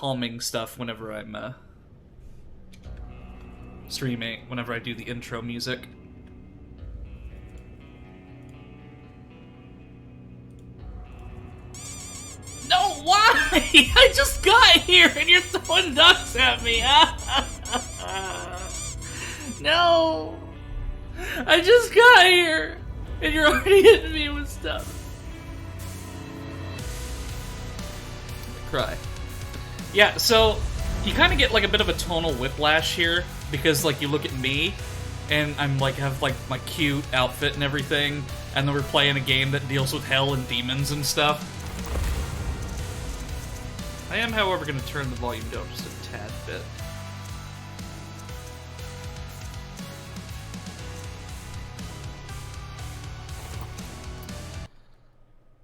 calming stuff whenever I'm streaming, whenever I do the intro music. No, why? I just got here and you're throwing ducks at me. No. I just got here and you're already hitting me with stuff. Cry. Yeah, so you kind of get like a bit of a tonal whiplash here because like you look at me and I'm like have like my cute outfit and everything, and then we're playing a game that deals with hell and demons and stuff. I am, however, going to turn the volume down just a tad bit.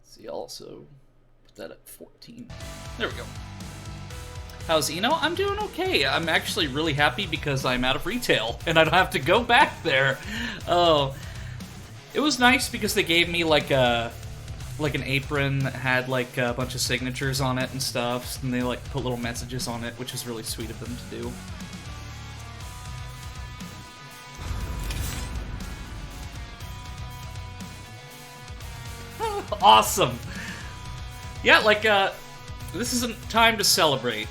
See, also put that at 14. There we go. How's Eno? I'm doing okay. I'm actually really happy because I'm out of retail and I don't have to go back there. Oh, it was nice because they gave me like an apron that had like a bunch of signatures on it and stuff, and they like put little messages on it, which is really sweet of them to do. Awesome. Yeah, like this isn't time to celebrate.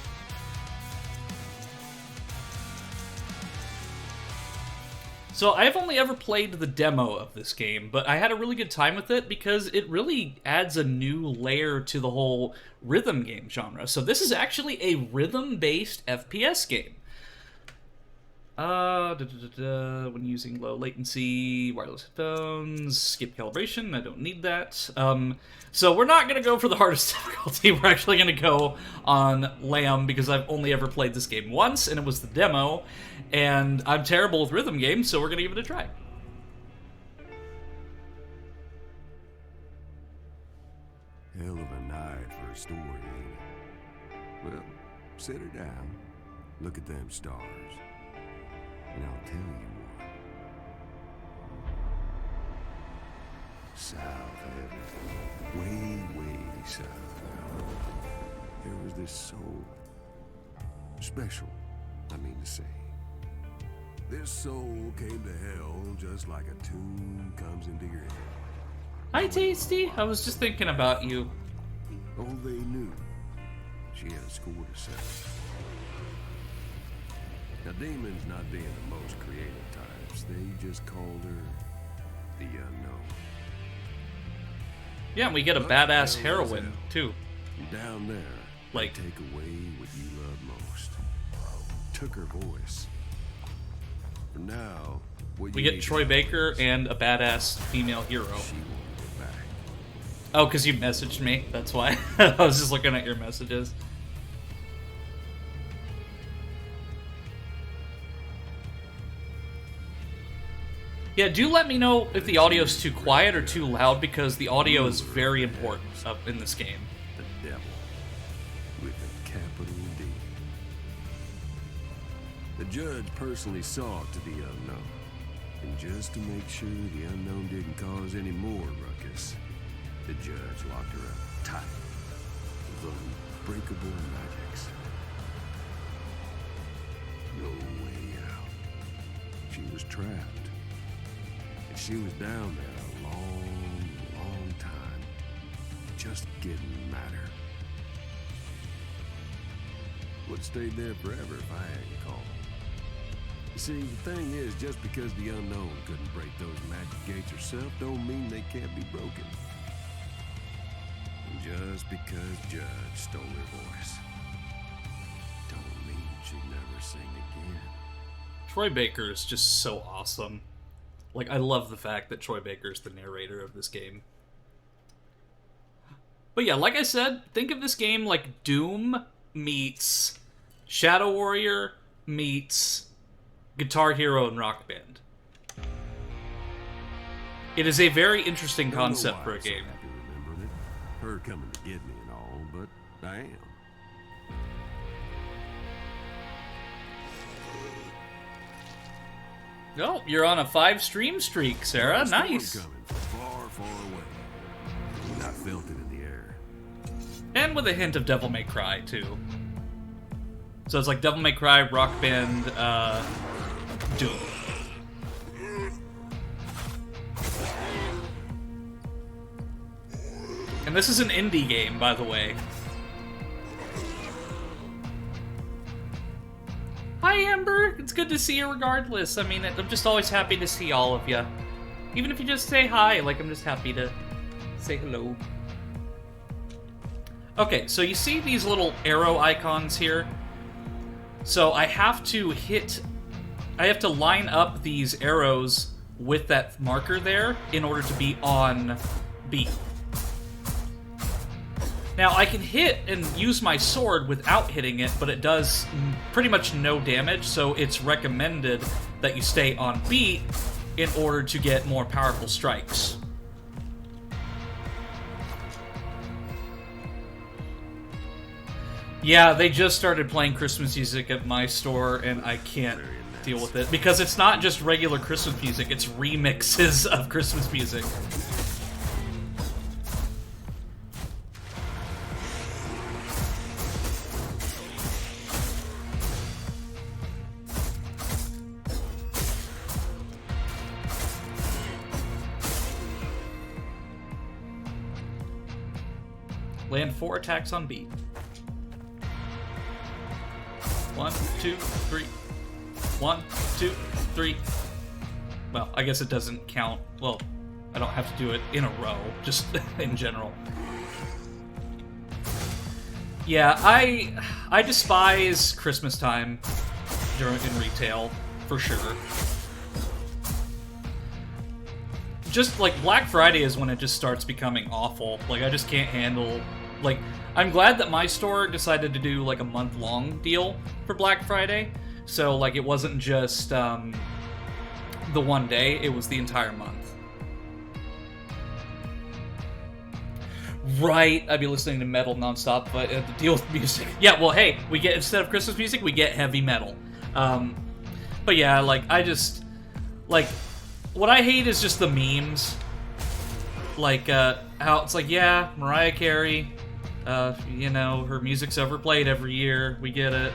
So I've only ever played the demo of this game, but I had a really good time with it because it really adds a new layer to the whole rhythm game genre. So this is actually a rhythm-based FPS game. When using low latency, wireless headphones, skip calibration, I don't need that. So we're not going to go for the hardest difficulty, we're actually going to go on Lamb because I've only ever played this game once, and it was the demo, and I'm terrible with rhythm games, so we're going to give it a try. Hell of a night for a story, ain't it? Well, sit her down, look at them stars, and I'll tell you what. South heaven, way south, there was this soul. Special, I mean to say. This soul came to hell just like a tune comes into your head. Hi, Tasty. I was just thinking about you. Oh, they knew she had a score to settle. Now, demons not being the most creative types, they just called her the Unknown. Yeah, and we get a badass heroine, too. And down there, like, take away what you love most. Took her voice. For now, we get Troy Baker and a badass female hero. She won't go back. Oh, because you messaged me. That's why. I was just looking at your messages. Yeah, do let me know if the audio is too quiet or too loud, because the audio is very important up in this game. The devil, with a capital D. The judge personally saw to the Unknown, and just to make sure the Unknown didn't cause any more ruckus, the judge locked her up tight with unbreakable magics. No way out. She was trapped. And she was down there a long time, just getting madder. Would have stayed there forever if I hadn't called. You see, the thing is, just because the Unknown couldn't break those magic gates herself, don't mean they can't be broken. And just because Judge stole her voice, don't mean she'd never sing again. Troy Baker is just so awesome. Like, I love the fact that Troy Baker is the narrator of this game. But yeah, like I said, think of this game like Doom meets Shadow Warrior meets Guitar Hero and Rock Band. It is a very interesting concept for a game. I'm so happy remembering it. Her coming to get me and all, but I am. Oh, you're on a 5-stream streak, Sarah. Nice. Coming from far away. I felt it in the air. And with a hint of Devil May Cry, too. So it's like Devil May Cry, Rock Band, Doom. And this is an indie game, by the way. Hi, Amber! It's good to see you regardless. I mean, I'm just always happy to see all of you. Even if you just say hi, like, I'm just happy to say hello. Okay, so you see these little arrow icons here? So I have to line up these arrows with that marker there in order to be on B. Now, I can hit and use my sword without hitting it, but it does pretty much no damage, so it's recommended that you stay on B in order to get more powerful strikes. Yeah, they just started playing Christmas music at my store, and I can't deal with it, because it's not just regular Christmas music, it's remixes of Christmas music. Land 4 attacks on B. 1, 2, 3. 1, 2, 3. Well, I guess it doesn't count. Well, I don't have to do it in a row, just in general. Yeah, I despise Christmas time in retail, for sure. Just, like, Black Friday is when it just starts becoming awful. Like, I just can't handle... Like, I'm glad that my store decided to do, like, a month-long deal for Black Friday. So, like, it wasn't just, the one day, it was the entire month. Right, I'd be listening to metal nonstop, but to deal with music... Yeah, well, hey, we get, instead of Christmas music, we get heavy metal. But yeah, like, I just... Like... What I hate is just the memes. Like, how it's like, yeah, Mariah Carey, you know, her music's overplayed every year, we get it.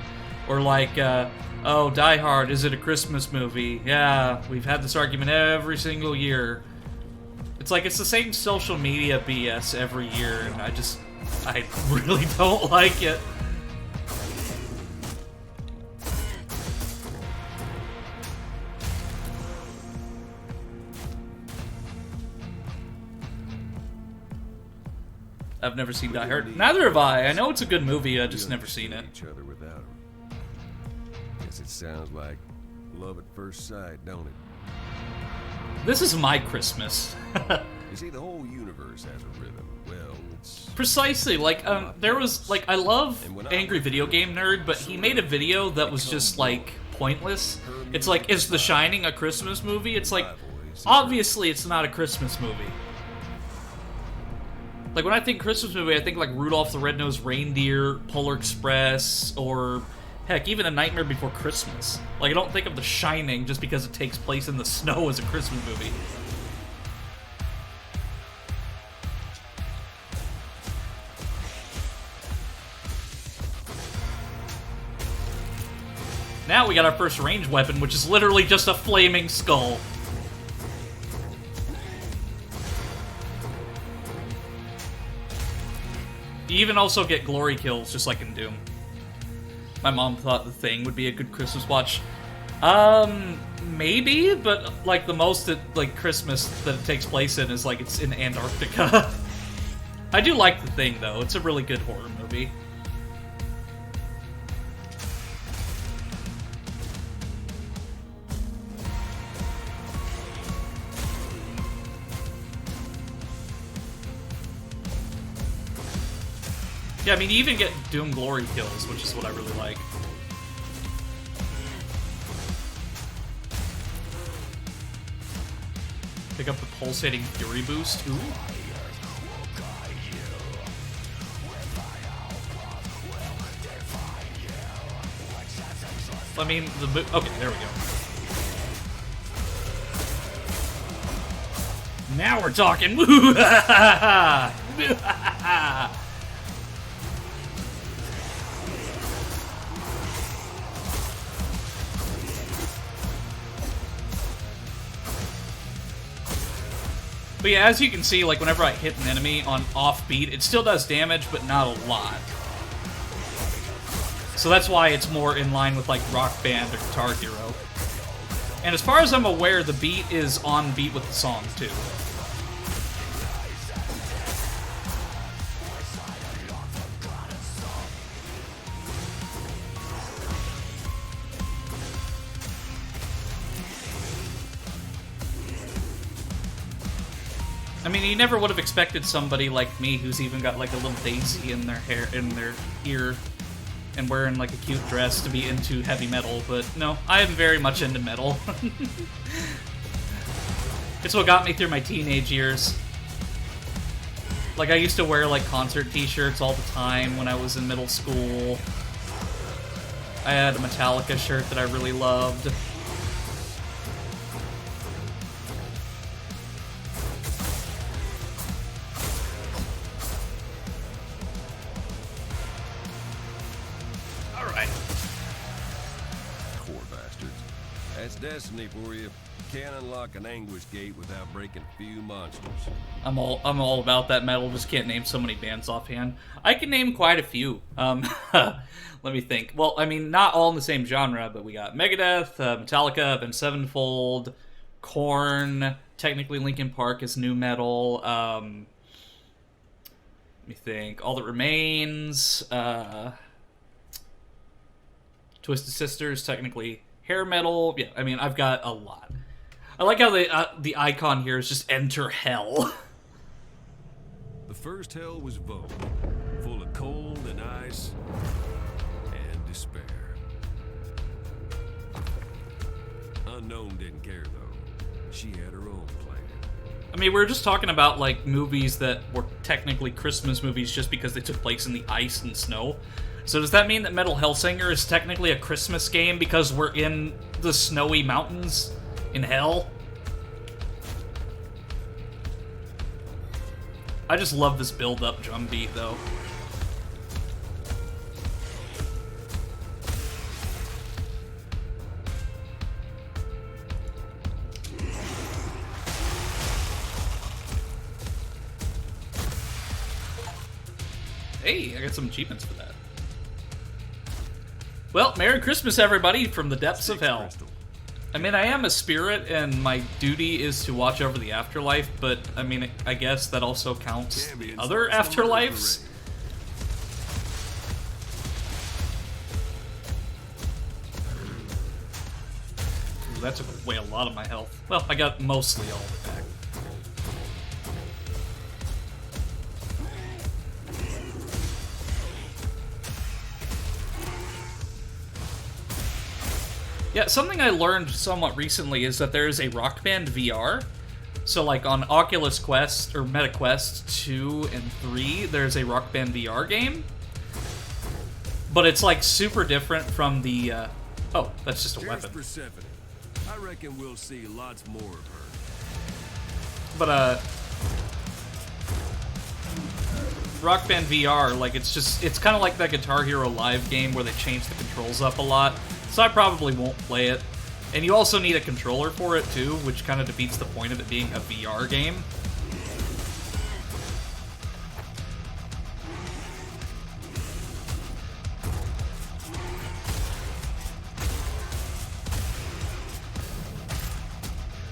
Or like, oh, Die Hard, is it a Christmas movie? Yeah, we've had this argument every single year. It's like, it's the same social media BS every year, and I really don't like it. I've never seen Die Hard. Neither have I. I know it's a good movie, I've just never seen it. Each other without 'em. Guess it sounds like love at first sight, don't it? This is my Christmas. You see, the whole universe has a rhythm. Well, it's... Precisely. Like, there was, like, I love Angry Video Game Nerd, but he made a video that was just, like, pointless. It's like, is The Shining a Christmas movie? It's like, obviously it's not a Christmas movie. Like, when I think Christmas movie, I think, like, Rudolph the Red-Nosed Reindeer, Polar Express, or, heck, even A Nightmare Before Christmas. Like, I don't think of The Shining just because it takes place in the snow as a Christmas movie. Now we got our first ranged weapon, which is literally just a flaming skull. You even also get glory kills, just like in Doom. My mom thought The Thing would be a good Christmas watch. Maybe, but, like, the most, like, Christmas that it takes place in is, like, it's in Antarctica. I do like The Thing, though. It's a really good horror movie. Yeah, I mean, you even get Doom glory kills, which is what I really like. Pick up the pulsating fury boost. Ooh. I mean, okay, there we go. Now we're talking. But yeah, as you can see, like, whenever I hit an enemy on offbeat, it still does damage, but not a lot. So that's why it's more in line with, like, Rock Band or Guitar Hero. And as far as I'm aware, the beat is on beat with the song, too. I mean, you never would have expected somebody like me who's even got like a little daisy in their hair, in their ear, and wearing like a cute dress to be into heavy metal, but no, I am very much into metal. It's what got me through my teenage years. Like, I used to wear like concert t-shirts all the time when I was in middle school. I had a Metallica shirt that I really loved. That's destiny for you. Can't unlock an anguish gate without breaking a few monsters. I'm all about that metal. Just can't name so many bands offhand. I can name quite a few. Let me think. Well, I mean, not all in the same genre, but we got Megadeth, Metallica, Avenged Sevenfold, Korn. Technically, Linkin Park is new metal. Let me think. All That Remains. Twisted Sisters, technically hair metal. Yeah, I mean, I've got a lot. I like how the icon here is just Enter Hell. The first hell was Vogue, full of cold and ice and despair. Unknown didn't care, though. She had her own plan. I mean, we were just talking about, like, movies that were technically Christmas movies just because they took place in the ice and snow. So does that mean that Metal Hellsinger is technically a Christmas game because we're in the snowy mountains in hell? I just love this build-up drum beat, though. Hey, I got some achievements for that. Well, Merry Christmas, everybody, from the depths of hell. I mean, I am a spirit, and my duty is to watch over the afterlife, but, I mean, I guess that also counts the other afterlives. Ooh, that took away a lot of my health. Well, I got mostly all of it back. Yeah, something I learned somewhat recently is that there is a Rock Band VR. So, like, on Oculus Quest, or MetaQuest 2 and 3, there's a Rock Band VR game. But it's, like, super different from the, oh, that's just a weapon. I reckon we'll see lots more of her. But, Rock Band VR, like, it's kind of like that Guitar Hero Live game where they change the controls up a lot. So I probably won't play it. And you also need a controller for it, too, which kind of defeats the point of it being a VR game.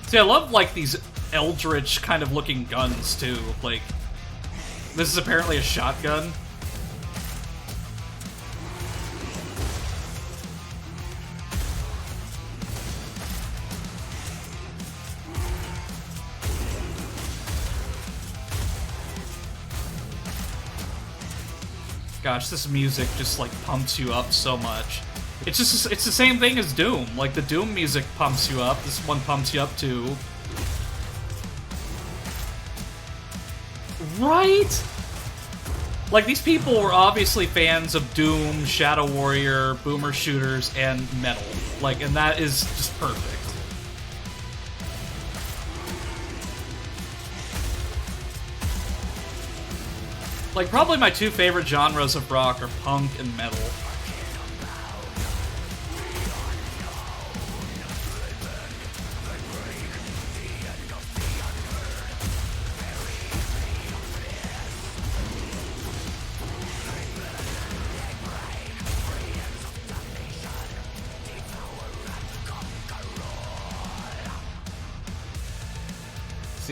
See, I love, like, these eldritch kind of looking guns, too. Like, this is apparently a shotgun. Gosh, this music just, like, pumps you up so much. It's just, it's the same thing as Doom. Like, the Doom music pumps you up. This one pumps you up, too. Right? Like, these people were obviously fans of Doom, Shadow Warrior, Boomer Shooters, and metal. Like, and that is just perfect. Like, probably my two favorite genres of rock are punk and metal.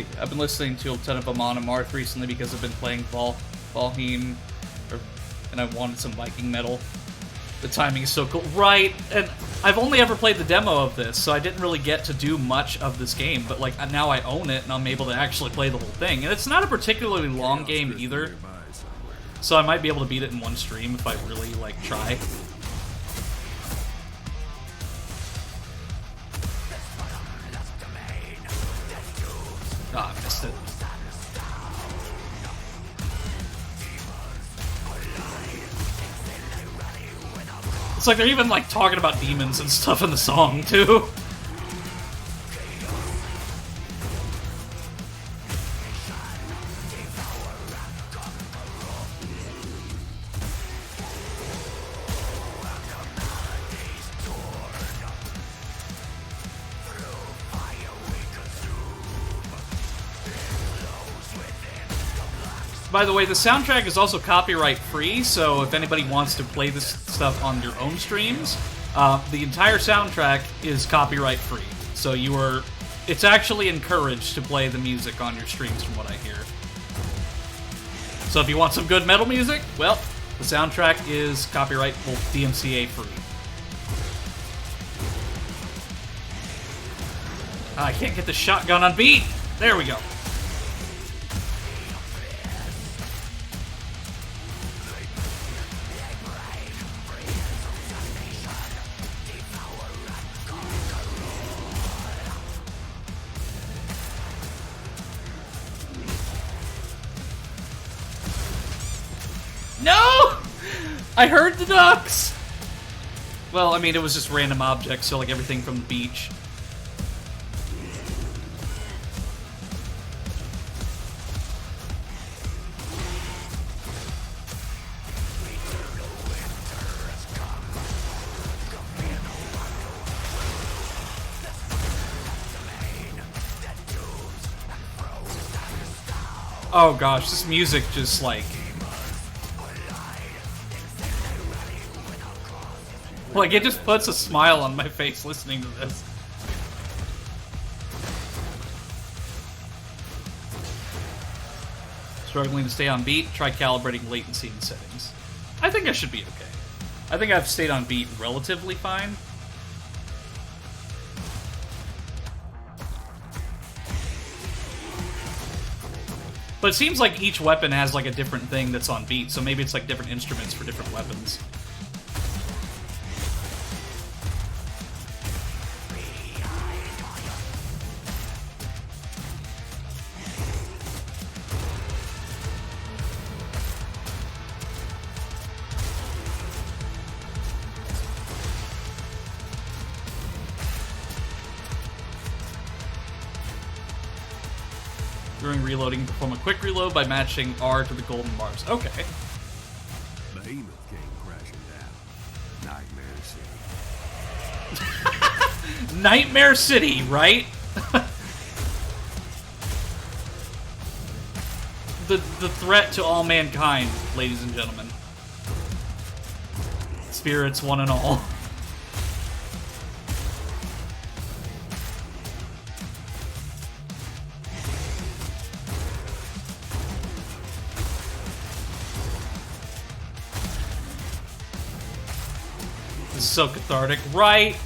see. I've been listening to a ton of Amon Amarth recently because I've been playing Valheim, and I wanted some Viking metal. The timing is so cool. Right, and I've only ever played the demo of this, so I didn't really get to do much of this game, but like now I own it and I'm able to actually play the whole thing. And it's not a particularly long game either, so I might be able to beat it in one stream if I really like try. Ah, I missed it. It's like they're even like talking about demons and stuff in the song too. By the way, the soundtrack is also copyright free, so if anybody wants to play this stuff on your own streams, the entire soundtrack is copyright free. So it's actually encouraged to play the music on your streams from what I hear. So if you want some good metal music, well, the soundtrack is copyright DMCA free. I can't get the shotgun on beat! There we go. No! I heard the ducks! Well, I mean, it was just random objects, so like everything from the beach. Oh gosh, this music just like... Like, it just puts a smile on my face listening to this. Struggling to stay on beat? Try calibrating latency and settings. I think I should be okay. I think I've stayed on beat relatively fine. But it seems like each weapon has like a different thing that's on beat, so maybe it's like different instruments for different weapons. During reloading, perform a quick reload by matching R to the golden bars. Okay. Behemoth came crashing down. Nightmare City. Nightmare City, right? the threat to all mankind, ladies and gentlemen. Spirits, one and all. This is so cathartic, right?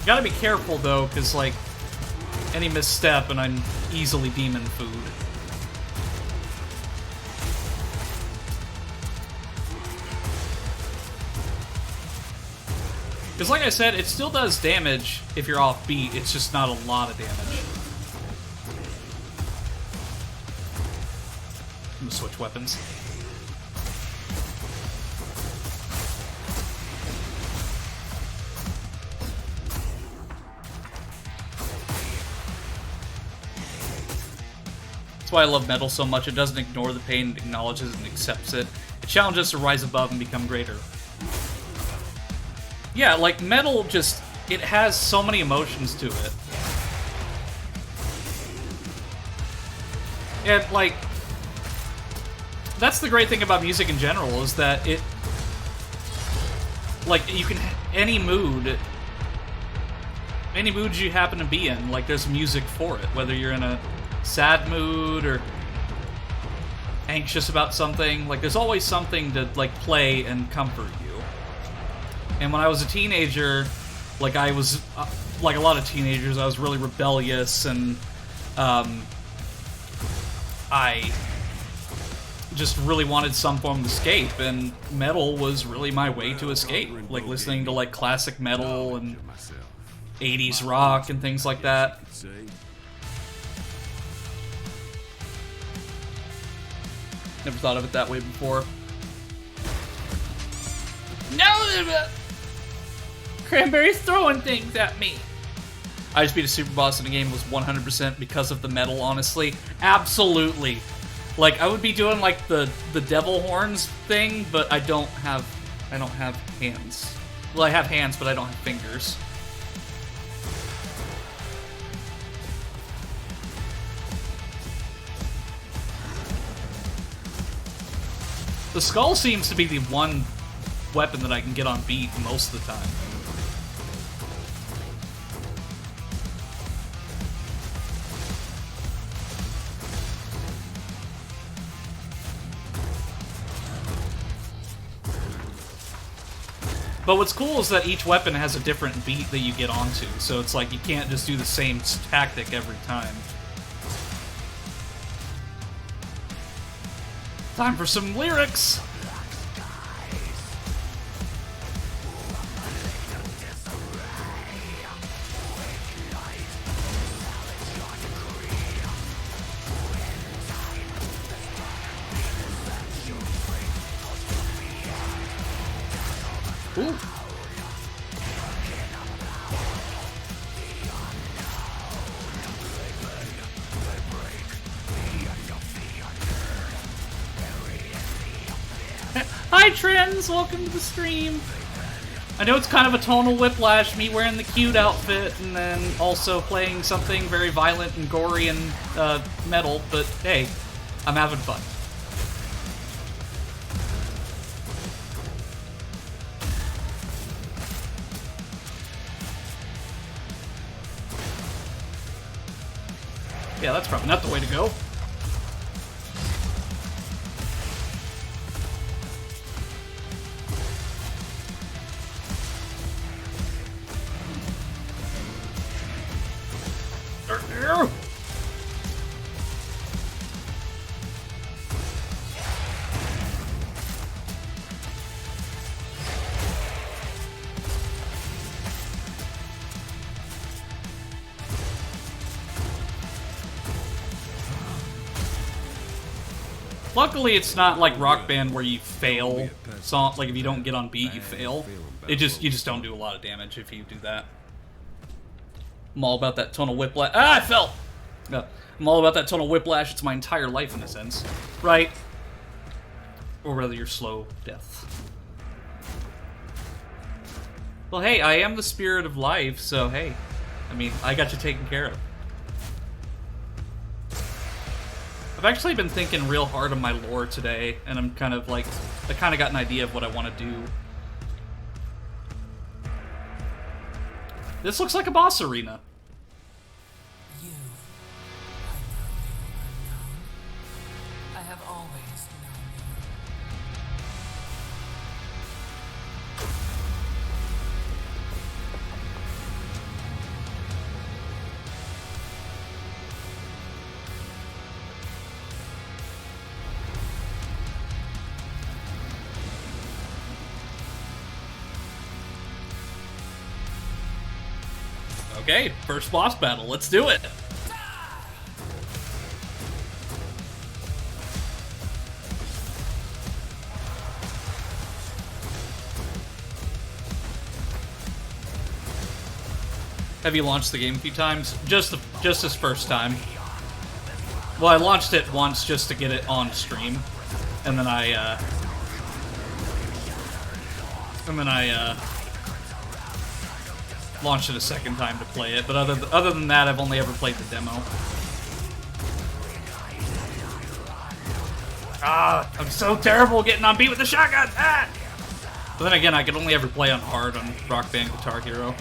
Gotta be careful though, because like any misstep and I'm easily demon food. Because like I said, it still does damage if you're off beat, it's just not a lot of damage. I'm gonna switch weapons. That's why I love metal so much. It doesn't ignore the pain, it acknowledges and accepts it. It challenges us to rise above and become greater. Yeah, like metal just, it has so many emotions to it. And like, that's the great thing about music in general, is that it, like, you can any mood you happen to be in, like there's music for it, whether you're in a sad mood or anxious about something, like there's always something to like play and comfort you. And when I was a teenager, like I was like a lot of teenagers, I was really rebellious, and I just really wanted some form of escape, and metal was really my way to escape, like listening to like classic metal and 80s rock and things like that. Never thought of it that way before. No! Cranberry's throwing things at me! I just beat a super boss in a game was 100% because of the metal, honestly. Absolutely. Like, I would be doing, like, the devil horns thing, but I don't have hands. Well, I have hands, but I don't have fingers. The skull seems to be the one weapon that I can get on beat most of the time. But what's cool is that each weapon has a different beat that you get onto, so it's like you can't just do the same tactic every time. Time for some lyrics! Ooh. Hi Trends, welcome to the stream. I know it's kind of a tonal whiplash, me wearing the cute outfit and then also playing something very violent and gory and metal, but hey, I'm having fun. Yeah, that's probably not the way to go. Luckily, it's not like Rock Band where you fail. So, like if you don't get on beat, you fail. You just don't do a lot of damage if you do that. I'm all about that tonal whiplash. Ah, I fell! No, I'm all about that tonal whiplash. It's my entire life in a sense, right? Or rather, your slow death. Well, hey, I am the spirit of life, so hey, I mean, I got you taken care of. I've actually been thinking real hard on my lore today, and I'm kind of like, I kind of got an idea of what I want to do. This looks like a boss arena. You. I know you, unknown. I have always known Okay, first boss battle. Let's do it. Have you launched the game a few times? Just this first time. Well, I launched it once just to get it on stream, and then I launched it a second time to play it. But other than that, I've only ever played the demo. Ah, I'm so terrible getting on beat with the shotgun. Ah! But then again, I could only ever play on hard on Rock Band Guitar Hero.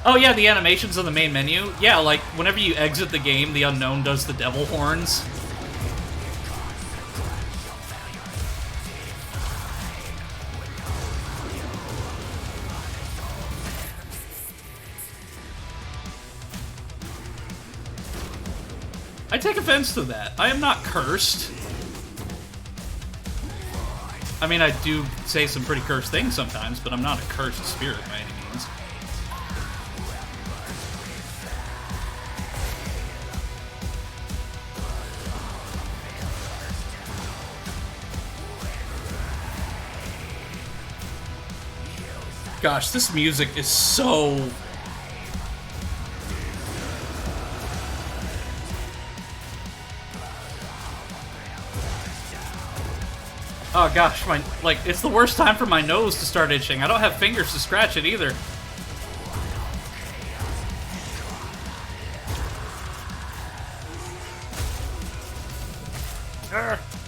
Oh yeah, the animations on the main menu. Yeah, like, whenever you exit the game, the unknown does the devil horns. I take offense to that. I am not cursed. I mean, I do say some pretty cursed things sometimes, but I'm not a cursed spirit by any means. Gosh, this music is so... Oh gosh, it's the worst time for my nose to start itching. I don't have fingers to scratch it either.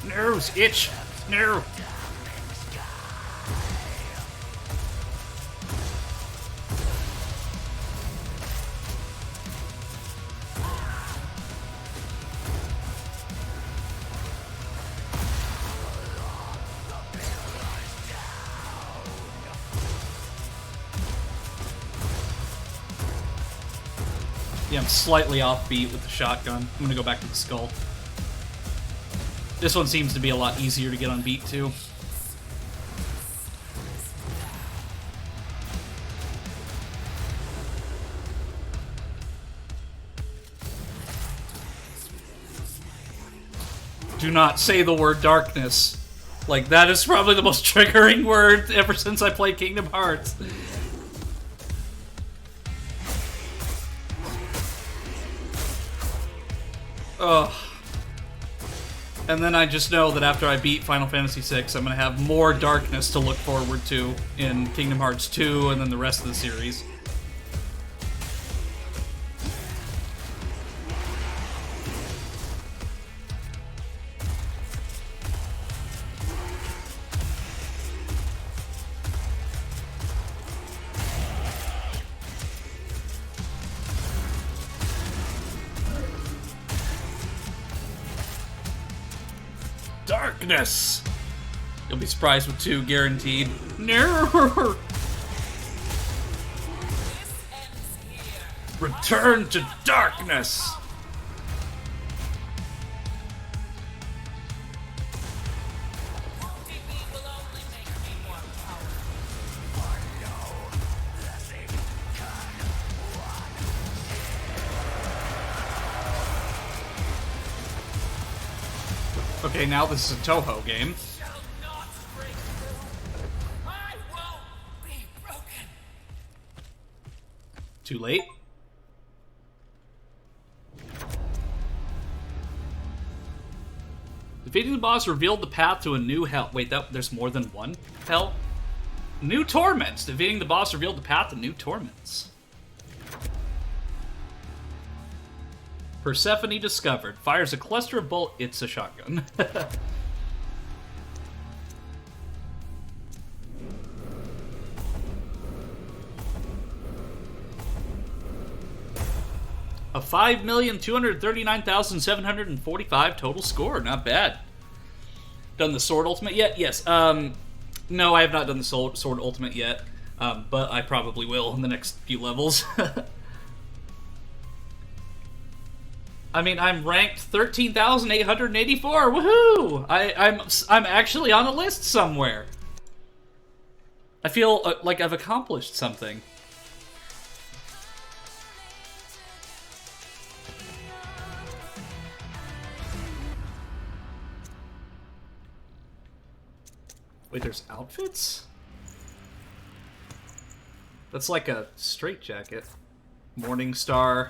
Nose, itch, no. Yeah, I'm slightly offbeat with the shotgun. I'm gonna go back to the skull. This one seems to be a lot easier to get on beat, too. Do not say the word darkness. Like, that is probably the most triggering word ever since I played Kingdom Hearts. Ugh. And then I just know that after I beat Final Fantasy VI, I'm going to have more darkness to look forward to in Kingdom Hearts 2 and then the rest of the series. Darkness! You'll be surprised with 2, guaranteed. No! Return to darkness! Okay, now this is a Toho game. Too late? Defeating the boss revealed the path to a new hell. Wait, there's more than one hell? New torments! Defeating the boss revealed the path to new torments. Persephone discovered. Fires a cluster of bullets. It's a shotgun. A 5,239,745 total score. Not bad. Done the Sword Ultimate yet? Yes. No, I have not done the Sword Ultimate yet. But I probably will in the next few levels. I mean, I'm ranked 13,884. Woohoo! I'm actually on a list somewhere. I feel like I've accomplished something. Wait, there's outfits? That's like a straitjacket. Morningstar.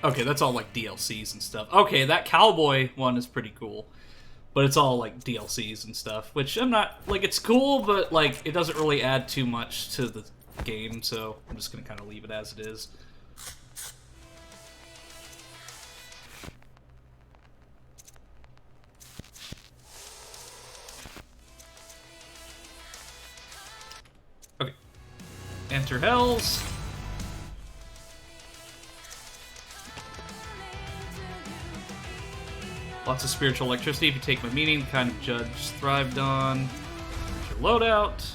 Okay, that's all like DLCs and stuff. Okay, that cowboy one is pretty cool. But it's all like DLCs and stuff, which I'm not, like, it's cool, but like, it doesn't really add too much to the game, so I'm just gonna kind of leave it as it is. Enter Hells. Lots of spiritual electricity. If you take my meaning, the kind of judge thrived on. Here's your loadout.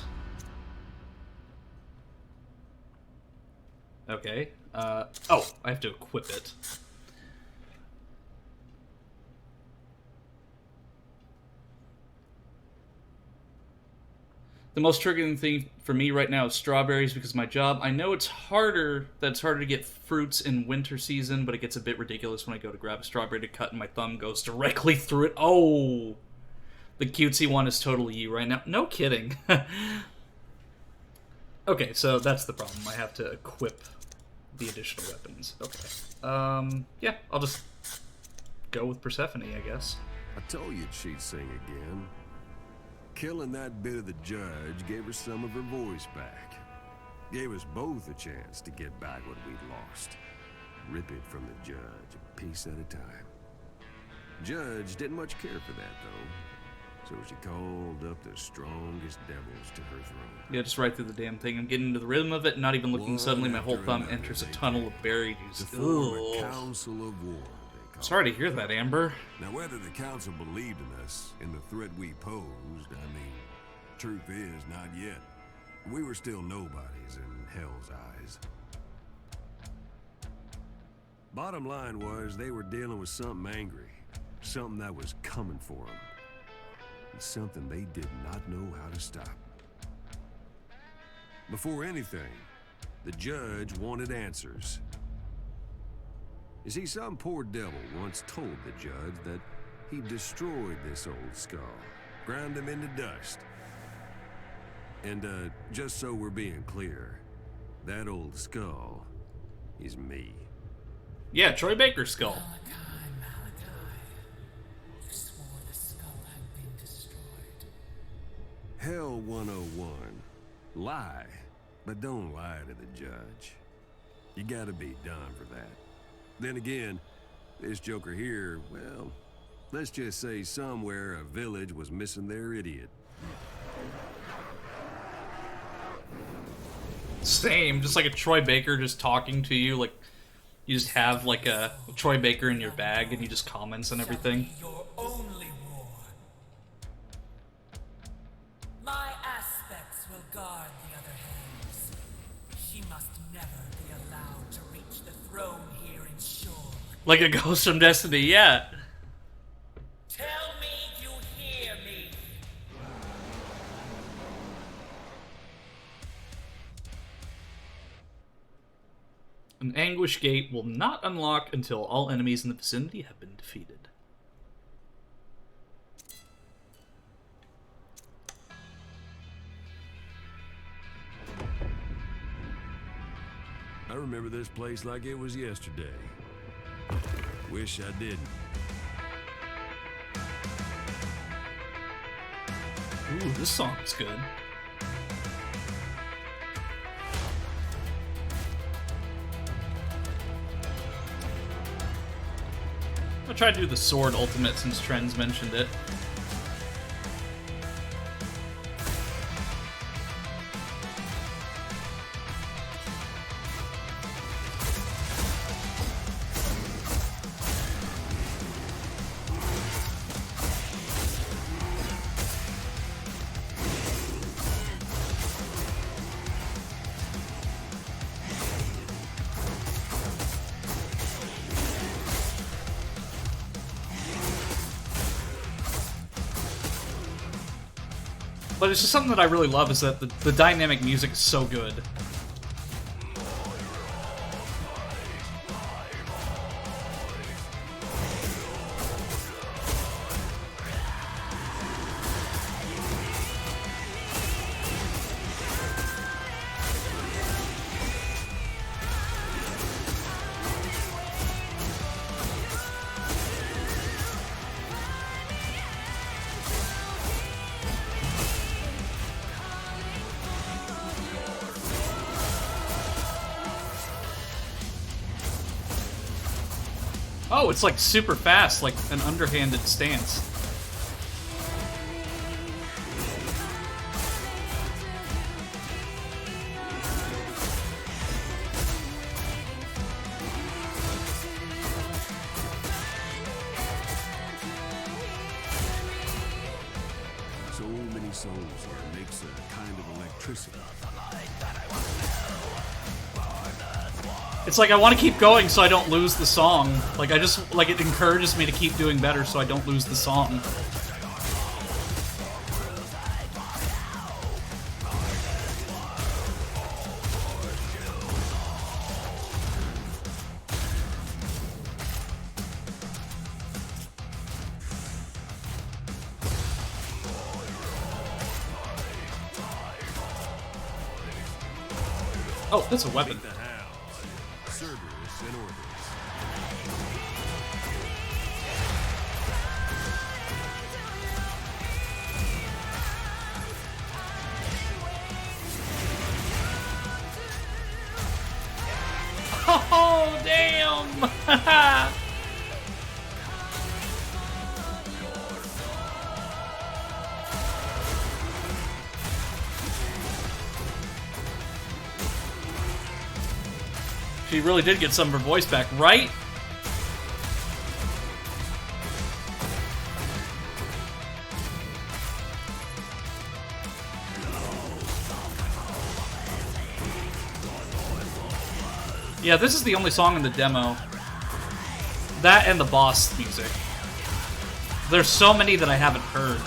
Okay. Oh, I have to equip it. The most triggering thing for me right now is strawberries because of my job. I know it's harder to get fruits in winter season, but it gets a bit ridiculous when I go to grab a strawberry to cut and my thumb goes directly through it. Oh! The cutesy one is totally you right now. No kidding. Okay, so that's the problem. I have to equip the additional weapons. Okay. Yeah, I'll just go with Persephone, I guess. I told you she'd sing again. Killing that bit of the judge gave her some of her voice back. Gave us both a chance to get back what we'd lost. Rip it from the judge, a piece at a time. Judge didn't much care for that, though. So she called up the strongest devils to her throne. Yeah, just right through the damn thing. I'm getting into the rhythm of it, not even looking. Suddenly my whole thumb enters a tunnel of buried to form a council of war. Sorry to hear that, Amber. Now, whether the council believed in us, in the threat we posed, I mean, truth is, not yet. We were still nobodies in Hell's eyes. Bottom line was, they were dealing with something angry. Something that was coming for them. And something they did not know how to stop. Before anything, the judge wanted answers. You see, some poor devil once told the judge that he destroyed this old skull, ground him into dust. And, just so we're being clear, that old skull is me. Yeah, Troy Baker's skull. Malachi. You swore the skull had been destroyed. Hell 101. Lie, but don't lie to the judge. You gotta be done for that. Then again, this joker here, well, let's just say somewhere a village was missing their idiot. Same, just like a Troy Baker just talking to you, like, you just have, like, a Troy Baker in your bag and he just comments on everything. Your only war. My aspects will guard the other hands. She must never be allowed to reach the throne here in Shore. Like a ghost from Destiny, yeah. Tell me you hear me. An anguish gate will not unlock until all enemies in the vicinity have been defeated. I remember this place like it was yesterday. Wish I didn't. Ooh, this song's good. I'll try to do the sword ultimate since Trends mentioned it. But it's just something that I really love is that the dynamic music is so good. Oh, it's like super fast, like an underhanded stance. So many souls here makes a kind of electricity. It's like I want to keep going so I don't lose the song. Like, I just, like, it encourages me to keep doing better so I don't lose the song. Oh, that's a weapon. The hounds. Cerberus and Orbis. Oh, damn! She really did get some of her voice back, right? Yeah, this is the only song in the demo. That and the boss music. There's so many that I haven't heard.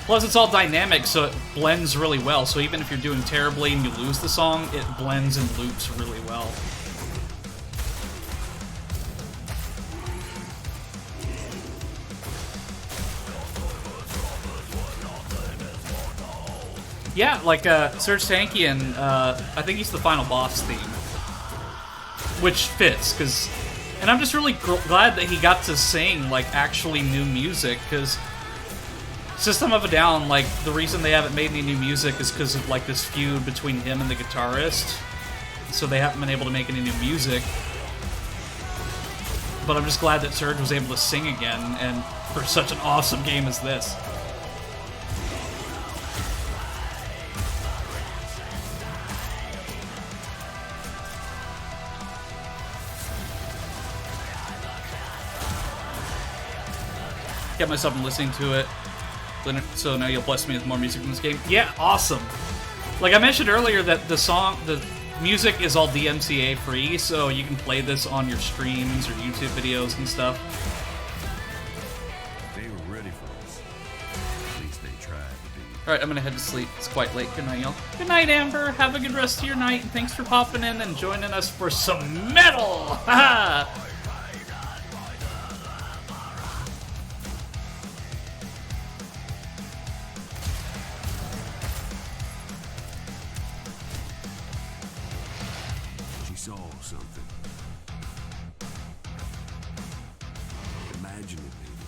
Plus, it's all dynamic, so it blends really well. So even if you're doing terribly and you lose the song, it blends and loops really well. Yeah, like Serge Tankian, I think he's the final boss theme. Which fits, because... And I'm just really glad that he got to sing, like, actually new music, because... System of a Down, like, the reason they haven't made any new music is because of, like, this feud between him and the guitarist. So they haven't been able to make any new music. But I'm just glad that Serge was able to sing again, and for such an awesome game as this. Get myself listening to it. So now you'll bless me with more music in this game. Yeah, awesome. Like I mentioned earlier that the music is all DMCA free, so you can play this on your streams or YouTube videos and stuff. They were ready for us. At least they tried to be. Alright, I'm gonna head to sleep. It's quite late. Good night, y'all. Good night, Amber. Have a good rest of your night, and thanks for popping in and joining us for some metal! Haha! Saw something. Imagine it, maybe.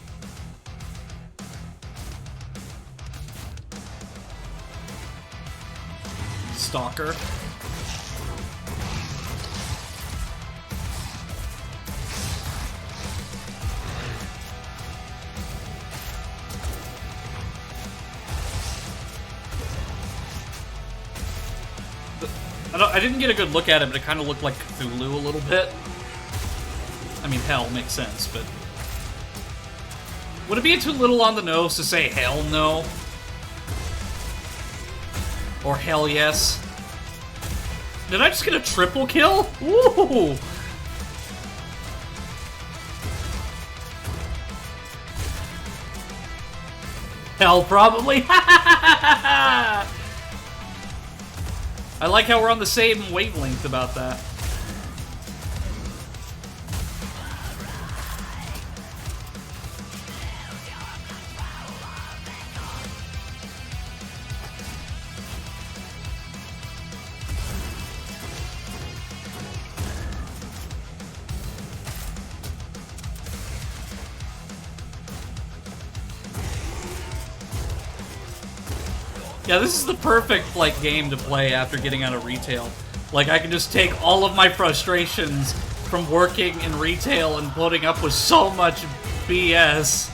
Stalker. I didn't get a good look at it, but it kind of looked like Cthulhu a little bit. I mean, hell makes sense, but... Would it be too little on the nose to say hell no? Or hell yes? Did I just get a triple kill? Woo! Hell, probably. I like how we're on the same wavelength about that. Yeah, this is the perfect, like, game to play after getting out of retail. Like, I can just take all of my frustrations from working in retail and putting up with so much BS.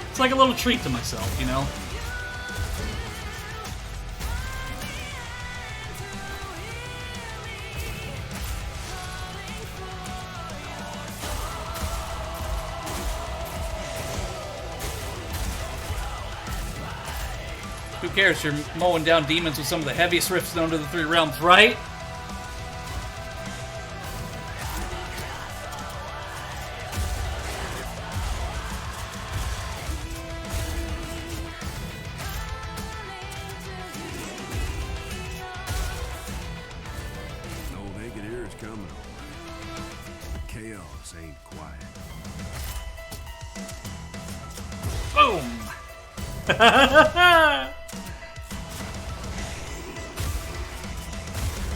It's like a little treat to myself, you know? cares? You're mowing down demons with some of the heaviest riffs known to the Three Realms, right? No, they can hear us coming. But chaos ain't quiet. Boom!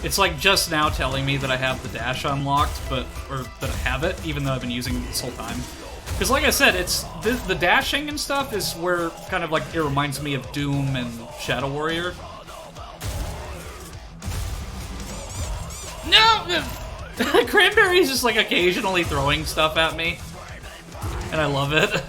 It's like just now telling me that I have the dash unlocked, or that I have it, even though I've been using it this whole time. Because like I said, it's the dashing and stuff is where kind of like it reminds me of Doom and Shadow Warrior. No! Cranberry's just like occasionally throwing stuff at me, and I love it.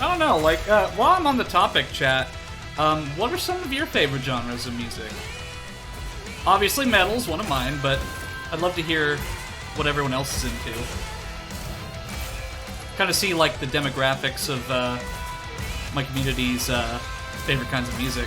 I don't know, like, while I'm on the topic, chat, what are some of your favorite genres of music? Obviously metal's one of mine, but I'd love to hear what everyone else is into. Kind of see, like, the demographics of my community's favorite kinds of music.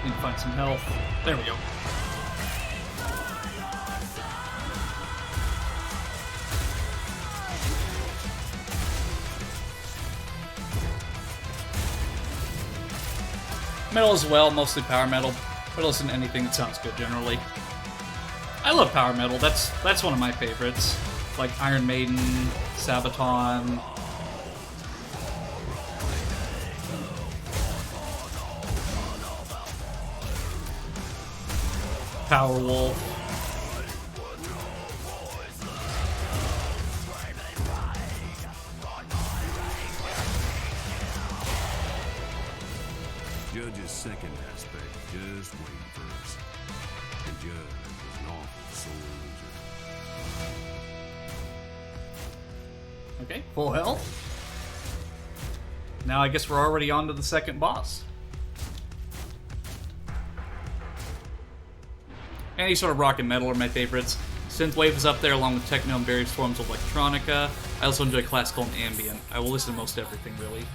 Need to find some health. There we go. Metal as well, mostly power metal. But listen to anything that sounds good generally. I love power metal. That's one of my favorites. Like Iron Maiden, Sabaton. Powerwolf. Judge's second aspect just waiting for us. The judge was an awful soldier. Okay, full health. Now I guess we're already on to the second boss. Any sort of rock and metal are my favorites. Synthwave is up there along with techno and various forms of electronica. I also enjoy classical and ambient. I will listen to most everything, really.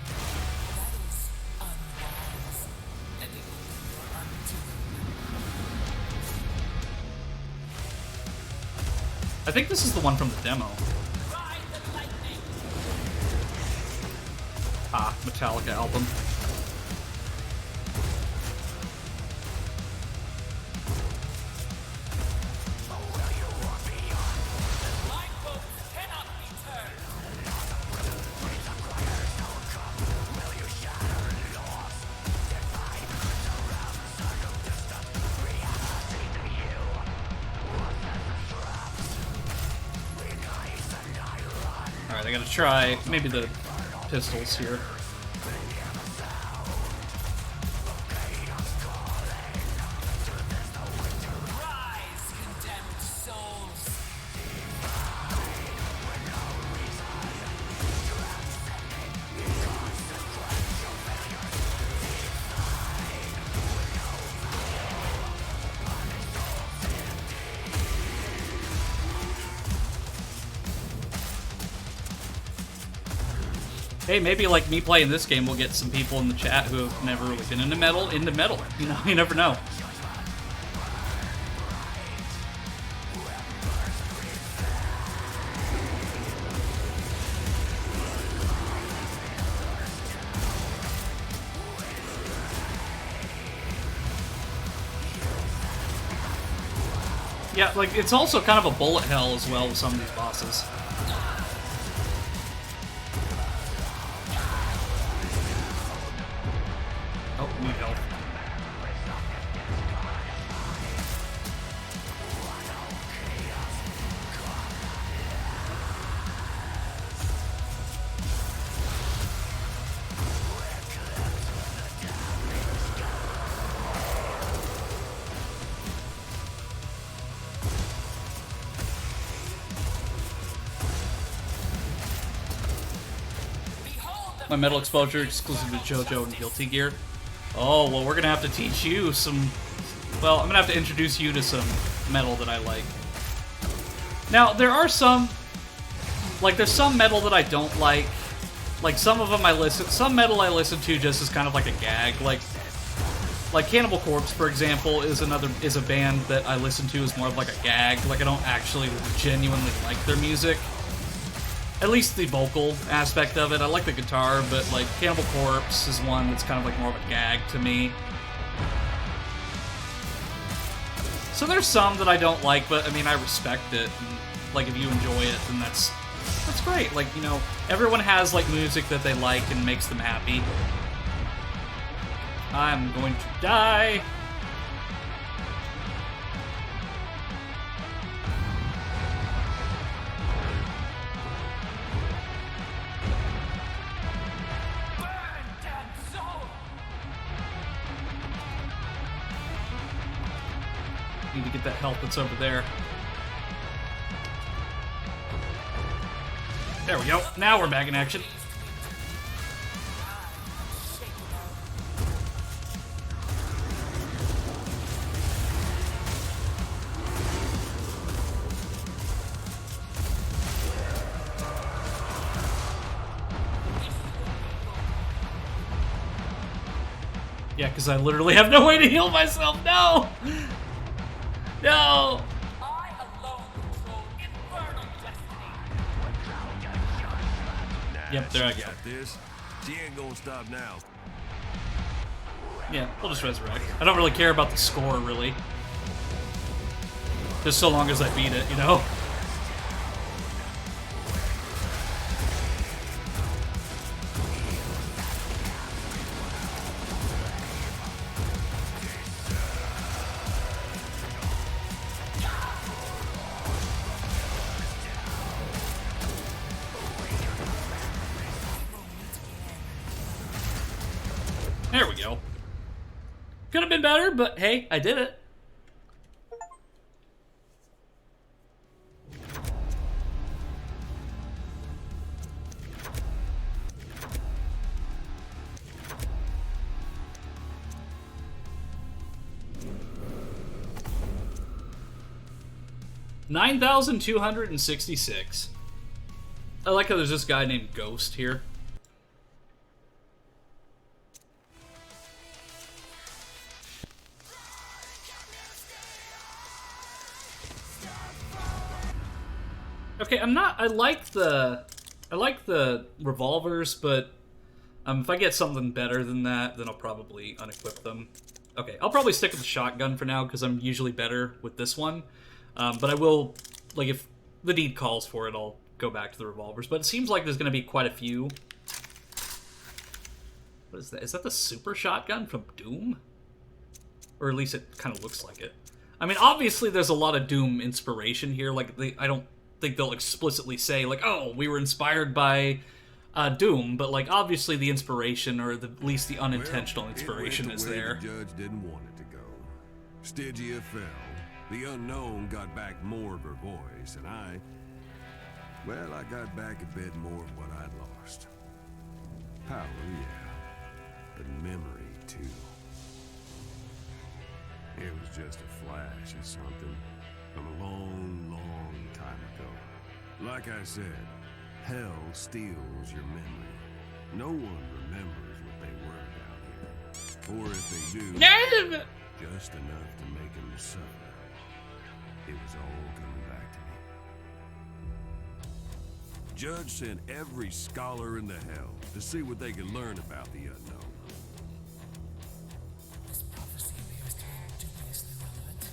I think this is the one from the demo. Ah, Metallica album. Alright, I gotta try maybe the pistols here. Hey, maybe like me playing this game will get some people in the chat who have never really been into metal. You know, you never know. Yeah, like, it's also kind of a bullet hell as well with some of these bosses. Oh, need help. My metal exposure exclusive to JoJo and Guilty Gear. Oh, well, we're gonna have to teach you some... Well, I'm gonna have to introduce you to some metal that I like. Now, there are some... Like, there's some metal that I don't like. Like, some of them I listen... Some metal I listen to just as kind of like a gag. Like Cannibal Corpse, for example, is a band that I listen to as more of like a gag. Like, I don't actually genuinely like their music. At least the vocal aspect of it. I like the guitar, but like Cannibal Corpse is one that's kind of like more of a gag to me. So there's some that I don't like, but I mean, I respect it. And, like, if you enjoy it, then that's great. Like, you know, everyone has like music that they like and makes them happy. I'm going to die. Need to get that health that's over there. There we go. Now we're back in action. Yeah, because I literally have no way to heal myself. No! No! I alone control infernal destiny. Yep, there I go. Got this. She ain't gonna stop now. Yeah, we'll just resurrect. I don't really care about the score, really. Just so long as I beat it, you know? There we go. Could have been better, but hey, I did it. $9,266. I like how there's this guy named Ghost here. Okay, I like the revolvers, but if I get something better than that, then I'll probably unequip them. Okay, I'll probably stick with the shotgun for now, because I'm usually better with this one. But I will, like, if the need calls for it, I'll go back to the revolvers. But it seems like there's going to be quite a few. What is that? Is that the super shotgun from Doom? Or at least it kind of looks like it. I mean, obviously there's a lot of Doom inspiration here. Like, I don't think they'll explicitly say, like, oh, we were inspired by Doom, but, like, obviously the inspiration, or at least the unintentional inspiration, is there. The judge didn't want it to go. Stygia fell. The unknown got back more of her voice, and I got back a bit more of what I'd lost. Power, yeah, but memory, too. It was just a flash of something from a long, long time ago. Like I said, hell steals your memory. No one remembers what they were down here. Or if they do, just enough to make them suffer. It was all coming back to me. Judge sent every scholar into hell to see what they could learn about the unknown. This prophecy appears to be dubiously relevant.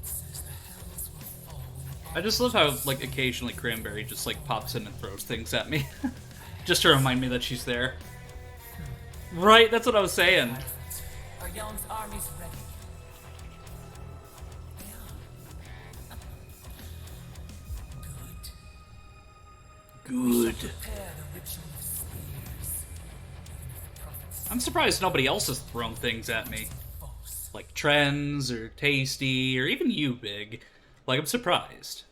It says the I just love how, like, occasionally Cranberry just, like, pops in and throws things at me. Just to remind me that she's there. Right, that's what I was saying. Our Yelm's army's ready. Good. Prepare the ritual of spears. The prophets I'm surprised nobody else has thrown things at me. false. Like Trends, or Tasty, or even you, Big. Like, I'm surprised.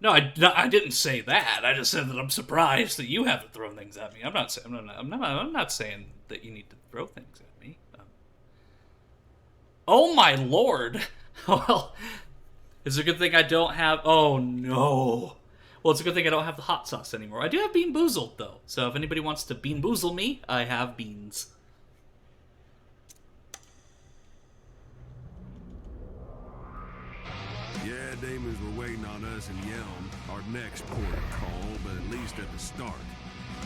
No, I didn't say that. I just said that I'm surprised that you haven't thrown things at me. I'm not saying that you need to throw things at me. Oh my lord! Well, it's a good thing I don't have. Oh no! Well, it's a good thing I don't have the hot sauce anymore. I do have Bean Boozled though, so if anybody wants to Bean Boozle me, I have beans. Yeah, demons were waiting on us in Yelm, our next port of call, but at least at the start,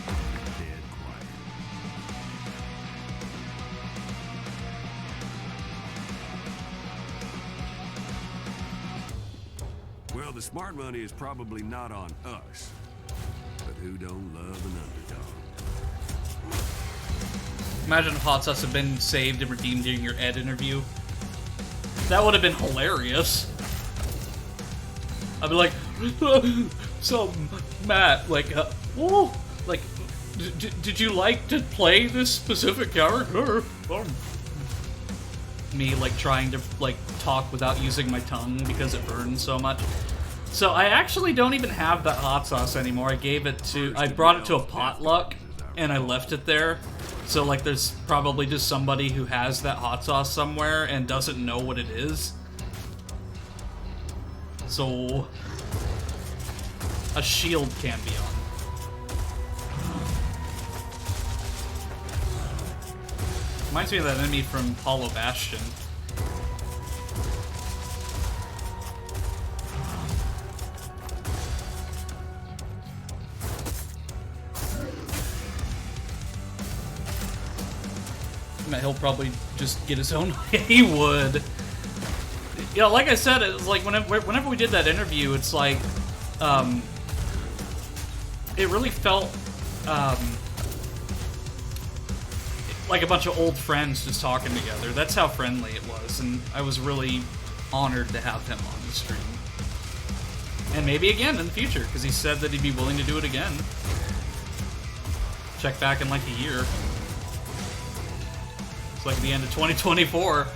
dead quiet. Well, the smart money is probably not on us, but who don't love an underdog? Imagine if hot sauce had been saved and redeemed during your Ed interview. That would have been hilarious. I'd be like, so Matt, like, oh, like, did you like to play this specific character? Me, like, trying to, like, talk without using my tongue because it burns so much. So I actually don't even have that hot sauce anymore. I brought it to a potluck, and I left it there. So, like, there's probably just somebody who has that hot sauce somewhere and doesn't know what it is. So, a shield can be on. Reminds me of that enemy from Hollow Bastion. He'll probably just get his own. He would. Yeah, like I said, it's like whenever we did that interview, it's like, it really felt like a bunch of old friends just talking together. That's how friendly it was, and I was really honored to have him on the stream. And maybe again in the future, because he said that he'd be willing to do it again. Check back in like a year. It's like the end of 2024.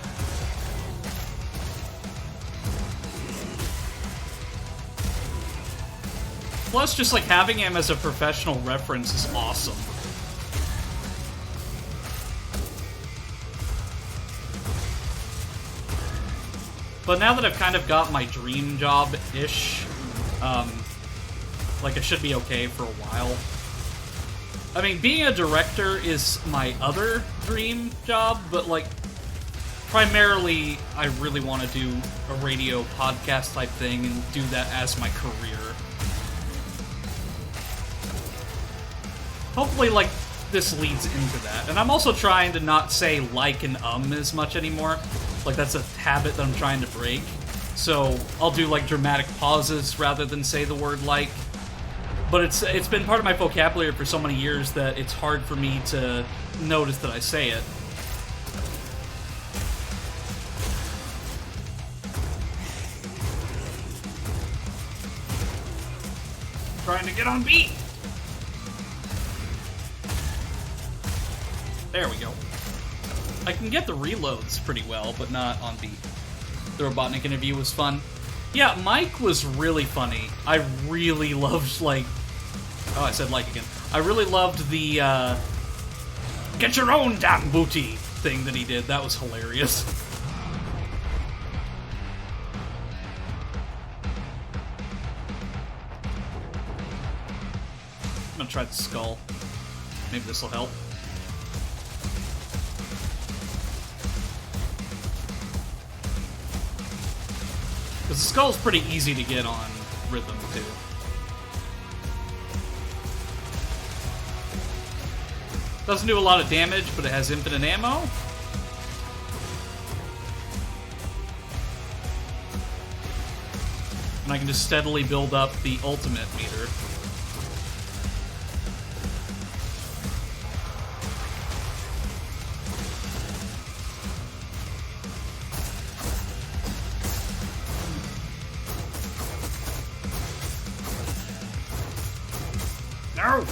Plus, just like having him as a professional reference is awesome. But now that I've kind of got my dream job-ish, like, it should be okay for a while. I mean, being a director is my other dream job, but, like, primarily, I really want to do a radio podcast type thing and do that as my career. Hopefully, like, this leads into that. And I'm also trying to not say like and as much anymore. Like, that's a habit that I'm trying to break. So, I'll do, like, dramatic pauses rather than say the word like. But it's been part of my vocabulary for so many years that it's hard for me to notice that I say it. Trying to get on beat! There we go. I can get the reloads pretty well, but not on beat. The Robotnik interview was fun. Yeah, Mike was really funny. I really loved, like... Oh, I said like again. I really loved the, get your own damn booty thing that he did. That was hilarious. I'm gonna try the skull. Maybe this will help. Because the skull's pretty easy to get on rhythm, too. Doesn't do a lot of damage, but it has infinite ammo. And I can just steadily build up the ultimate meter. No!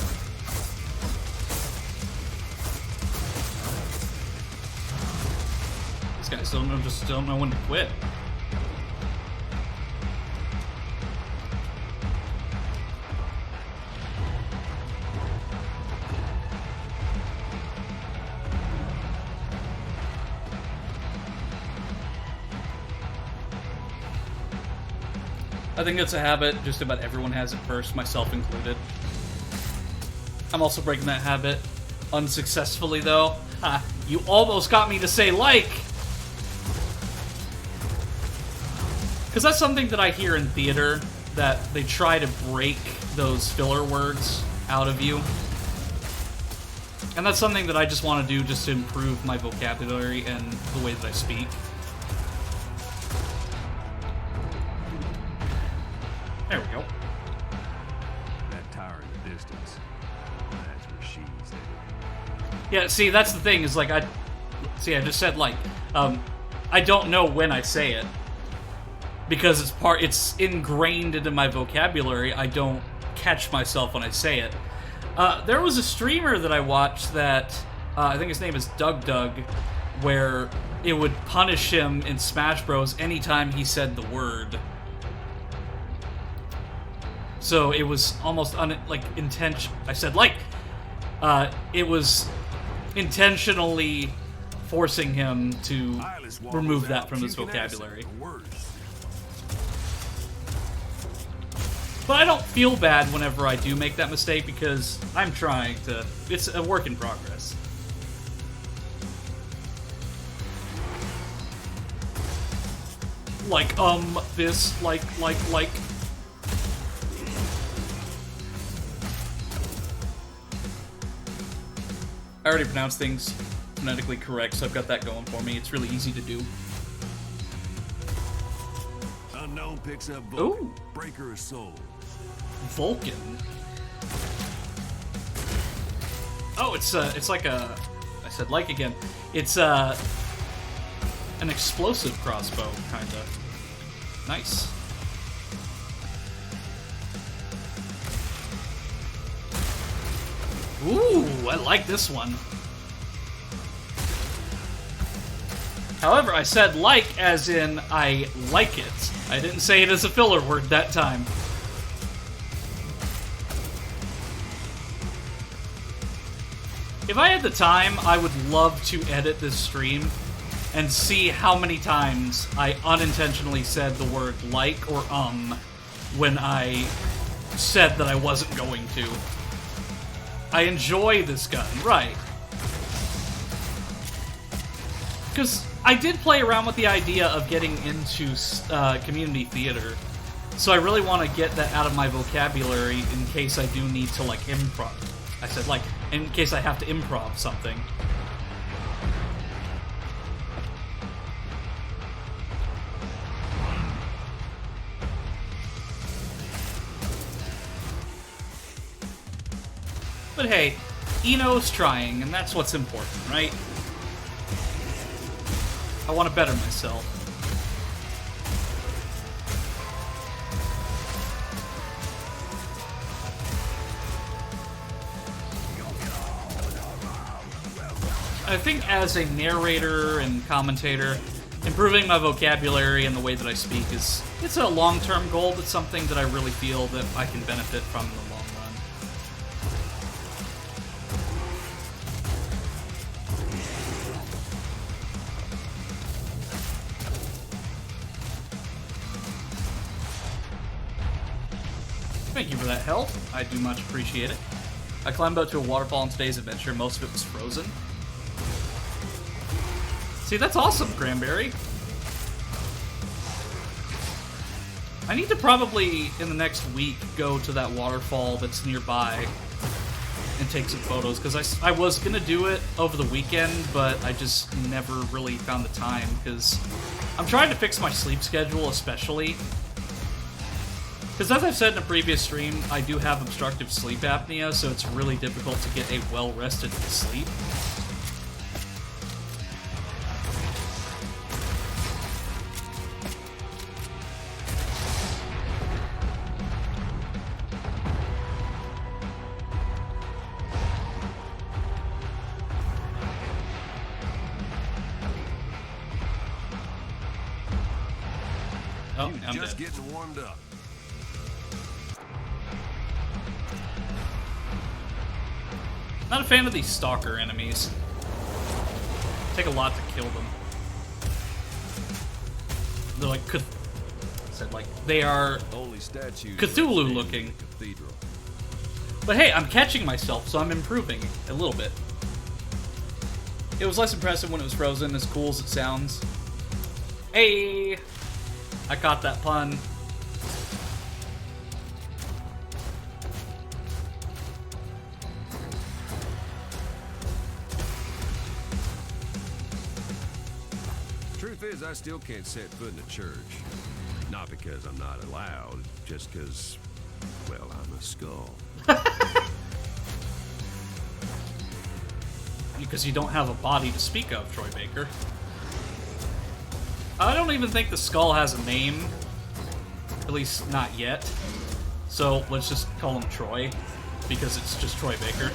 These guys just don't know when to quit. I think it's a habit just about everyone has at first, myself included. I'm also breaking that habit unsuccessfully, though. Ha! You almost got me to say like! Because that's something that I hear in theater, that they try to break those filler words out of you. And that's something that I just want to do just to improve my vocabulary and the way that I speak. There we go. That tower in the distance. That's where she's headed. Yeah, see, that's the thing, is like, I just said like, I don't know when I say it. Because it's ingrained into my vocabulary, I don't catch myself when I say it. There was a streamer that I watched that, I think his name is Doug, where it would punish him in Smash Bros. Anytime he said the word. So it was almost I said like. It was intentionally forcing him to remove that from his vocabulary. But I don't feel bad whenever I do make that mistake because I'm trying to. It's a work in progress. Like, this, like. I already pronounced things phonetically correct, so I've got that going for me. It's really easy to do. Unknown picks up Vulcan. Ooh. Breaker of souls. Vulcan. Oh, it's like a. I said like again. It's an explosive crossbow, kinda. Nice. Ooh, I like this one. However, I said like as in I like it. I didn't say it as a filler word that time. If I had the time, I would love to edit this stream and see how many times I unintentionally said the word like or when I said that I wasn't going to. I enjoy this gun, right. Because I did play around with the idea of getting into community theater, so I really want to get that out of my vocabulary in case I do need to, like, improv. I said, like, in case I have to improv something. But hey, Eno's trying, and that's what's important, right? I want to better myself. I think as a narrator and commentator, improving my vocabulary and the way that I speak it's a long-term goal, but something that I really feel that I can benefit from in the long run. Thank you for that help. I do much appreciate it. I climbed out to a waterfall in today's adventure. Most of it was frozen. See, that's awesome, Granberry. I need to probably, in the next week, go to that waterfall that's nearby and take some photos, because I was going to do it over the weekend, but I just never really found the time, because I'm trying to fix my sleep schedule, especially. Because as I've said in a previous stream, I do have obstructive sleep apnea, so it's really difficult to get a well-rested sleep. Oh, I'm Just dead. getting warmed up. Not a fan of these stalker enemies. Take a lot to kill them. They're like they are Holy statues. Cthulhu looking. Cathedral. But hey, I'm catching myself, so I'm improving a little bit. It was less impressive when it was frozen, as cool as it sounds. Hey! I caught that pun. Truth is, I still can't set foot in a church. Not because I'm not allowed, just because, well, I'm a skull. Because you don't have a body to speak of, Troy Baker. I don't even think the skull has a name. At least not yet. So let's just call him Troy, because it's just Troy Baker.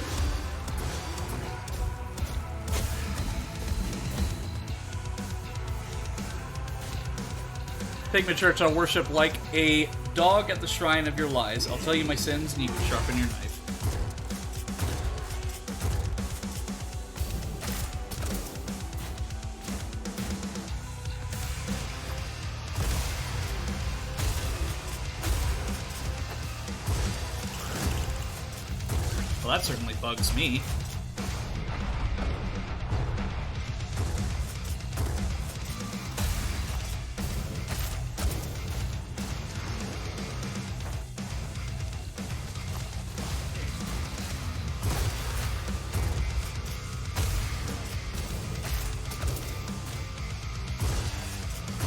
Take me to church, I'll worship like a dog at the shrine of your lies. I'll tell you my sins, and you can sharpen your knife. Well, that certainly bugs me.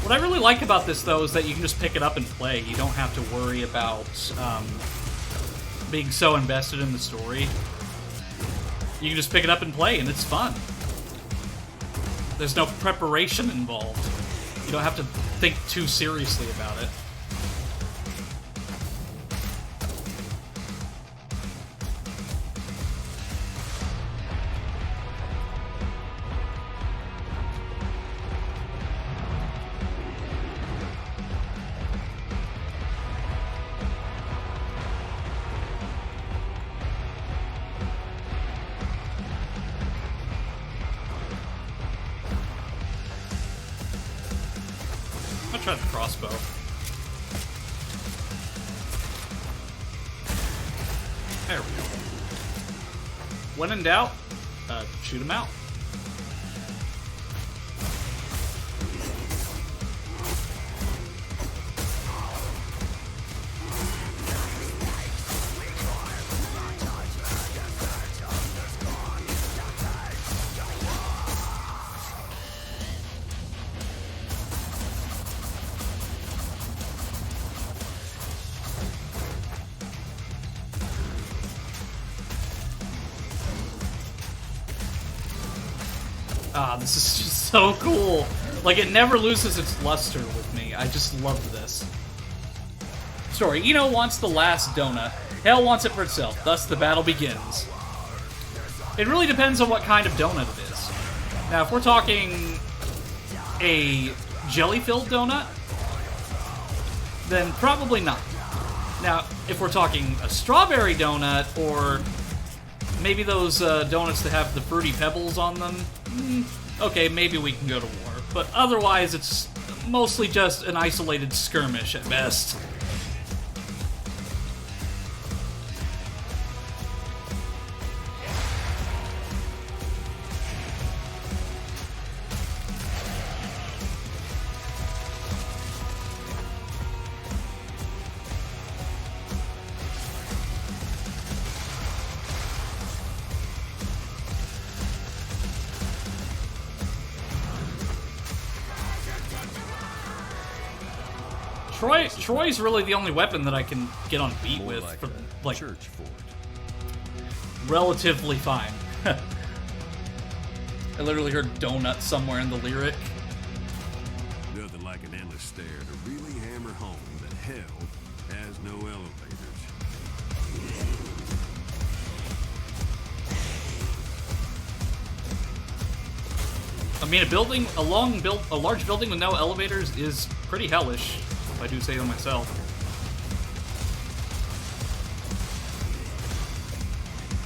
What I really like about this, though, is that you can just pick it up and play. You don't have to worry about being so invested in the story. You can just pick it up and play, and it's fun. There's no preparation involved. You don't have to think too seriously about it. I'll try the crossbow. There we go. When in doubt, shoot him out. Ah, this is just so cool. Like, it never loses its luster with me. I just love this. Story. Eno wants the last donut. Hell wants it for itself. Thus, the battle begins. It really depends on what kind of donut it is. Now, if we're talking a jelly-filled donut, then probably not. Now, if we're talking a strawberry donut, or maybe those donuts that have the fruity pebbles on them, okay, maybe we can go to war. But otherwise, it's mostly just an isolated skirmish at best. Troy's really the only weapon that I can get on beat More with like for, a like, church fort. relatively fine. I literally heard donut somewhere in the lyric. Nothing like an endless stare to really hammer home that hell has no elevators. I mean, a large building with no elevators is pretty hellish, if I do say so myself.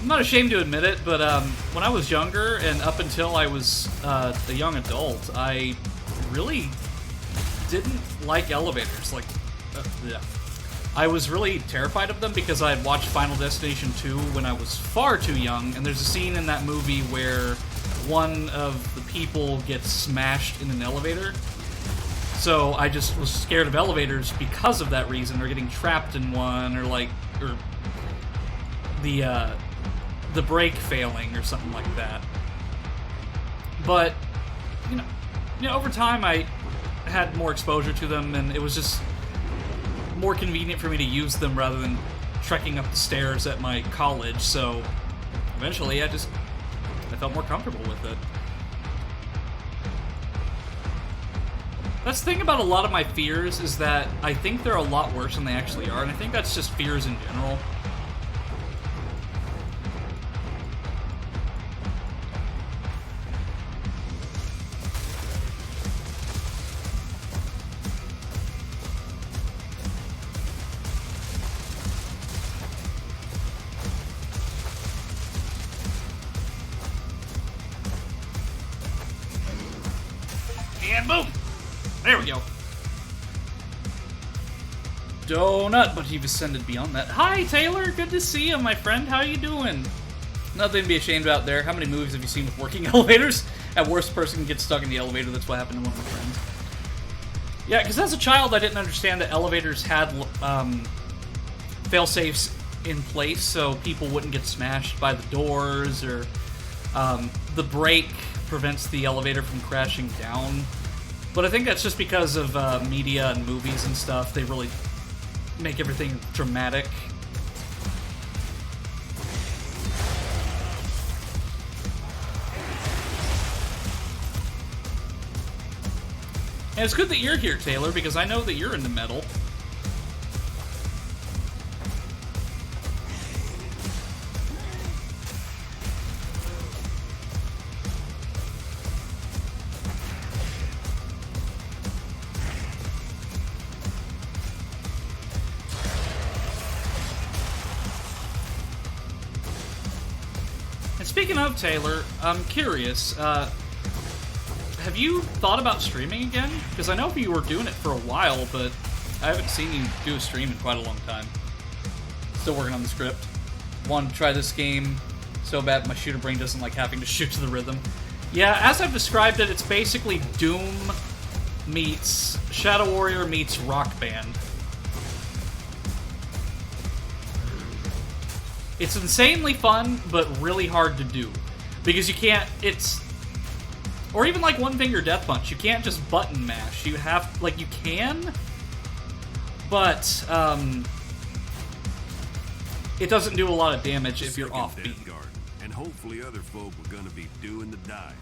I'm not ashamed to admit it, but when I was younger and up until I was a young adult, I really didn't like elevators. Like, yeah. I was really terrified of them because I had watched Final Destination 2 when I was far too young, and there's a scene in that movie where one of the people gets smashed in an elevator. So I just was scared of elevators because of that reason, or getting trapped in one, or the brake failing or something like that. But you know, over time I had more exposure to them, and it was just more convenient for me to use them rather than trekking up the stairs at my college. So eventually I felt more comfortable with it. That's the thing about a lot of my fears, is that I think they're a lot worse than they actually are, and I think that's just fears in general. And boom! There we go. Donut, but you've ascended beyond that. Hi, Taylor! Good to see you, my friend. How you doing? Nothing to be ashamed about there. How many movies have you seen with working elevators? At worst, person gets stuck in the elevator. That's what happened to one of my friends. Yeah, because as a child, I didn't understand that elevators had fail-safes in place so people wouldn't get smashed by the doors, or the brake prevents the elevator from crashing down. But I think that's just because of media and movies and stuff. They really make everything dramatic. And it's good that you're here, Taylor, because I know that you're into metal. Speaking of Taylor, I'm curious, have you thought about streaming again? Because I know you were doing it for a while, but I haven't seen you do a stream in quite a long time. Still working on the script. Want to try this game so bad my shooter brain doesn't like having to shoot to the rhythm. Yeah, as I've described it, it's basically Doom meets Shadow Warrior meets Rock Band. It's insanely fun, but really hard to do. Because you can't, or even like One Finger Death Punch, you can't just button mash. You have, like, you can, but, it doesn't do a lot of damage if you're off beat. And hopefully other folk are gonna be doing the dying.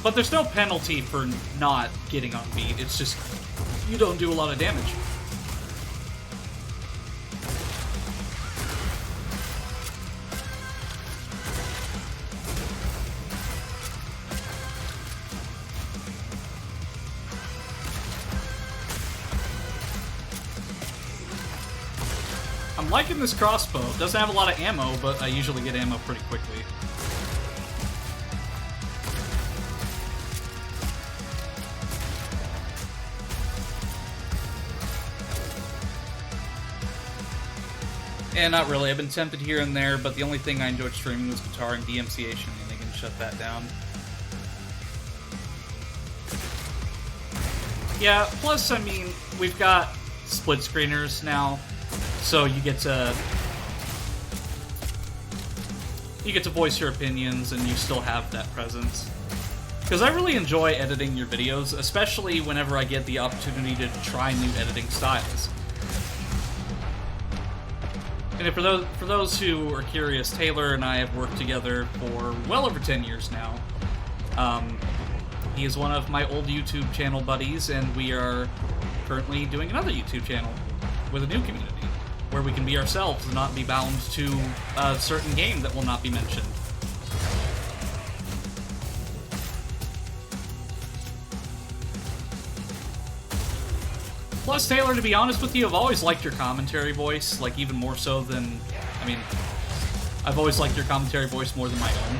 But there's no penalty for not getting on beat. It's just, you don't do a lot of damage. I'm liking this crossbow. It doesn't have a lot of ammo, but I usually get ammo pretty quickly. Yeah, not really. I've been tempted here and there, but the only thing I enjoyed streaming was guitar and DMCation, and they can shut that down. Yeah, plus, I mean, we've got split screeners now, so you get to voice your opinions and you still have that presence. Because I really enjoy editing your videos, especially whenever I get the opportunity to try new editing styles. And for those who are curious, Taylor and I have worked together for well over 10 years now. He is one of my old YouTube channel buddies, and we are currently doing another YouTube channel with a new community, where we can be ourselves and not be bound to a certain game that will not be mentioned. Plus, Taylor, to be honest with you, I've always liked your commentary voice, like even more so than, I mean, I've always liked your commentary voice more than my own.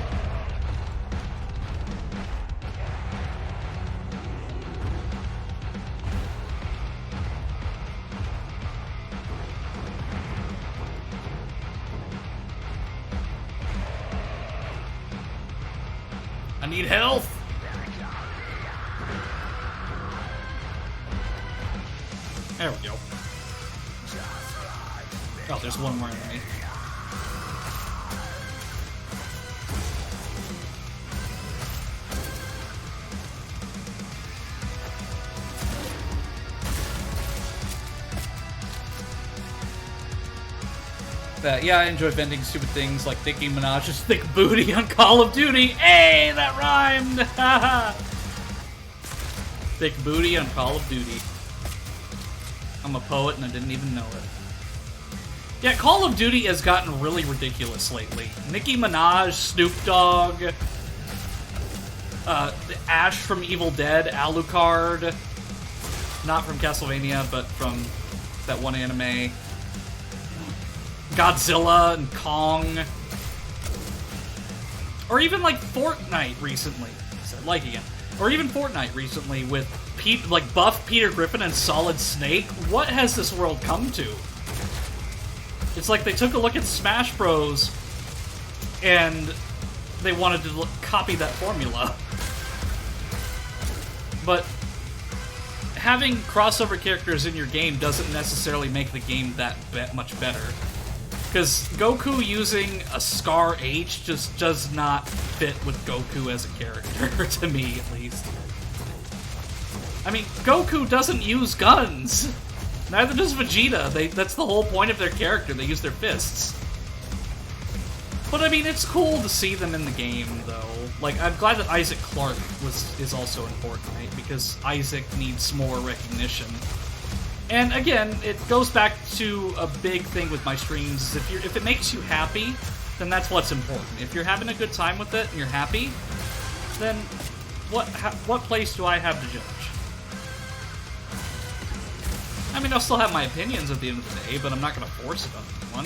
I need health! There we go. Oh, there's one more enemy. Yeah, I enjoy vending stupid things like Nicki Minaj's thick booty on Call of Duty. Hey, that rhymed! Thick booty on Call of Duty. I'm a poet and I didn't even know it. Yeah, Call of Duty has gotten really ridiculous lately. Nicki Minaj, Snoop Dogg, Ash from Evil Dead, Alucard, not from Castlevania, but from that one anime, Godzilla and Kong, or even like Fortnite recently. I said like again. Or even Fortnite recently with buff Peter Griffin and Solid Snake. What has this world come to? It's like they took a look at Smash Bros. And they wanted to copy that formula. But having crossover characters in your game doesn't necessarily make the game that much better. Because Goku using a Scar H just does not fit with Goku as a character, to me at least. I mean, Goku doesn't use guns! Neither does Vegeta. That's the whole point of their character, they use their fists. But I mean, it's cool to see them in the game, though. Like, I'm glad that Isaac Clarke is also in Fortnite, because Isaac needs more recognition. And again, it goes back to a big thing with my streams, is if it makes you happy, then that's what's important. If you're having a good time with it and you're happy, then what place do I have to judge? I mean, I'll still have my opinions at the end of the day, but I'm not going to force it on anyone.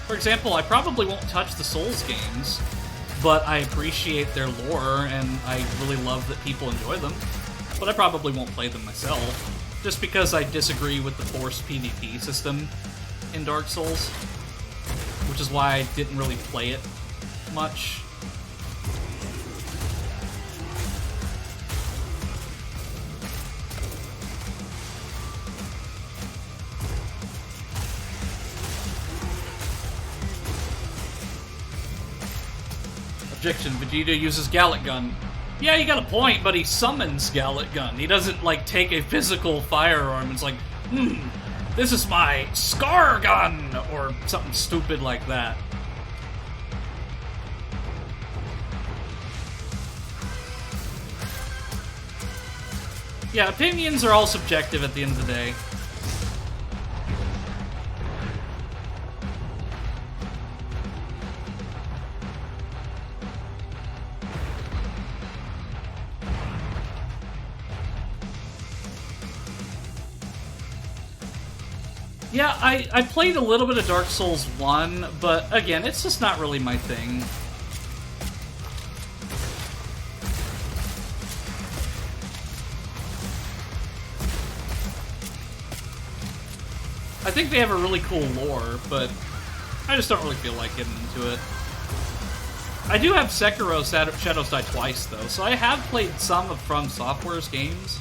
For example, I probably won't touch the Souls games, but I appreciate their lore, and I really love that people enjoy them. But I probably won't play them myself, just because I disagree with the forced PvP system in Dark Souls, which is why I didn't really play it much. Objection, Vegeta uses Gallic Gun. Yeah, you got a point, but he summons Gallic Gun. He doesn't, like, take a physical firearm. It's like, this is my Scar Gun! Or something stupid like that. Yeah, opinions are all subjective at the end of the day. Yeah, I played a little bit of Dark Souls 1, but again, it's just not really my thing. I think they have a really cool lore, but I just don't really feel like getting into it. I do have Sekiro Shadows Die Twice, though, so I have played some of From Software's games,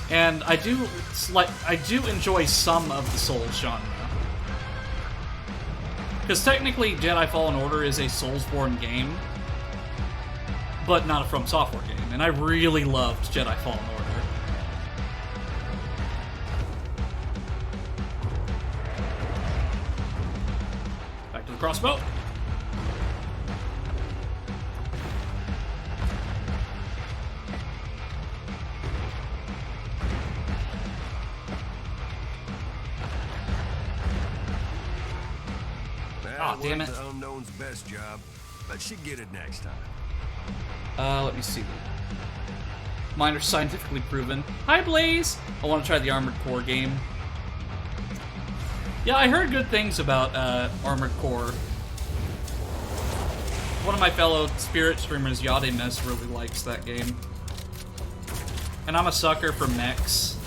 and I do enjoy some of the Souls genre. Because technically, Jedi Fallen Order is a Soulsborne game, but not a From Software game, and I really loved Jedi Fallen Order. Back to the crossbow. That damn wasn't it. the Unknown's best job, but she'd get it next time. Let me see. Mine are scientifically proven. Hi, Blaze! I want to try the Armored Core game. Yeah, I heard good things about Armored Core. One of my fellow Spirit streamers, Yade Mess, really likes that game. And I'm a sucker for mechs.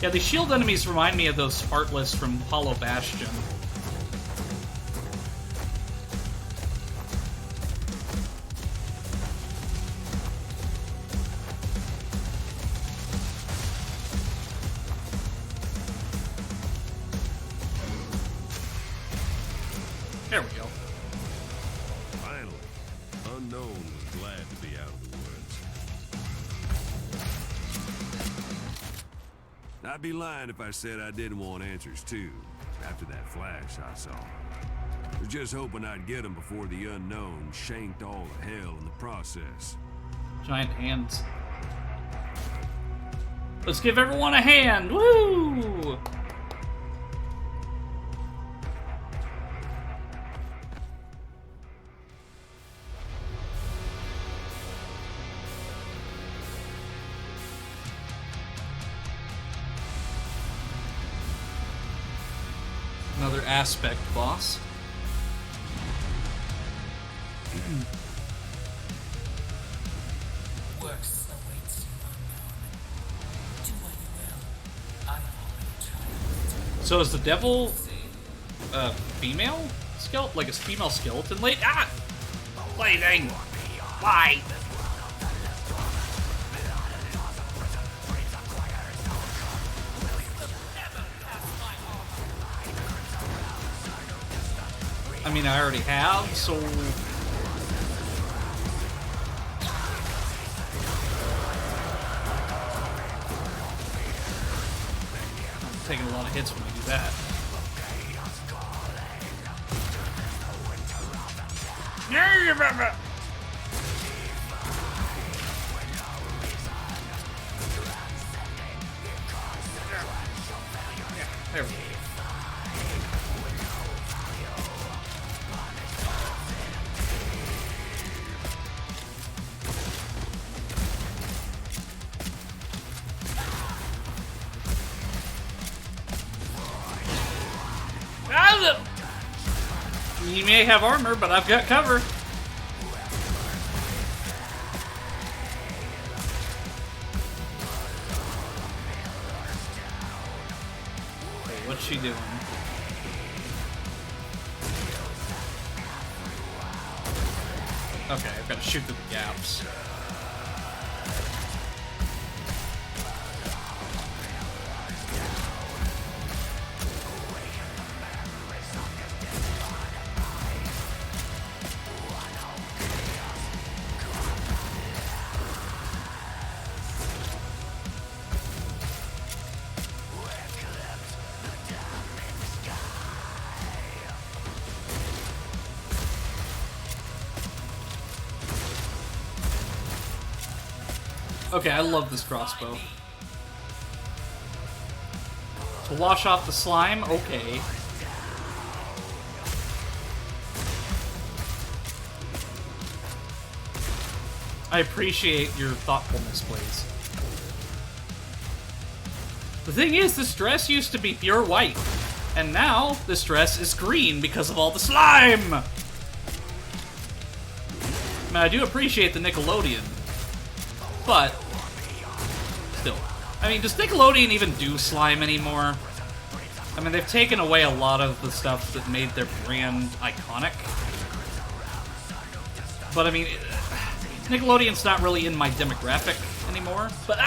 Yeah, the shield enemies remind me of those Heartless from Hollow Bastion. There we go. Finally, Unknown was glad to be out of the woods. I'd be lying if I said I didn't want answers too, after that flash I saw. Was just hoping I'd get them before the Unknown shanked all the hell in the process. Giant hands. Let's give everyone a hand! Woo! Another aspect boss. Worse awaits you, Unknown. Do what you will. I've already tried. So is the devil female skeleton? Like a female skeleton lady? Ah! Bleeding! Why? I mean, I already have, so... I'm taking a lot of hits when I do that. There we go. He may have armor, but I've got cover. Wait, what's she doing? Okay, I've got to shoot through the gaps. Okay, I love this crossbow. To wash off the slime? Okay. I appreciate your thoughtfulness, please. The thing is, this dress used to be pure white. And now, this dress is green because of all the slime! I mean, I do appreciate the Nickelodeon. But, still. I mean, does Nickelodeon even do slime anymore? I mean, they've taken away a lot of the stuff that made their brand iconic. But, I mean, Nickelodeon's not really in my demographic anymore. But,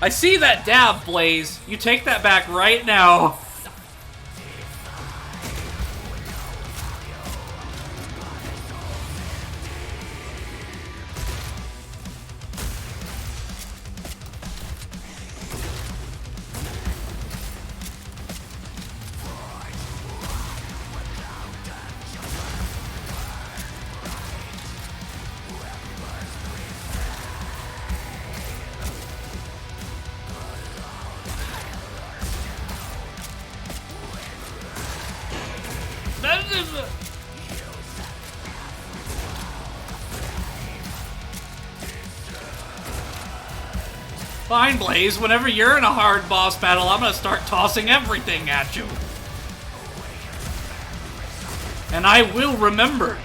I see that dab, Blaze. You take that back right now. Fine, Blaze. Whenever you're in a hard boss battle, I'm gonna start tossing everything at you. And I will remember.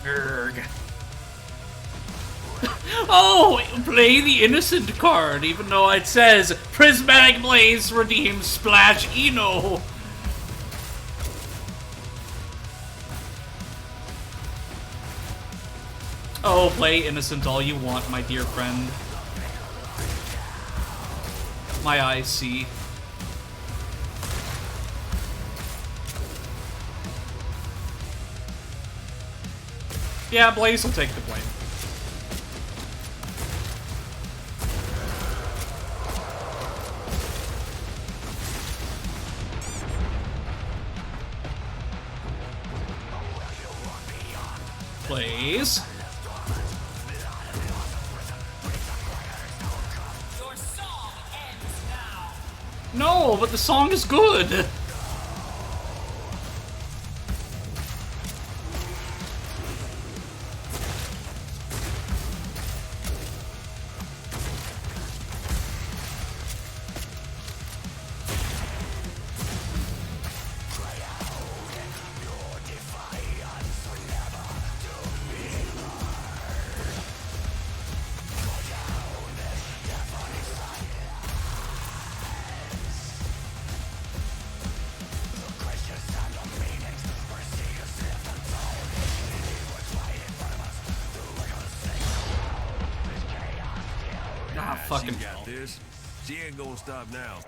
Urgh. Oh, play the innocent card, even though it says Prismatic Blaze redeems Splash Eno. Oh, play innocent all you want, my dear friend. My eyes see. Yeah, Blaze will take the blame. Blaze. No, but the song is good! Ah, fucking She got this. She ain't gonna stop now.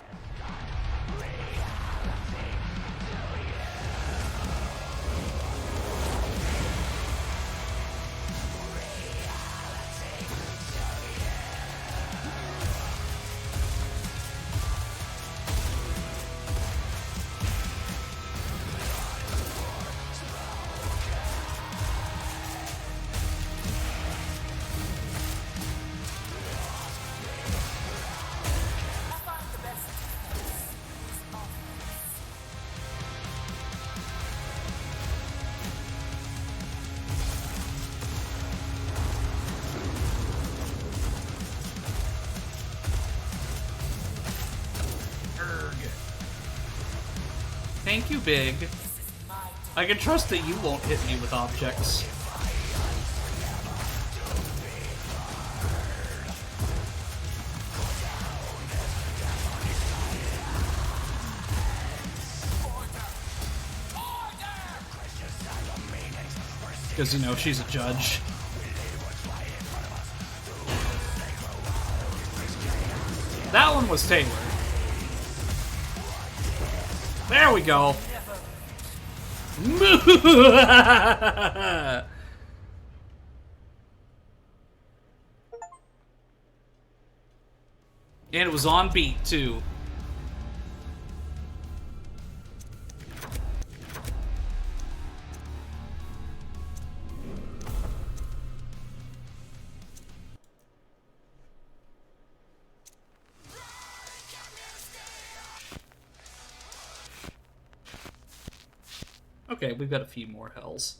Thank you, Big. I can trust that you won't hit me with objects. Because, you know, she's a judge. That one was Taylor. There we go. And it was on beat, too. Okay, we've got a few more hells.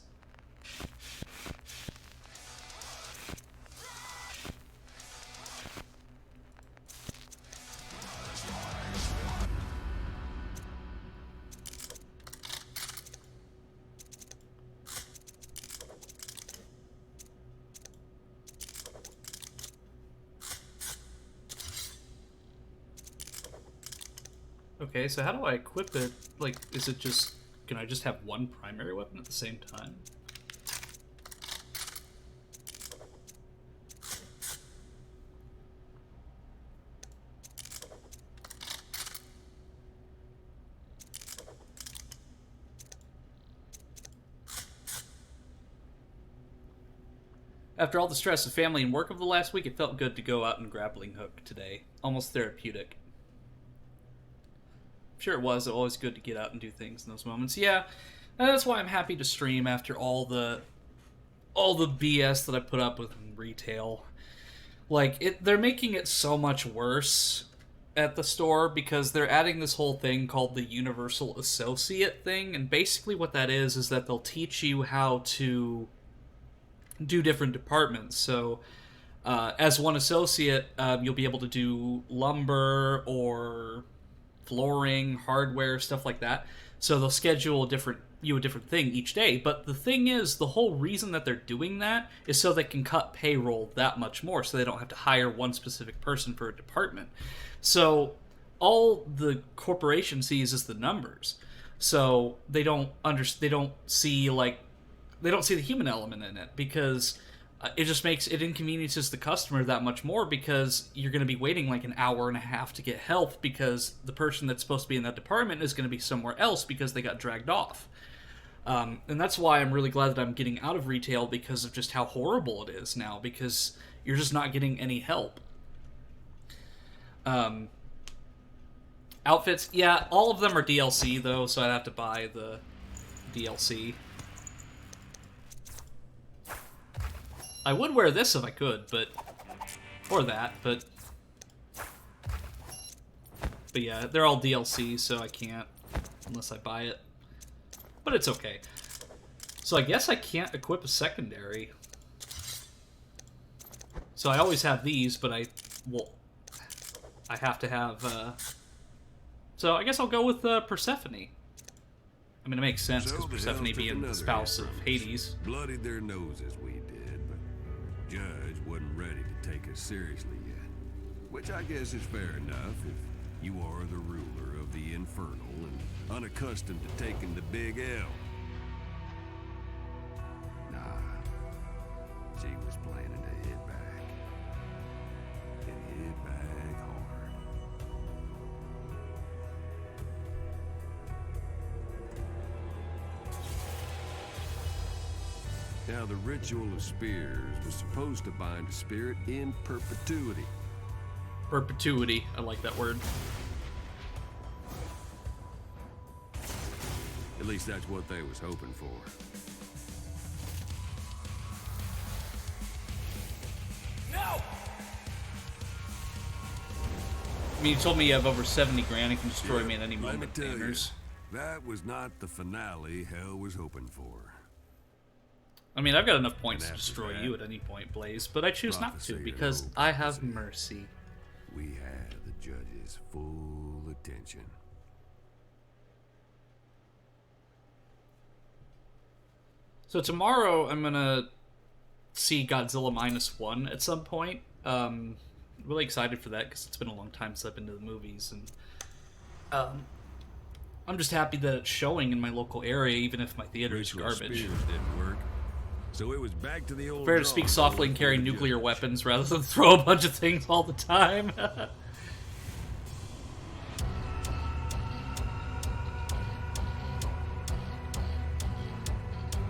Okay, so how do I equip it? Like, is it just... Can I just have one primary weapon at the same time? After all the stress of family and work of the last week, it felt good to go out and grappling hook today. Almost therapeutic. I'm sure it was always good to get out and do things in those moments. Yeah, and that's why I'm happy to stream after all the BS that I put up with in retail. Like, they're making it so much worse at the store because they're adding this whole thing called the Universal Associate thing, and basically what that is that they'll teach you how to do different departments. So as one associate, you'll be able to do lumber or flooring, hardware, stuff like that. So they'll schedule a different thing each day. But the thing is, the whole reason that they're doing that is so they can cut payroll that much more, so they don't have to hire one specific person for a department. So all the corporation sees is the numbers. So they don't see the human element in it, because it inconveniences the customer that much more, because you're going to be waiting like an hour and a half to get help because the person that's supposed to be in that department is going to be somewhere else because they got dragged off. And that's why I'm really glad that I'm getting out of retail, because of just how horrible it is now, because you're just not getting any help. Outfits, yeah, all of them are DLC though, so I'd have to buy the DLC. I would wear this if I could, or that, but yeah, they're all DLC, so I can't unless I buy it. But it's okay. So I guess I can't equip a secondary. So I always have these, but I have to have. So I guess I'll go with Persephone. I mean, it makes sense because Persephone being the spouse of Hades. Bloodied their noses, we did, but Judge wasn't ready to take us seriously yet. Which I guess is fair enough if you are the ruler of the Infernal and unaccustomed to taking the big L. Nah, she was planning to hit back. And hit back hard. Now, the ritual of spears was supposed to bind a spirit in perpetuity. Perpetuity, I like that word. At least that's what they was hoping for. No! I mean, you told me you have over 70 grand and can destroy me at any Let me moment, tell you, Anders. that was not the finale Hell was hoping for. I mean, I've got enough points to And after destroy that, you at any point, Blaze, but I choose not to prophecy because and I have prophecy. mercy. We had the judge's full attention. So tomorrow I'm gonna see Godzilla -1 at some point. Really excited for that because it's been a long time since I've been to the movies, and I'm just happy that it's showing in my local area, even if my theater is Ritual garbage. spears didn't work, so it was back to the old. Fair to speak drawing softly board and for carry the nuclear judge. weapons rather than throw a bunch of things all the time.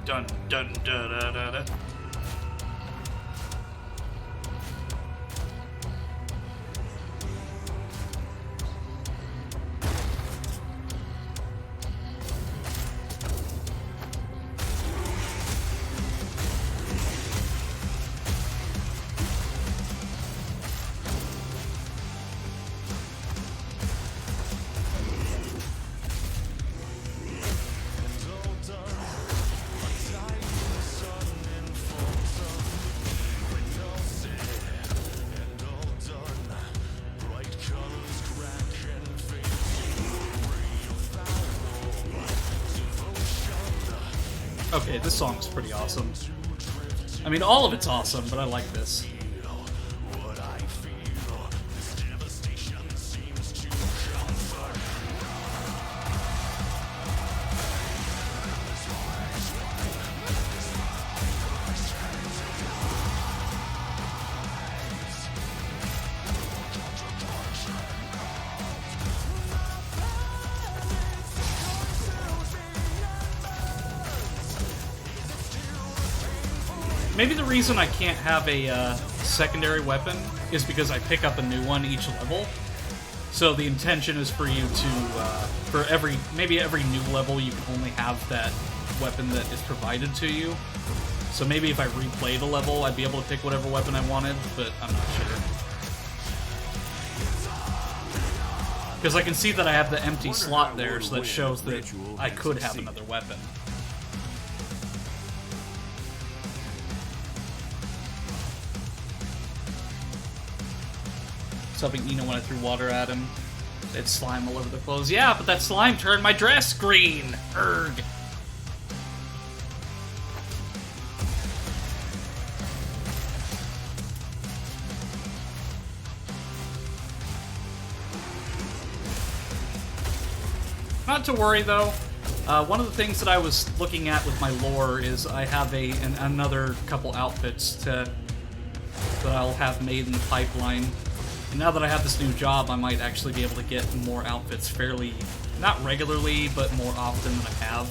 Dun dun da da da da. It's all done. Okay, this song's pretty awesome. I mean, all of it's awesome, but I like this. Maybe the reason I can't have a secondary weapon is because I pick up a new one each level. So the intention is for you to, for maybe every new level, you can only have that weapon that is provided to you. So maybe if I replay the level, I'd be able to pick whatever weapon I wanted, but I'm not sure. Because I can see that I have the empty slot there, so that shows that I could have another weapon. Something, you know, when I threw water at him, it's slime all over the clothes. Yeah, but that slime turned my dress green! Erg! Not to worry, though. One of the things that I was looking at with my lore is I have another couple outfits that I'll have made in the pipeline. And now that I have this new job, I might actually be able to get more outfits fairly, not regularly, but more often than I have.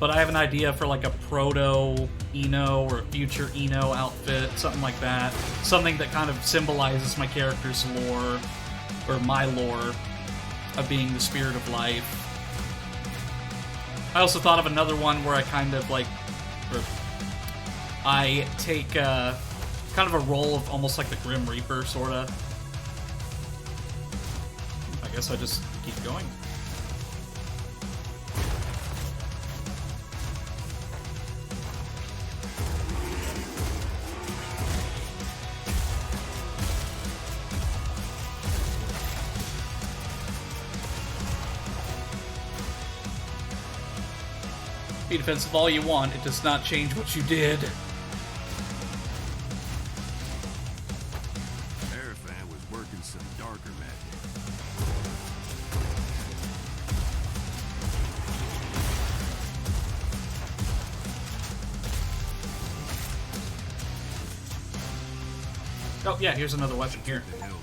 But I have an idea for like a proto Eno or a future Eno outfit, something like that. Something that kind of symbolizes my character's lore, or my lore, of being the spirit of life. I also thought of another one where I kind of like, I take kind of a role of almost like the Grim Reaper, sorta. I guess I just keep going. Be defensive all you want, it does not change what you did. Arafat was working some darker magic. Oh yeah, here's another weapon here. The hell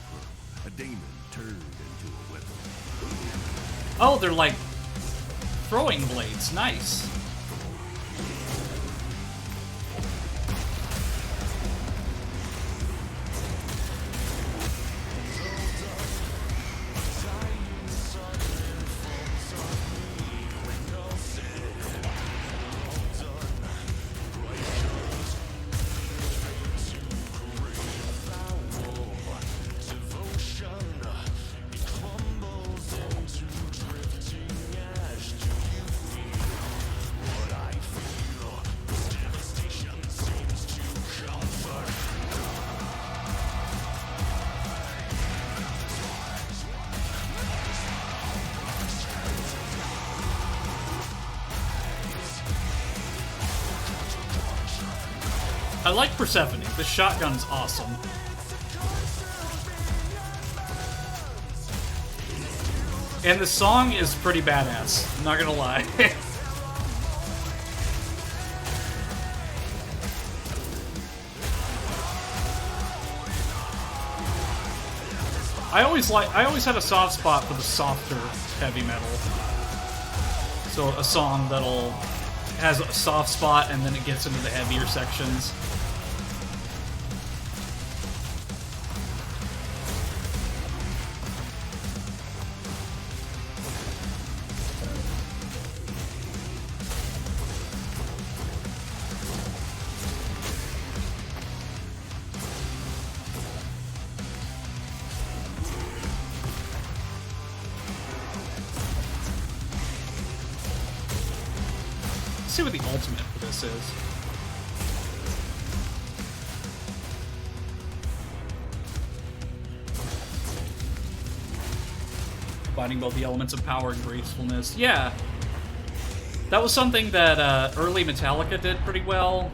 from a demon turned into a weapon. Oh, they're like throwing blades, nice. I like Persephone. This shotgun's awesome. And the song is pretty badass, I'm not gonna lie. I always had a soft spot for the softer heavy metal. So a song that'll has a soft spot and then it gets into the heavier sections. Let's see what the ultimate for this is. combining both the elements of power and gracefulness. Yeah. That was something that early Metallica did pretty well.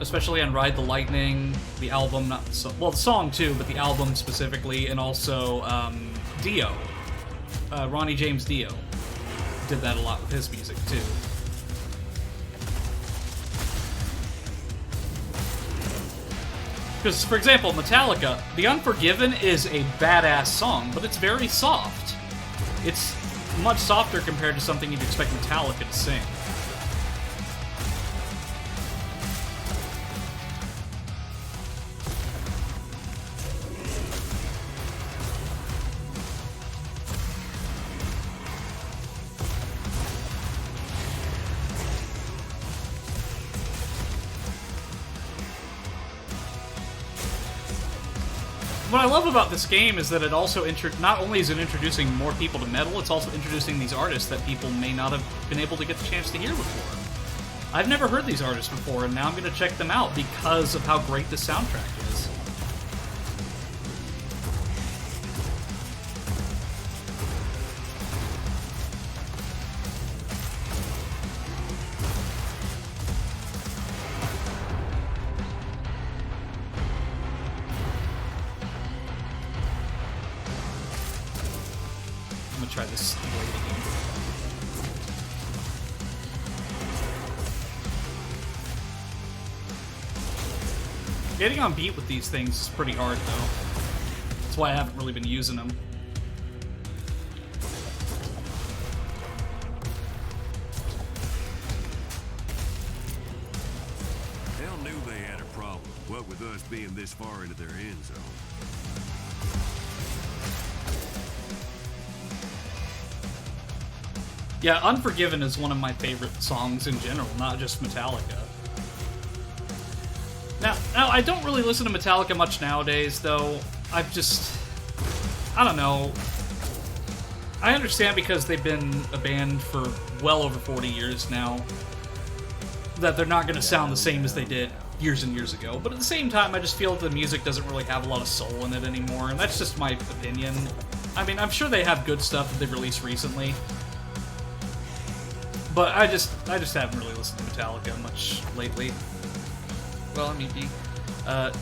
Especially on Ride the Lightning, the album, well, the song too, but the album specifically, and also Dio. Ronnie James Dio did that a lot with his music too. Because, for example, Metallica, The Unforgiven is a badass song, but it's very soft. It's much softer compared to something you'd expect Metallica to sing. What I love about this game is that it also not only is it introducing more people to metal, it's also introducing these artists that people may not have been able to get the chance to hear before. I've never heard these artists before, and now I'm going to check them out because of how great the soundtrack is. Try this blade again. Getting on beat with these things is pretty hard, though. That's why I haven't really been using them. Hell knew they had a problem, what with us being this far into their end zone. Yeah, Unforgiven is one of my favorite songs in general, not just Metallica. Now I don't really listen to Metallica much nowadays, though. I don't know. I understand because they've been a band for well over 40 years now, that they're not going to sound the same as they did years and years ago. But at the same time, I just feel that the music doesn't really have a lot of soul in it anymore, and that's just my opinion. I mean, I'm sure they have good stuff that they've released recently, but I just haven't really listened to Metallica much lately. Well, I mean,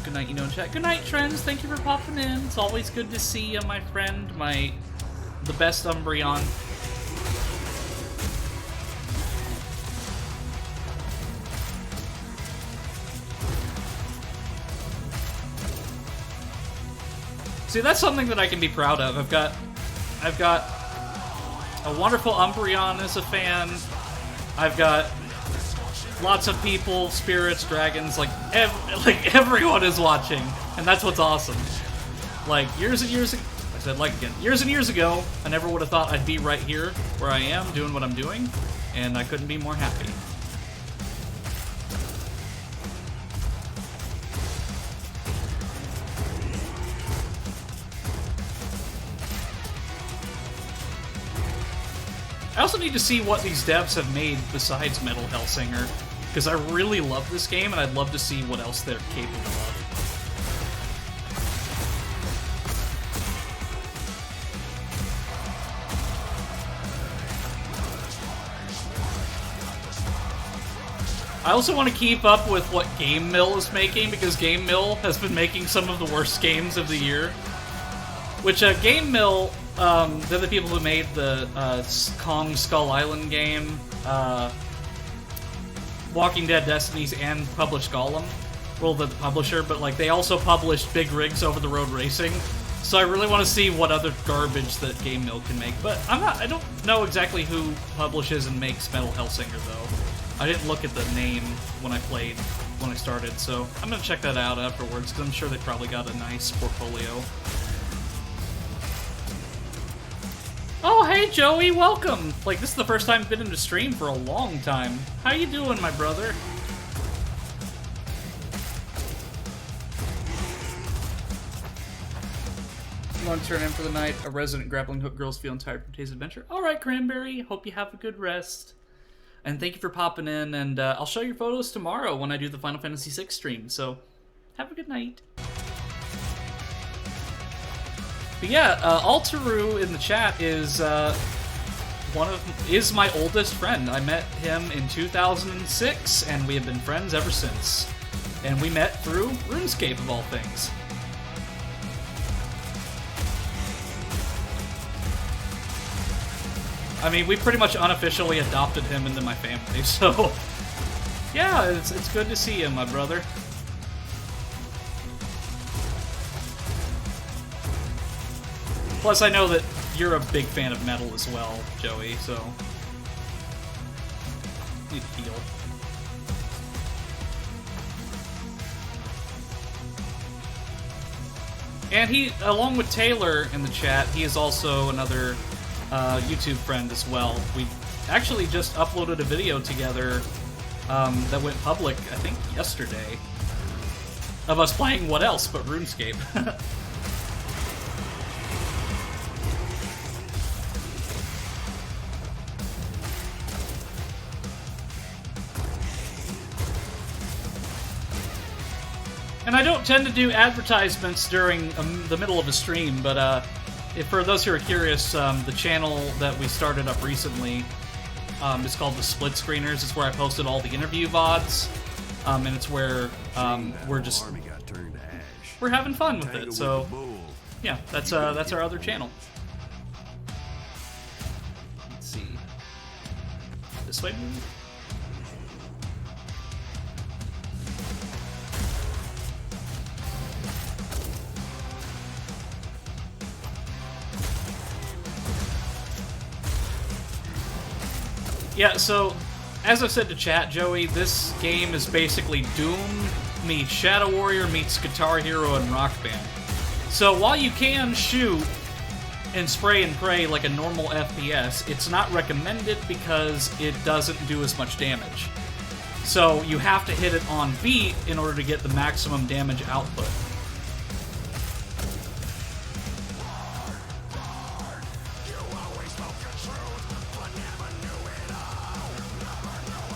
good night, in chat. Good night, Trends. Thank you for popping in. It's always good to see you, my friend. The best Umbreon. See, that's something that I can be proud of. I've got a wonderful Umbreon as a fan. I've got lots of people, spirits, dragons, like everyone is watching, and that's what's awesome. Like years and years ago, I never would have thought I'd be right here where I am, doing what I'm doing, and I couldn't be more happy. I also need to see what these devs have made besides Metal Hellsinger, because I really love this game, and I'd love to see what else they're capable of. I also want to keep up with what Game Mill is making, because Game Mill has been making some of the worst games of the year. Which, Game Mill, they're the people who made the Kong Skull Island game, Walking Dead Destinies, and published Gollum. Well, the publisher, but like they also published Big Rigs Over the Road Racing. So I really want to see what other garbage that Game Mill can make. But I don't know exactly who publishes and makes Metal Hellsinger, though. I didn't look at the name when I started, so I'm gonna check that out afterwards, because I'm sure they probably got a nice portfolio. Oh, hey, Joey, welcome! Like, this is the first time I've been in the stream for a long time. How you doing, my brother? You want to turn in for the night? A resident grappling hook girl's feeling tired from today's adventure. Alright, Cranberry, hope you have a good rest. And thank you for popping in, and I'll show your photos tomorrow when I do the Final Fantasy VI stream, so have a good night. But yeah, Altaru in the chat is is my oldest friend. I met him in 2006, and we have been friends ever since. And we met through RuneScape, of all things. I mean, we pretty much unofficially adopted him into my family, so... Yeah, it's good to see him, my brother. Plus, I know that you're a big fan of metal as well, Joey, so... Need to heal. And he, along with Taylor in the chat, he is also another YouTube friend as well. We actually just uploaded a video together that went public, I think, yesterday, of us playing what else but RuneScape. And I don't tend to do advertisements during the middle of a stream, but if for those who are curious, the channel that we started up recently is called The Split Screeners. It's where I posted all the interview VODs, and it's where we're having fun with it. So yeah, that's our other channel. Let's see, this way. Yeah, so, as I said to chat, Joey, this game is basically Doom meets Shadow Warrior meets Guitar Hero and Rock Band. So while you can shoot and spray and pray like a normal FPS, it's not recommended because it doesn't do as much damage. So you have to hit it on beat in order to get the maximum damage output.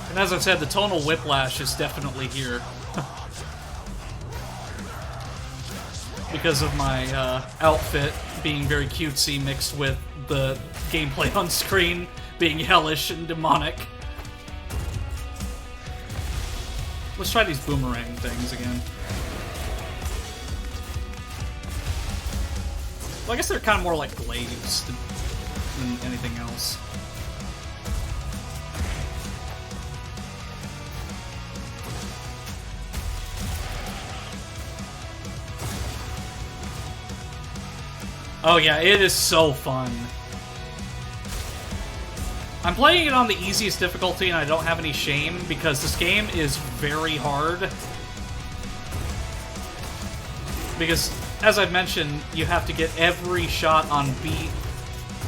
And as I said, the tonal whiplash is definitely here. Because of my outfit being very cutesy mixed with the gameplay on screen being hellish and demonic. Let's try these boomerang things again. Well, I guess they're kind of more like glaives than anything else. Oh yeah, it is so fun. I'm playing it on the easiest difficulty and I don't have any shame because this game is very hard. Because, as I've mentioned, you have to get every shot on beat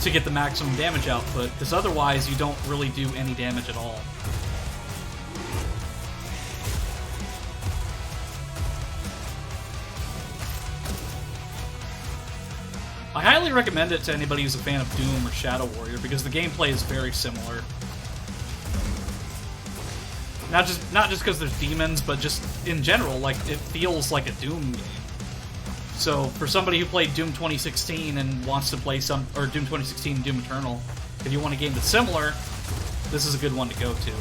to get the maximum damage output, because otherwise you don't really do any damage at all. I highly recommend it to anybody who's a fan of Doom or Shadow Warrior, because the gameplay is very similar. Not just because there's demons, but just in general, like, it feels like a Doom game. So, for somebody who played Doom 2016 and wants to play or Doom 2016 and Doom Eternal, if you want a game that's similar, this is a good one to go to.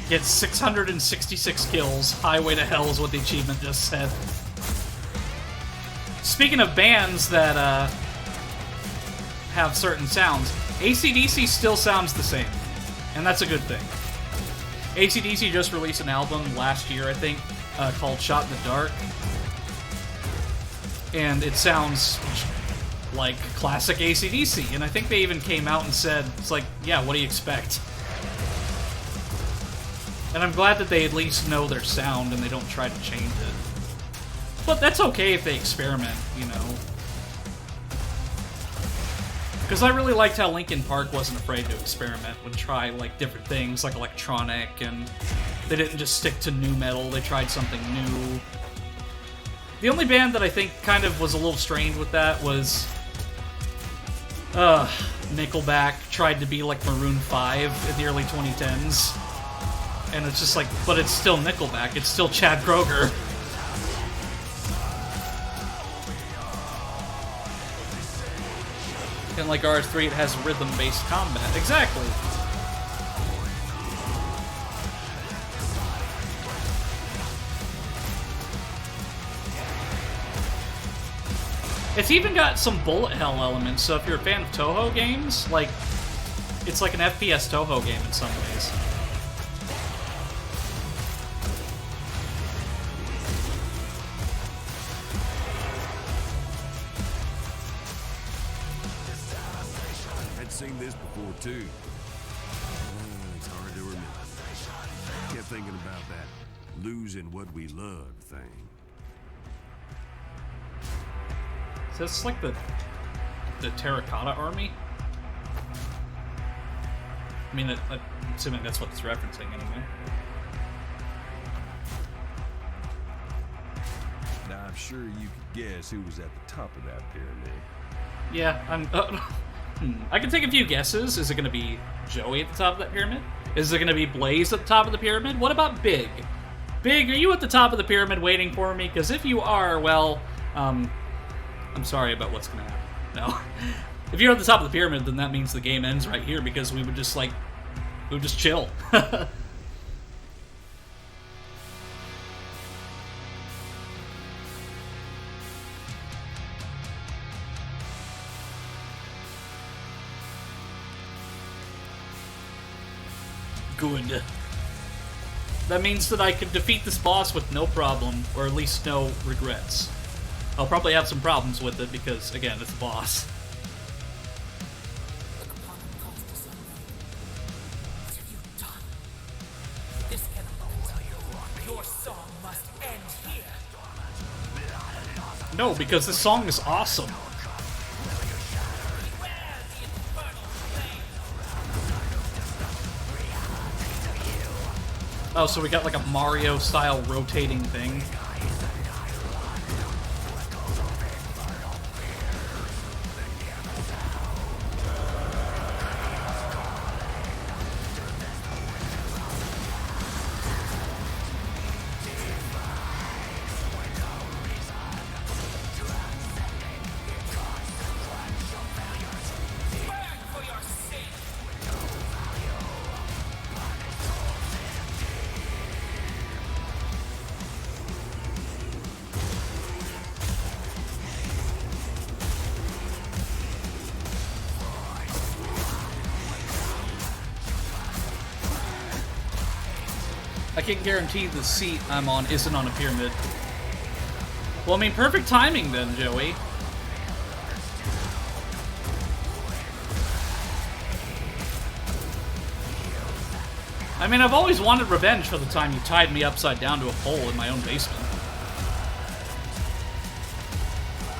Get 666 kills. Highway to Hell is what the achievement just said. Speaking of bands that have certain sounds, AC/DC still sounds the same, and that's a good thing. AC/DC just released an album last year, I think, called Shot in the Dark, and it sounds like classic AC/DC, and I think they even came out and said, it's like, yeah, what do you expect? And I'm glad that they at least know their sound and they don't try to change it. But that's okay if they experiment, you know. Because I really liked how Linkin Park wasn't afraid to experiment, would try, like, different things, like electronic, and they didn't just stick to nu metal, they tried something new. The only band that I think kind of was a little strained with that was Nickelback tried to be like Maroon 5 in the early 2010s. And it's just like, but it's still Nickelback. It's still Chad Kroeger. And like RS3, it has rhythm-based combat. Exactly. It's even got some bullet hell elements, so if you're a fan of Toho games, like, it's like an FPS Toho game in some ways. I'd seen this before too. It's hard to remember. Kept thinking about that losing what we love thing. So it's like the Terracotta Army? I mean, I'm assuming that's what it's referencing anyway. Now, I'm sure you could guess who was at the top of that pyramid. Yeah, I can take a few guesses. Is it going to be Joey at the top of that pyramid? Is it going to be Blaze at the top of the pyramid? What about Big? Big, are you at the top of the pyramid waiting for me? Because if you are, well, I'm sorry about what's going to happen. No. If you're at the top of the pyramid, then that means the game ends right here because we would just, chill. Good. That means that I can defeat this boss with no problem, or at least no regrets. I'll probably have some problems with it because, again, it's a boss. Look upon the cost of something. What have you done? This cannot continue. Your song must end here. No, because this song is awesome. Beware the infernal flame. Oh, so we got like a Mario-style rotating thing. Burn for your sake. I can guarantee the seat I'm on isn't on a pyramid. Well, I mean, perfect timing then, Joey. I mean, I've always wanted revenge for the time you tied me upside down to a pole in my own basement.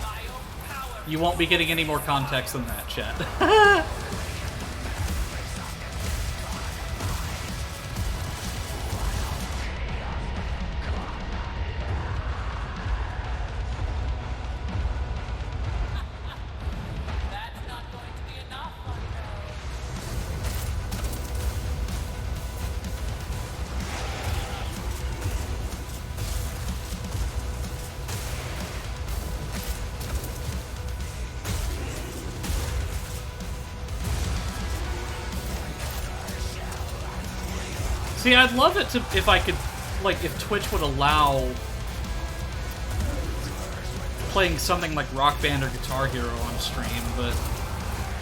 My own power. You won't be getting any more context than that, chat. That's not going to be enough, Hunter. See, I'd love it to if I could, like, if Twitch would allow playing something like Rock Band or Guitar Hero on stream, but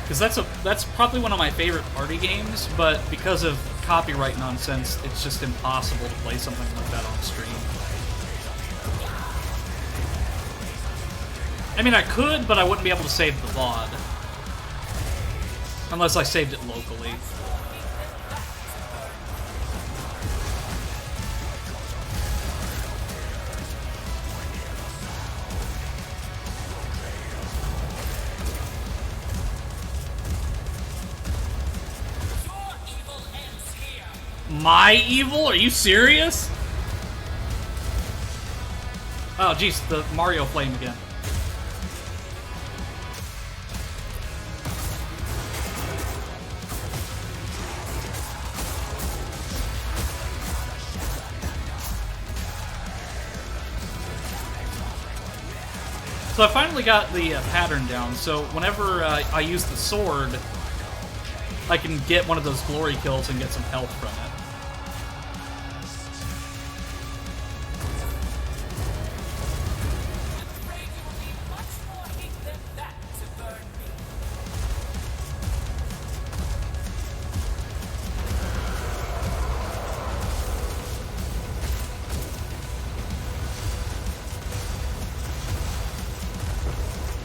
because that's probably one of my favorite party games, but because of copyright nonsense, it's just impossible to play something like that on stream. I mean, I could, but I wouldn't be able to save the VOD unless I saved it locally. Your evil ends here. My evil? Are you serious? Oh, jeez, the Mario flame again. So I finally got the pattern down, so whenever I use the sword, I can get one of those glory kills and get some health from it.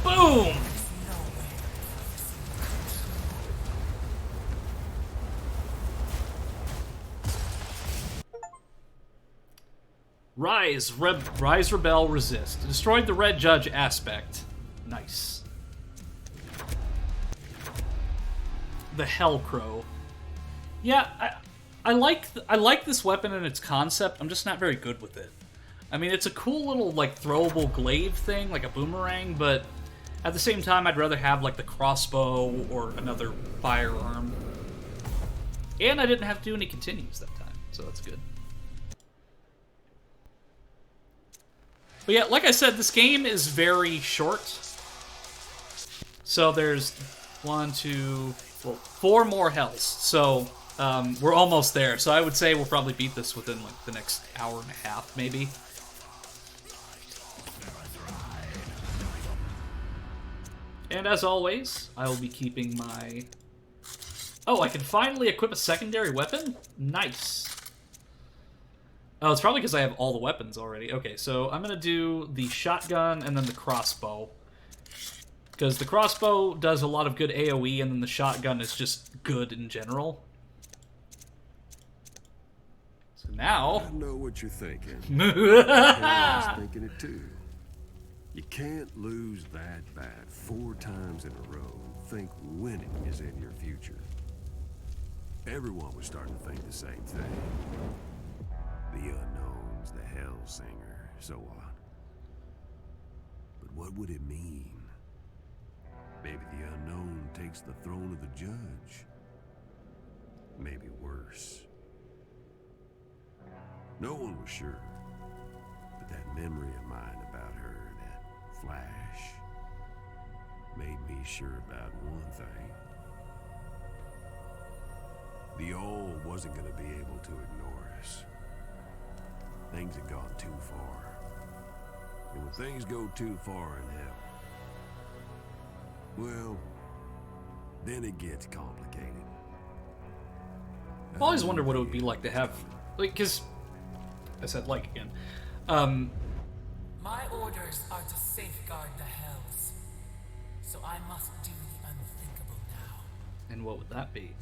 Boom! Rise, rebel, resist. Destroyed the red judge aspect. Nice. The Hellcrow. Yeah, I like this weapon and its concept. I'm just not very good with it. I mean, it's a cool little like throwable glaive thing, like a boomerang, but at the same time, I'd rather have like the crossbow or another firearm. And I didn't have to do any continues that time, so that's good. But yeah, like I said, this game is very short. So there's 4 more hells. So we're almost there. So I would say we'll probably beat this within like the next hour and a half, maybe. And as always, I will be keeping my... Oh, I can finally equip a secondary weapon? Nice. Oh, it's probably because I have all the weapons already. Okay, so I'm going to do the shotgun and then the crossbow. Because the crossbow does a lot of good AoE, and then the shotgun is just good in general. So now... I know what you're thinking. I was thinking it too. You can't lose that bad 4 times in a row and think winning is in your future. Everyone was starting to think the same thing. The unknowns, the Hellsinger, so on. But what would it mean? Maybe the unknown takes the throne of the judge. Maybe worse. No one was sure. But that memory of mine about her, that flash, made me sure about one thing. The old wasn't going to be able to ignore us. Things had gone too far. And when things go too far in hell, well, then it gets complicated. I've always wondered what it would be like to have... Like, because... I said like again. My orders are to safeguard the hells. So I must do the unthinkable now. And what would that be?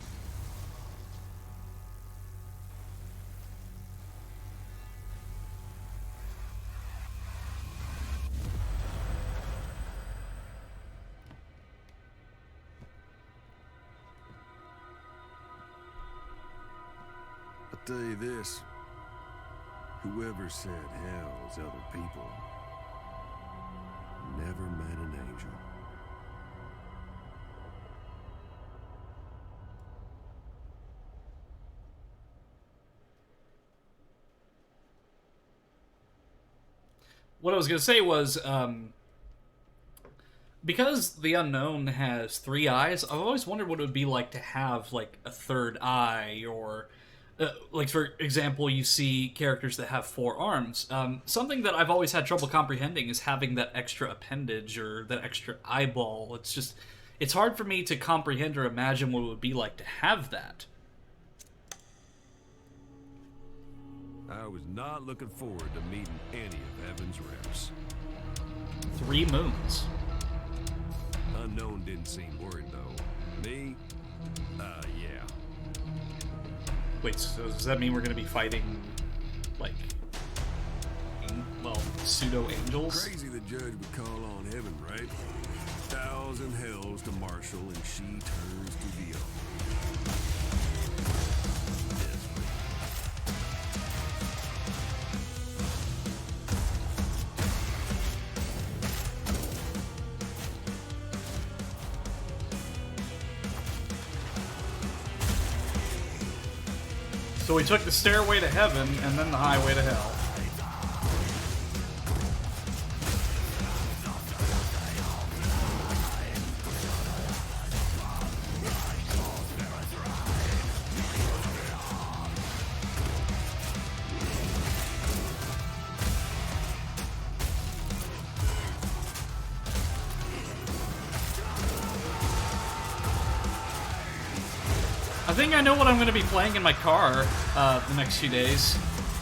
I'll tell you this. Whoever said hell's other people never met an angel. What I was going to say was, because the unknown has 3 eyes, I've always wondered what it would be like to have, like, a 3rd eye, or... like, for example, you see characters that have 4 arms. Something that I've always had trouble comprehending is having that extra appendage or that extra eyeball. It's just... It's hard for me to comprehend or imagine what it would be like to have that. I was not looking forward to meeting any of Heaven's reps. 3 moons. Unknown didn't seem worried, though. Me? Yeah. Wait, so does that mean we're going to be fighting, like, well, pseudo-angels? Crazy the judge would call on heaven, right? 1,000 hells to marshal, and she turns to the other. So we took the stairway to heaven and then the highway to hell. I think I know what I'm going to be playing in my car the next few days.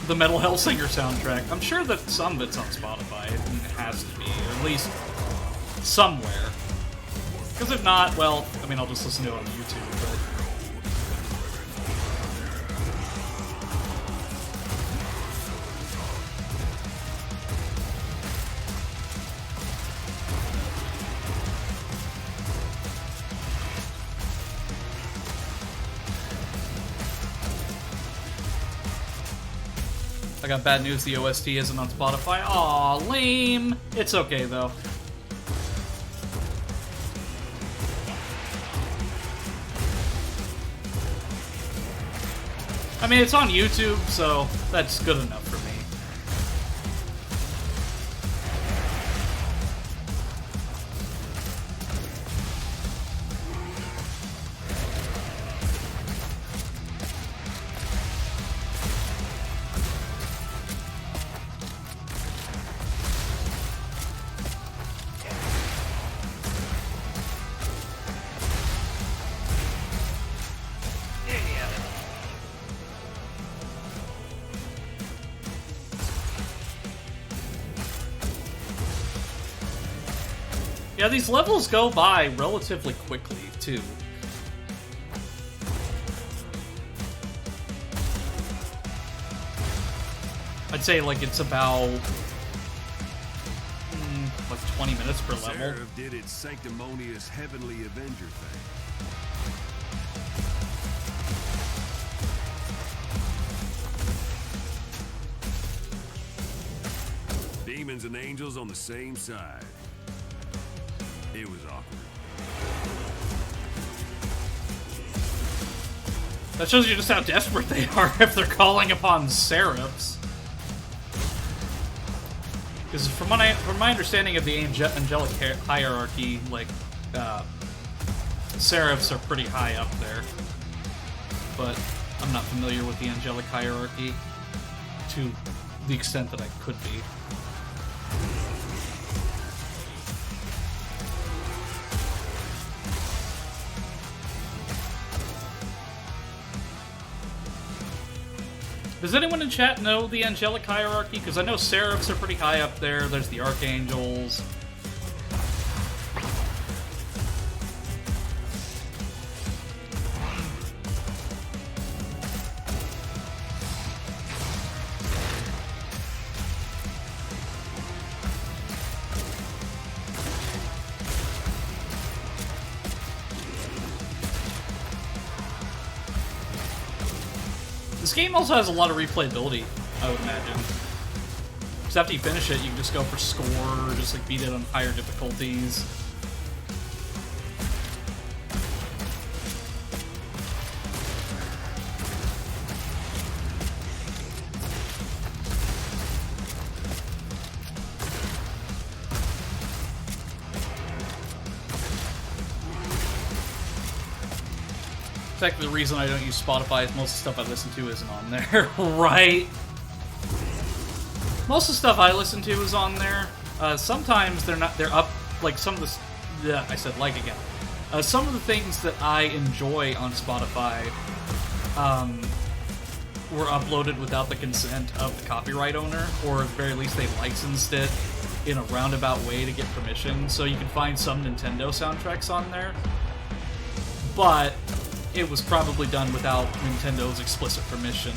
The Metal Hellsinger soundtrack. I'm sure that some of it's on Spotify. I mean, it has to be, or at least somewhere. Because if not, well, I mean, I'll just listen to it on YouTube, but... I got bad news, the OST isn't on Spotify. Aw, lame! It's okay, though. I mean, it's on YouTube, so that's good enough for me. Yeah, these levels go by relatively quickly, too. I'd say, like, it's about... like 20 minutes per level. Seraph did its sanctimonious heavenly Avenger thing. Demons and angels on the same side. It was awkward. That shows you just how desperate they are if they're calling upon seraphs. Because from my understanding of the angelic hierarchy, like, seraphs are pretty high up there. But I'm not familiar with the angelic hierarchy to the extent that I could be. Does anyone in chat know the angelic hierarchy? Because I know seraphs are pretty high up there. There's the archangels. This game also has a lot of replayability, I would imagine. Because after you finish it, you can just go for score, or just like beat it on higher difficulties. The reason I don't use Spotify is most of the stuff I listen to isn't on there, right? Most of the stuff I listen to is on there. Sometimes they're not. They're up. Like some of the. Yeah, I said like again. Some of the things that I enjoy on Spotify were uploaded without the consent of the copyright owner, or at the very least they licensed it in a roundabout way to get permission. So you can find some Nintendo soundtracks on there, but it was probably done without Nintendo's explicit permission.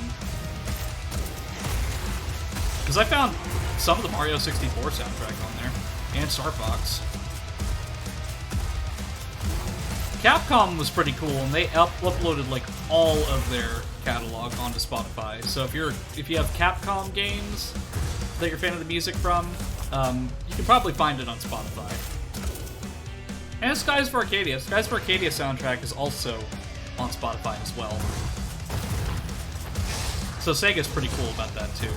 Because I found some of the Mario 64 soundtrack on there, and Star Fox. Capcom was pretty cool, and they uploaded like all of their catalog onto Spotify. So if you have Capcom games that you're a fan of the music from, you can probably find it on Spotify. And Skies for Arcadia. Skies for Arcadia soundtrack is also on Spotify as well. So Sega's pretty cool about that, too.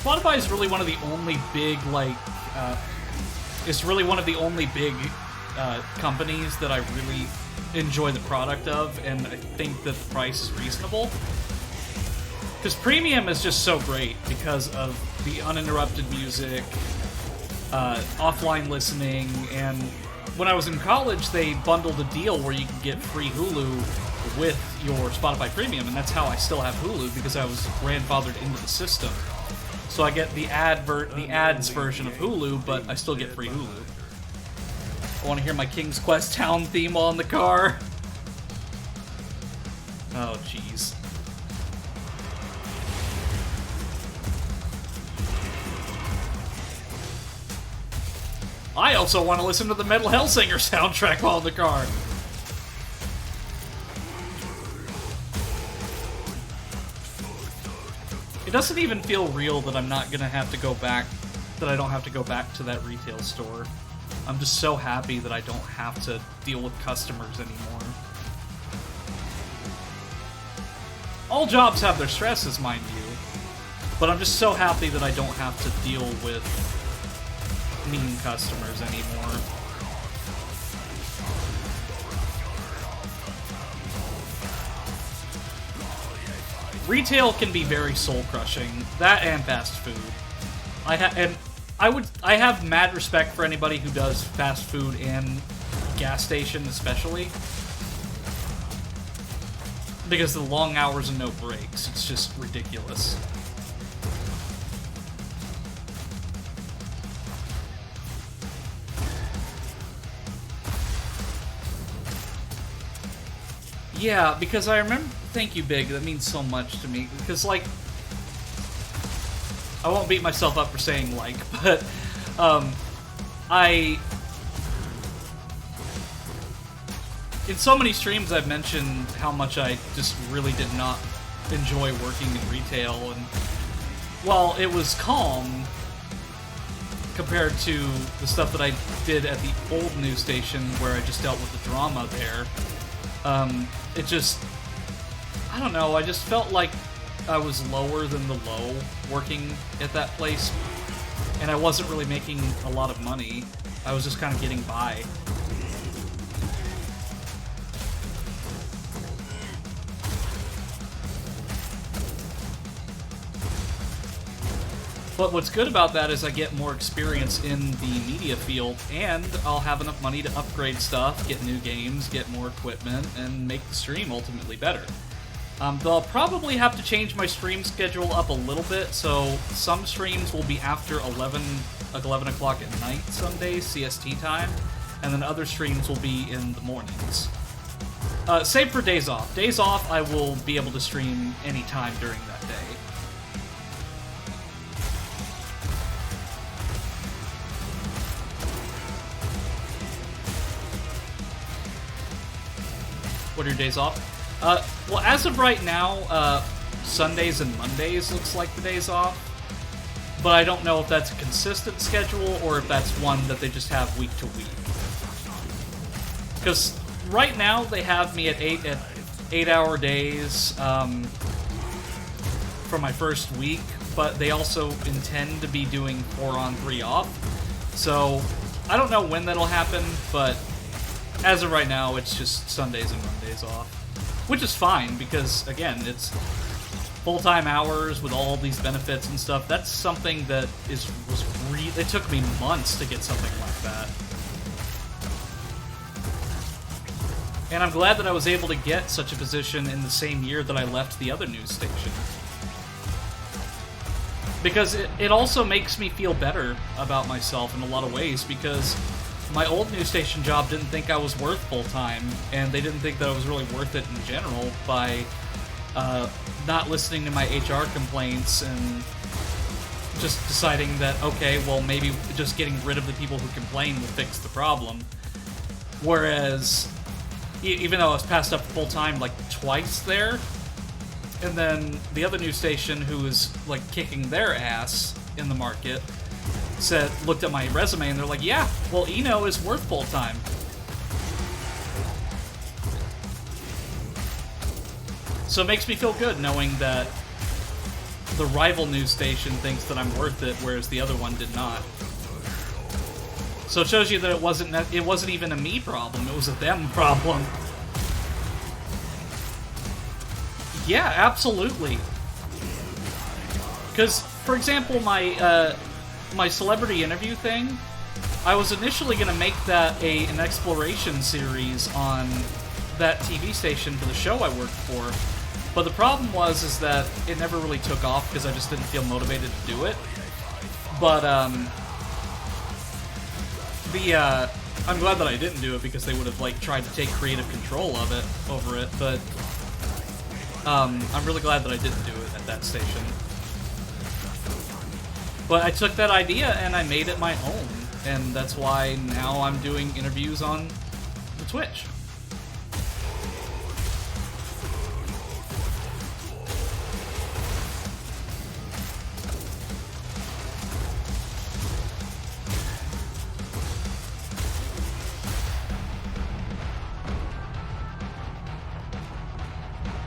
Spotify is really one of the only big, like, it's really one of the only big companies that I really enjoy the product of, and I think that the price is reasonable. Because Premium is just so great because of the uninterrupted music, offline listening, and when I was in college, they bundled a deal where you could get free Hulu with your Spotify Premium, and that's how I still have Hulu, because I was grandfathered into the system. So I get the ads version of Hulu, but I still get free Hulu. I want to hear my King's Quest Town theme while in the car. Oh, jeez. I also want to listen to the Metal Hellsinger soundtrack while in the car. It doesn't even feel real that I'm not gonna have to go back, that I don't have to go back to that retail store. I'm just so happy that I don't have to deal with customers anymore. All jobs have their stresses, mind you, but I'm just so happy that I don't have to deal with mean customers anymore. Retail can be very soul-crushing. That and fast food. I have mad respect for anybody who does fast food and gas station, especially, because of the long hours and no breaks. It's just ridiculous. Yeah, because I remember... Thank you, Big. That means so much to me. Because, like... I won't beat myself up for saying like, but... In so many streams I've mentioned how much I just really did not enjoy working in retail, and... While it was calm compared to the stuff that I did at the old news station where I just dealt with the drama there, it just... I don't know, I just felt like I was lower than the low working at that place, and I wasn't really making a lot of money. I was just kind of getting by. But what's good about that is I get more experience in the media field, and I'll have enough money to upgrade stuff, get new games, get more equipment, and make the stream ultimately better. Though I'll probably have to change my stream schedule up a little bit, so some streams will be after 11 o'clock at night some days, CST time, and then other streams will be in the mornings. Save for days off. Days off, I will be able to stream anytime during that day. What are your days off? Well, as of right now, Sundays and Mondays looks like the days off. But I don't know if that's a consistent schedule or if that's one that they just have week to week. Because right now they have me at 8-hour days for my first week, but they also intend to be doing 4-on-3 off. So I don't know when that'll happen, but as of right now, it's just Sundays and Mondays off. Which is fine, because, again, it's full-time hours with all these benefits and stuff. That's something that it took me months to get something like that. And I'm glad that I was able to get such a position in the same year that I left the other news station. Because it also makes me feel better about myself in a lot of ways, because my old news station job didn't think I was worth full-time, and they didn't think that I was really worth it in general by not listening to my HR complaints and just deciding that, okay, well, maybe just getting rid of the people who complain will fix the problem. Whereas, even though I was passed up full-time like twice there, And then the other news station, who was like kicking their ass in the market, looked at my resume and they're like, yeah, well, Eno is worth full time. So it makes me feel good knowing that the rival news station thinks that I'm worth it, whereas the other one did not. So it shows you that it wasn't even a me problem, it was a them problem. Yeah, absolutely. Because, for example, my celebrity interview thing, I was initially going to make that an exploration series on that TV station for the show I worked for. But the problem is that it never really took off because I just didn't feel motivated to do it. But I'm glad that I didn't do it because they would have like tried to take creative control of it over it. But I'm really glad that I didn't do it at that station. But I took that idea and I made it my own, and that's why now I'm doing interviews on the Twitch.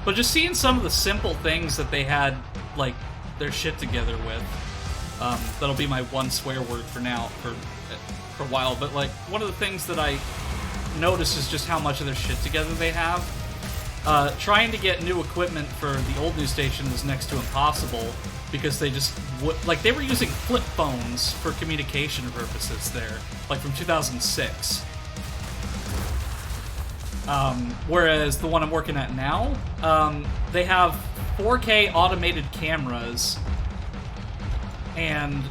But just seeing some of the simple things that they had, like, their shit together with, that'll be my one swear word for now, for a while, but, like, one of the things that I notice is just how much of their shit together they have. Trying to get new equipment for the old news station was next to impossible, because they just, they were using flip phones for communication purposes there, like from 2006. Whereas the one I'm working at now, they have 4K automated cameras, and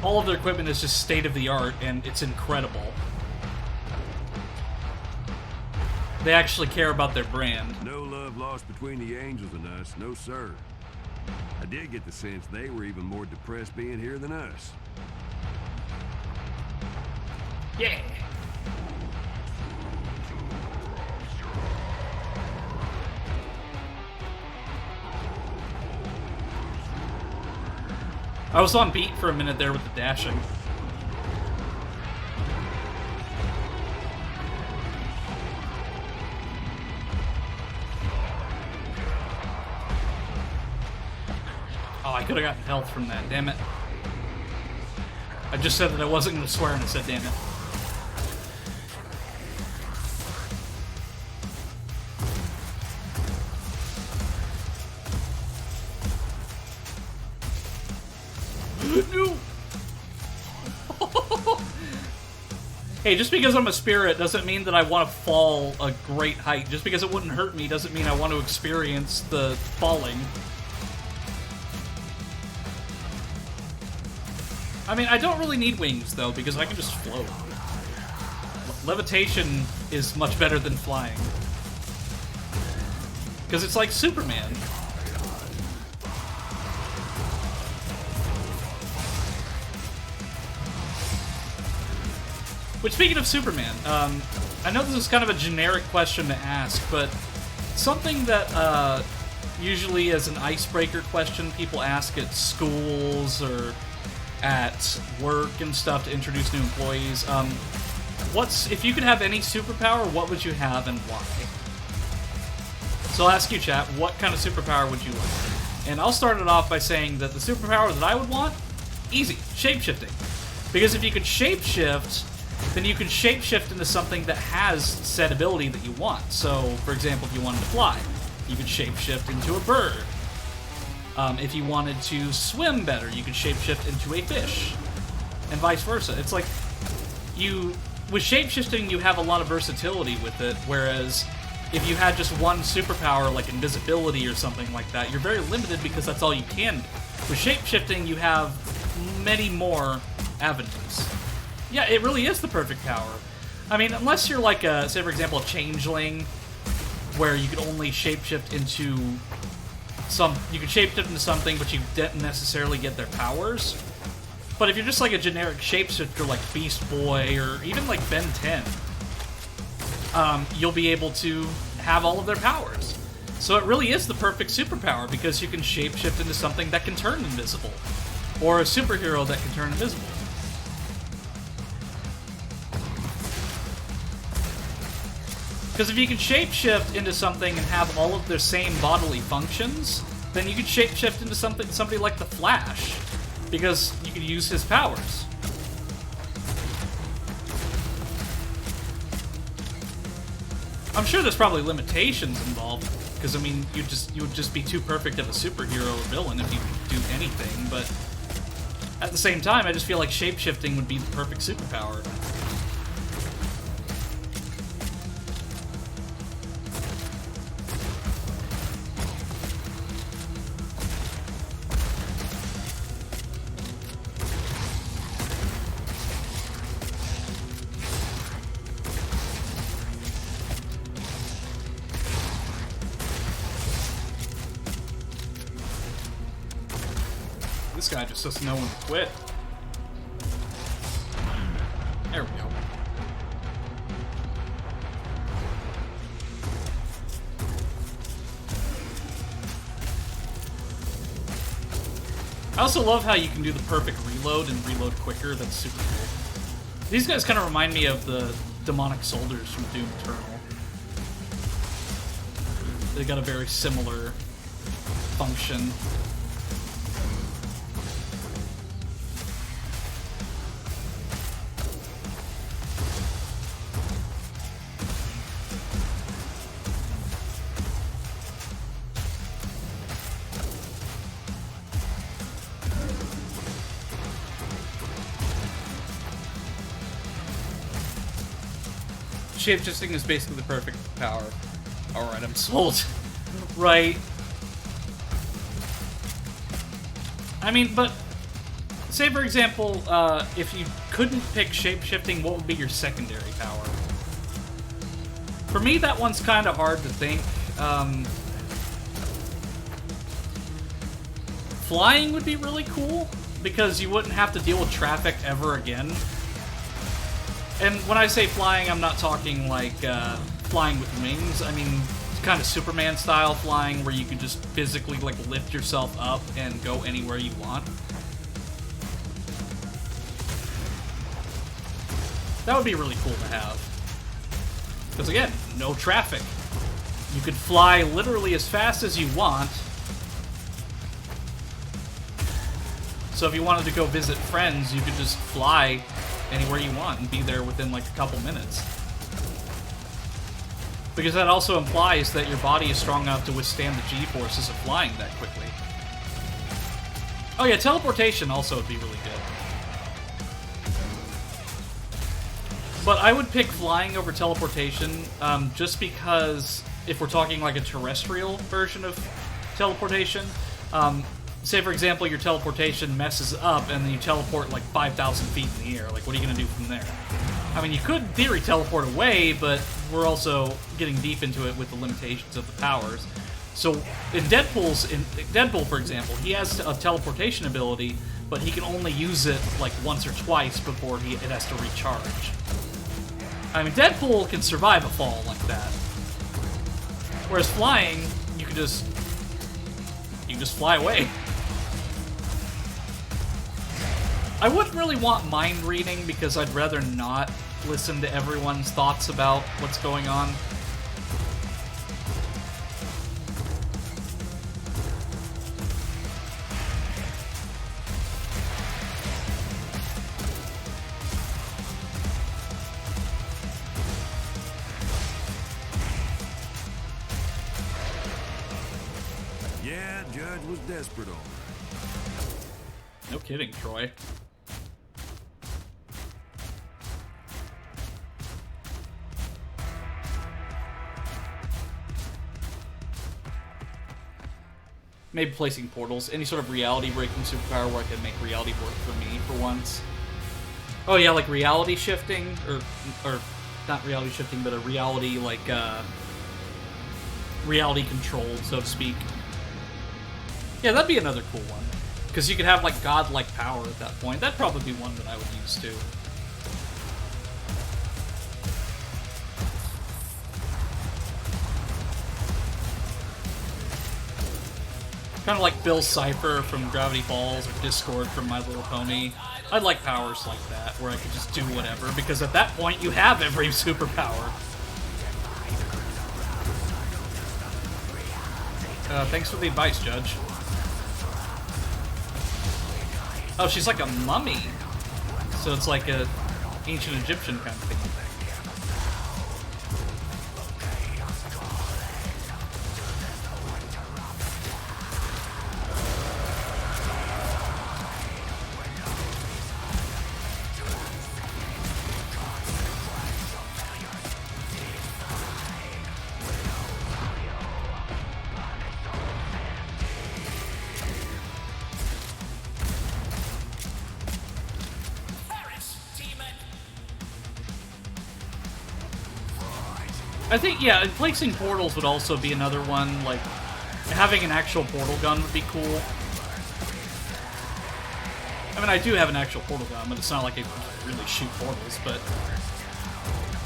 all of their equipment is just state-of-the-art, and it's incredible. They actually care about their brand. No love lost between the angels and us, no sir. I did get the sense they were even more depressed being here than us. Yeah. I was on beat for a minute there with the dashing. Oh, I could have gotten health from that, damn it. I just said that I wasn't going to swear and I said damn it. No! Hey, just because I'm a spirit doesn't mean that I want to fall a great height. Just because it wouldn't hurt me doesn't mean I want to experience the falling. I mean, I don't really need wings, though, because I can just float. Levitation is much better than flying. Because it's like Superman. Which, speaking of Superman, I know this is kind of a generic question to ask, but something that usually as an icebreaker question people ask at schools or at work and stuff to introduce new employees, if you could have any superpower, what would you have and why? So I'll ask you, chat, what kind of superpower would you like? And I'll start it off by saying that the superpower that I would want, easy, shapeshifting. Because if you could shapeshift, then you can shapeshift into something that has said ability that you want. So, for example, if you wanted to fly, you could shapeshift into a bird. If you wanted to swim better, you could shapeshift into a fish, and vice versa. It's like, with shapeshifting, you have a lot of versatility with it, whereas if you had just one superpower, like invisibility or something like that, you're very limited because that's all you can do. With shapeshifting, you have many more avenues. Yeah, it really is the perfect power. I mean, unless you're like, say for example, a changeling, where you could only shapeshift into you could shapeshift into something, but you didn't necessarily get their powers. But if you're just like a generic shapeshifter like Beast Boy, or even like Ben 10, you'll be able to have all of their powers. So it really is the perfect superpower because you can shapeshift into something that can turn invisible, or a superhero that can turn invisible. Because if you can shapeshift into something and have all of their same bodily functions, then you could shapeshift into somebody like the Flash, because you could use his powers. I'm sure there's probably limitations involved, because I mean, you would just be too perfect of a superhero or villain if you could do anything. But at the same time, I just feel like shapeshifting would be the perfect superpower. This guy just doesn't know when to quit. There we go. I also love how you can do the perfect reload and reload quicker. That's super cool. These guys kind of remind me of the demonic soldiers from Doom Eternal. They got a very similar function. Shapeshifting is basically the perfect power. Alright, I'm sold. Right. I mean, but say for example, if you couldn't pick shapeshifting, what would be your secondary power? For me, that one's kind of hard to think. Flying would be really cool, because you wouldn't have to deal with traffic ever again. And when I say flying, I'm not talking like flying with wings. I mean kind of Superman-style flying, where you can just physically like lift yourself up and go anywhere you want. That would be really cool to have. Because again, no traffic. You could fly literally as fast as you want. So if you wanted to go visit friends, you could just fly anywhere you want and be there within like a couple minutes. Because that also implies that your body is strong enough to withstand the G-forces of flying that quickly. Oh yeah, teleportation also would be really good. But I would pick flying over teleportation, just because if we're talking like a terrestrial version of teleportation, say for example your teleportation messes up and then you teleport like 5,000 feet in the air, like what are you going to do from there? I mean, you could in theory teleport away, but we're also getting deep into it with the limitations of the powers. So in Deadpool, for example, he has a teleportation ability, but he can only use it like once or twice before it has to recharge. I mean, Deadpool can survive a fall like that. Whereas flying, you can just fly away. I wouldn't really want mind reading because I'd rather not listen to everyone's thoughts about what's going on. Yeah, Judge was desperate on her. No kidding, Troy. Maybe placing portals. Any sort of reality-breaking superpower where I can make reality work for me for once. Oh yeah, like reality shifting, or not reality shifting, but a reality like reality controlled, so to speak. Yeah, that'd be another cool one, because you could have like godlike power at that point. That'd probably be one that I would use too. Kind of like Bill Cipher from Gravity Falls or Discord from My Little Pony. I'd like powers like that, where I could just do whatever, because at that point you have every superpower. Thanks for the advice, Judge. Oh, she's like a mummy. So it's like a ancient Egyptian kind of thing. I think, yeah, placing portals would also be another one. Like, having an actual portal gun would be cool. I mean, I do have an actual portal gun, but it's not like I really shoot portals, but...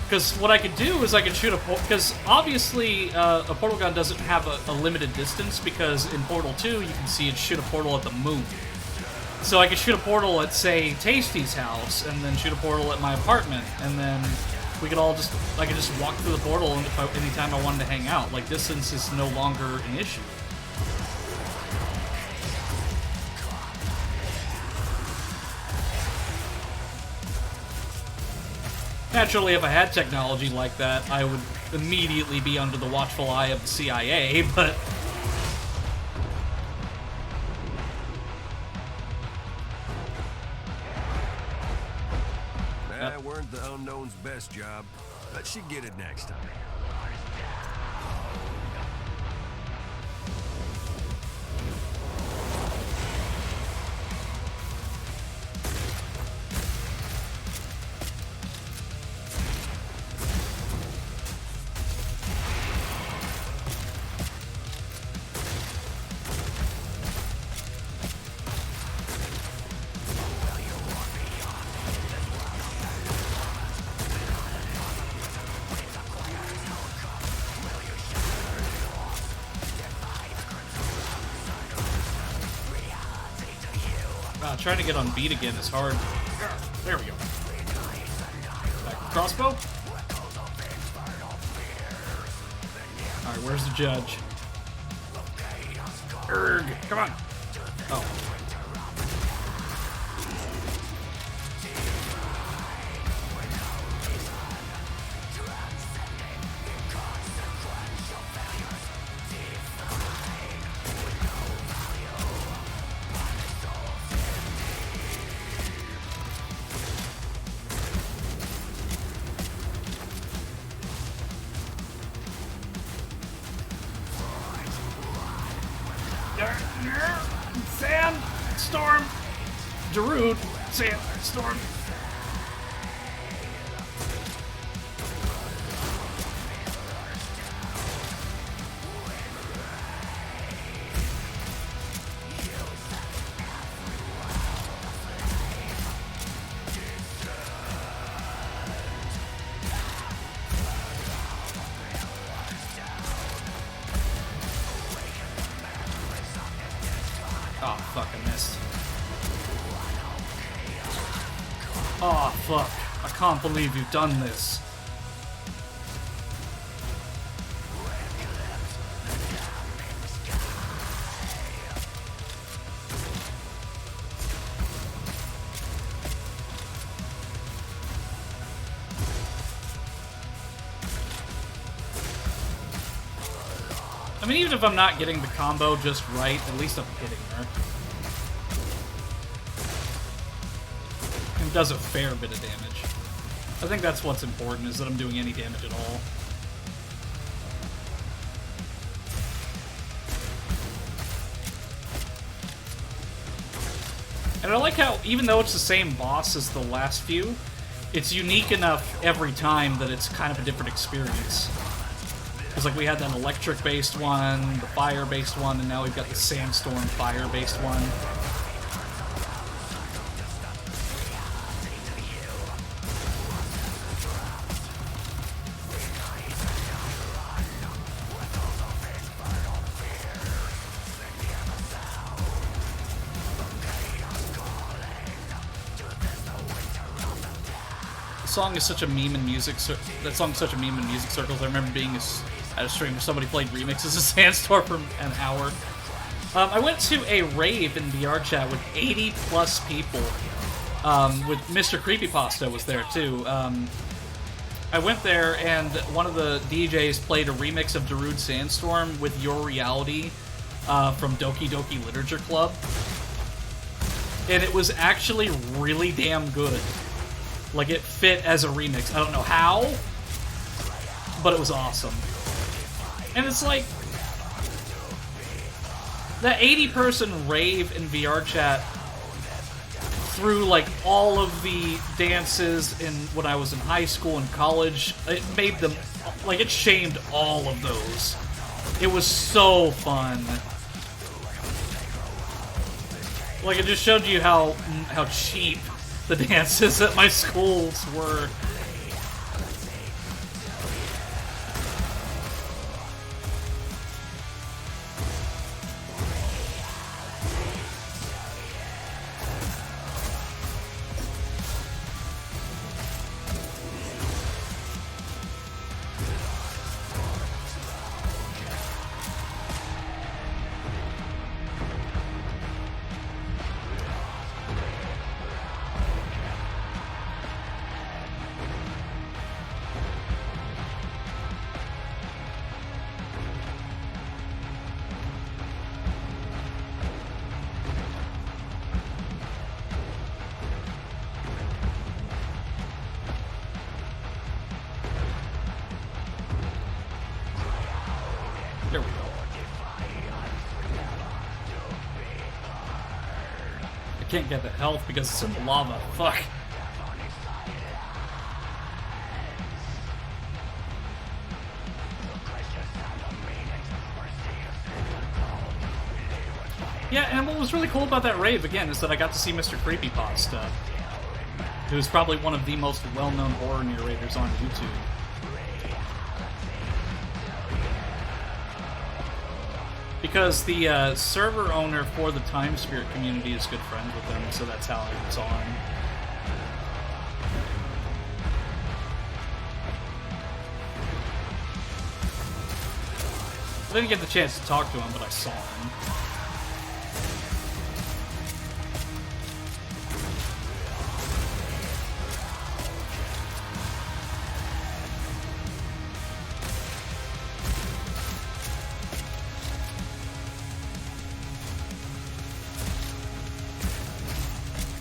Because what I could do is I could shoot a portal... Because, obviously, a portal gun doesn't have a limited distance, because in Portal 2, you can see it shoot a portal at the moon. So I could shoot a portal at, say, Tasty's house, and then shoot a portal at my apartment, and then... we could all just, I could just walk through the portal anytime I wanted to hang out. Like, distance is no longer an issue. Naturally, if I had technology like that, I would immediately be under the watchful eye of the CIA, but... That weren't the Unknown's best job, but she'd get it next time. Trying to get on beat again is hard. There we go. Back to crossbow. Alright, where's the judge? Erg, come on. Oh. Sand, storm, Darude, sand, storm. Oh, fuck, I missed. Oh, fuck. I can't believe you've done this. I mean, even if I'm not getting the combo just right, at least I'm hitting her. It does a fair bit of damage. I think that's what's important, is that I'm doing any damage at all. And I like how, even though it's the same boss as the last few, it's unique enough every time that it's kind of a different experience. Because, like, we had that electric-based one, the fire-based one, and now we've got the sandstorm fire-based one. song is such a meme in music. That song's such a meme in music circles. I remember being at a stream where somebody played remixes of Sandstorm for an hour. I went to a rave in VR chat with 80 plus people. With Mr. Creepypasta was there too. I went there and one of the DJs played a remix of Darude Sandstorm with Your Reality from Doki Doki Literature Club. And it was actually really damn good. Like, it fit as a remix. I don't know how, but it was awesome. And it's like, that 80-person rave in VR chat through, like, all of the dances when I was in high school and college, it made them, like, it shamed all of those. It was so fun. Like, it just showed you how cheap the dances at my schools were. There we go. I can't get the health because it's in the lava. Fuck. Yeah, and what was really cool about that rave, again, is that I got to see Mr. Creepypasta, who's probably one of the most well-known horror narrators on YouTube. Because the server owner for the Time Spirit community is good friends with them, so that's how it was on. I didn't get the chance to talk to him, but I saw him.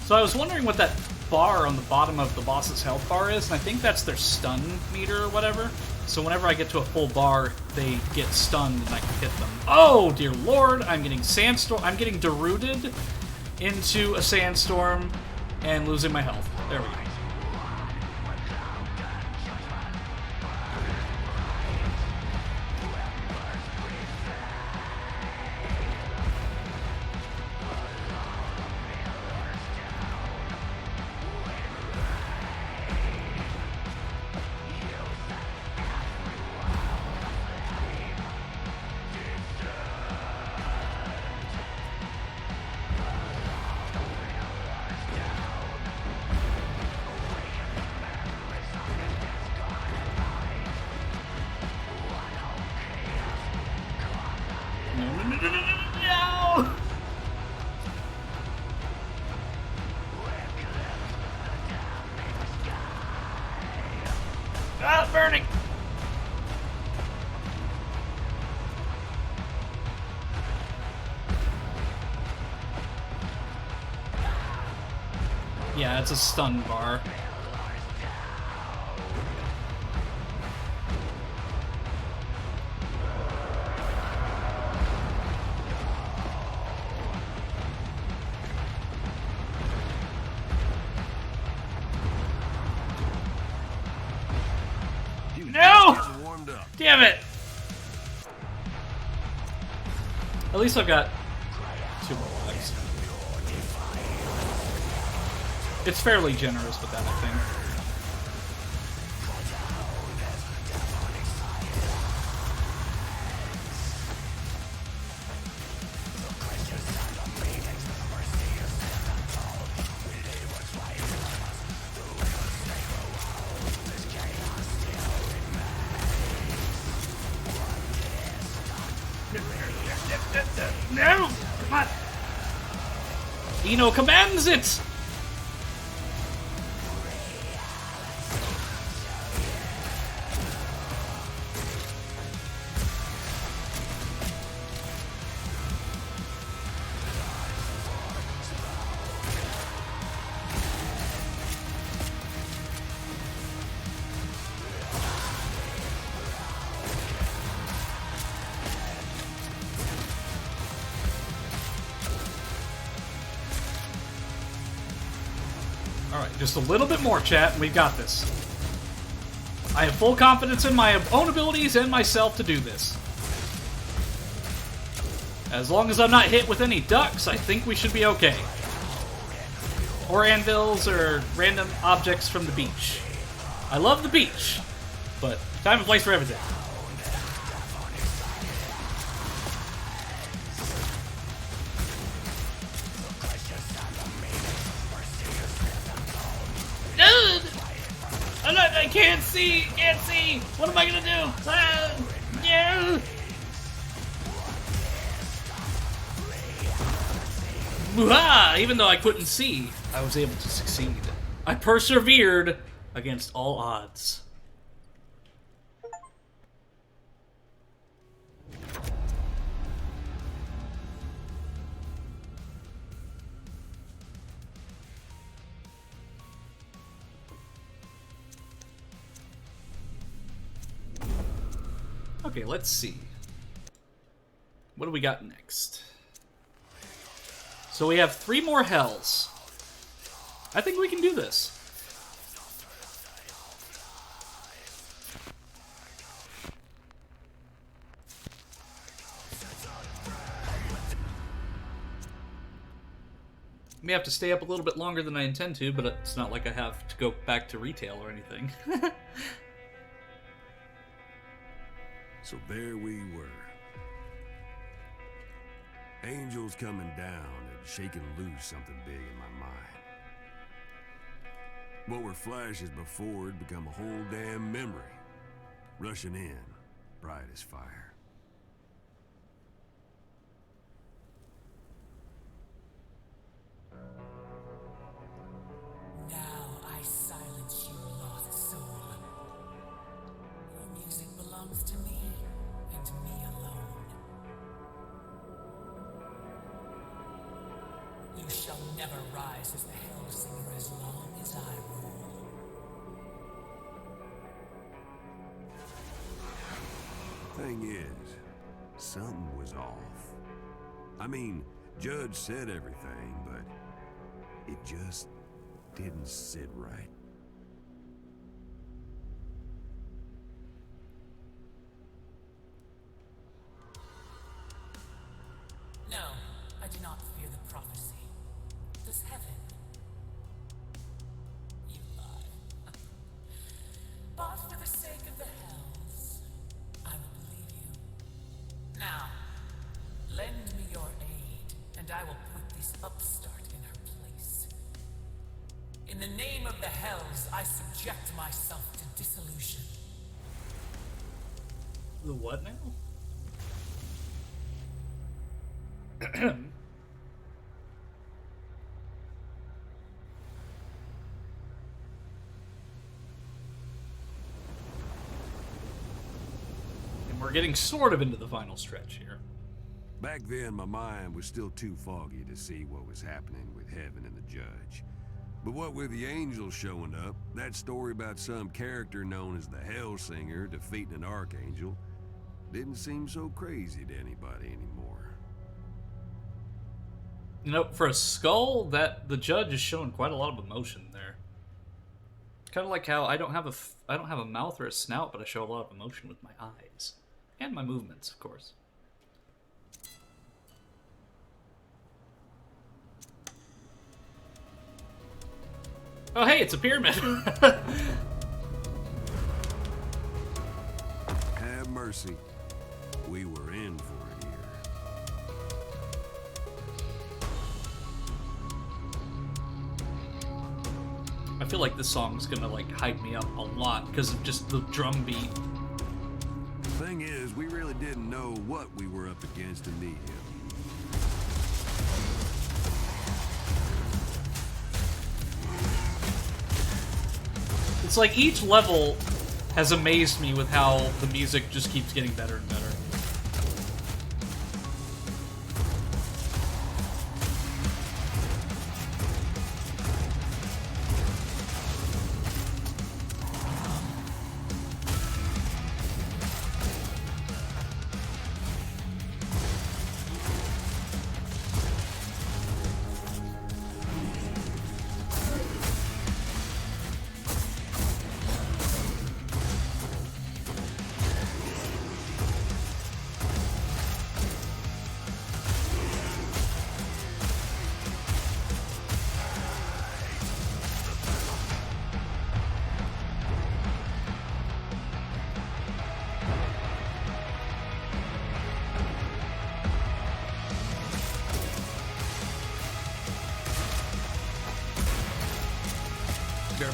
So I was wondering what that bar on the bottom of the boss's health bar is, and I think that's their stun meter or whatever. So whenever I get to a full bar, they get stunned and I can hit them. Oh, dear lord, I'm getting sandstorm. I'm getting deruded into a sandstorm and losing my health. There we go. No! Ah, burning! Yeah, it's a stun bar. No! Damn it! At least I've got 2 more lives. It's fairly generous with that, I think. No! Come on! Eno commands it! Alright, just a little bit more, chat, and we've got this. I have full confidence in my own abilities and myself to do this. As long as I'm not hit with any ducks, I think we should be okay. Or anvils, or random objects from the beach. I love the beach, but time and place for everything. I can't see! Can't see! What am I gonna do? Yeah. Woo-ha! Even though I couldn't see, I was able to succeed. I persevered against all odds. Okay, let's see. What do we got next? So we have 3 more hells. I think we can do this. May have to stay up a little bit longer than I intend to, but it's not like I have to go back to retail or anything. So there we were. Angels coming down and shaking loose something big in my mind. What were flashes before had become a whole damn memory. Rushing in, bright as fire. Now I silence you, lost soul. Your music belongs to me, and me alone. You shall never rise as the Hellsinger as long as I rule. Thing is, something was off. I mean, Judge said everything, but it just didn't sit right. No, I do not fear the prophecy. Does heaven? You lie. But for the sake of the hells, I will believe you. Now, lend me your aid, and I will put this upstart in her place. In the name of the hells, I subject myself to dissolution. The what now? And we're getting sort of into the final stretch here. Back then, my mind was still too foggy to see what was happening with heaven and the judge. But what with the angels showing up, that story about some character known as the Hellsinger defeating an archangel didn't seem so crazy to anybody anymore. You know, for a skull, that the judge is showing quite a lot of emotion there. Kind of like how I don't have a mouth or a snout, but I show a lot of emotion with my eyes and my movements, of course. Oh, hey, it's a pyramid. Have mercy. We were in for it here. I feel like this song's gonna like hype me up a lot because of just the drum beat. Thing is, we really didn't know what we were up against to meet him. It's like each level has amazed me with how the music just keeps getting better and better.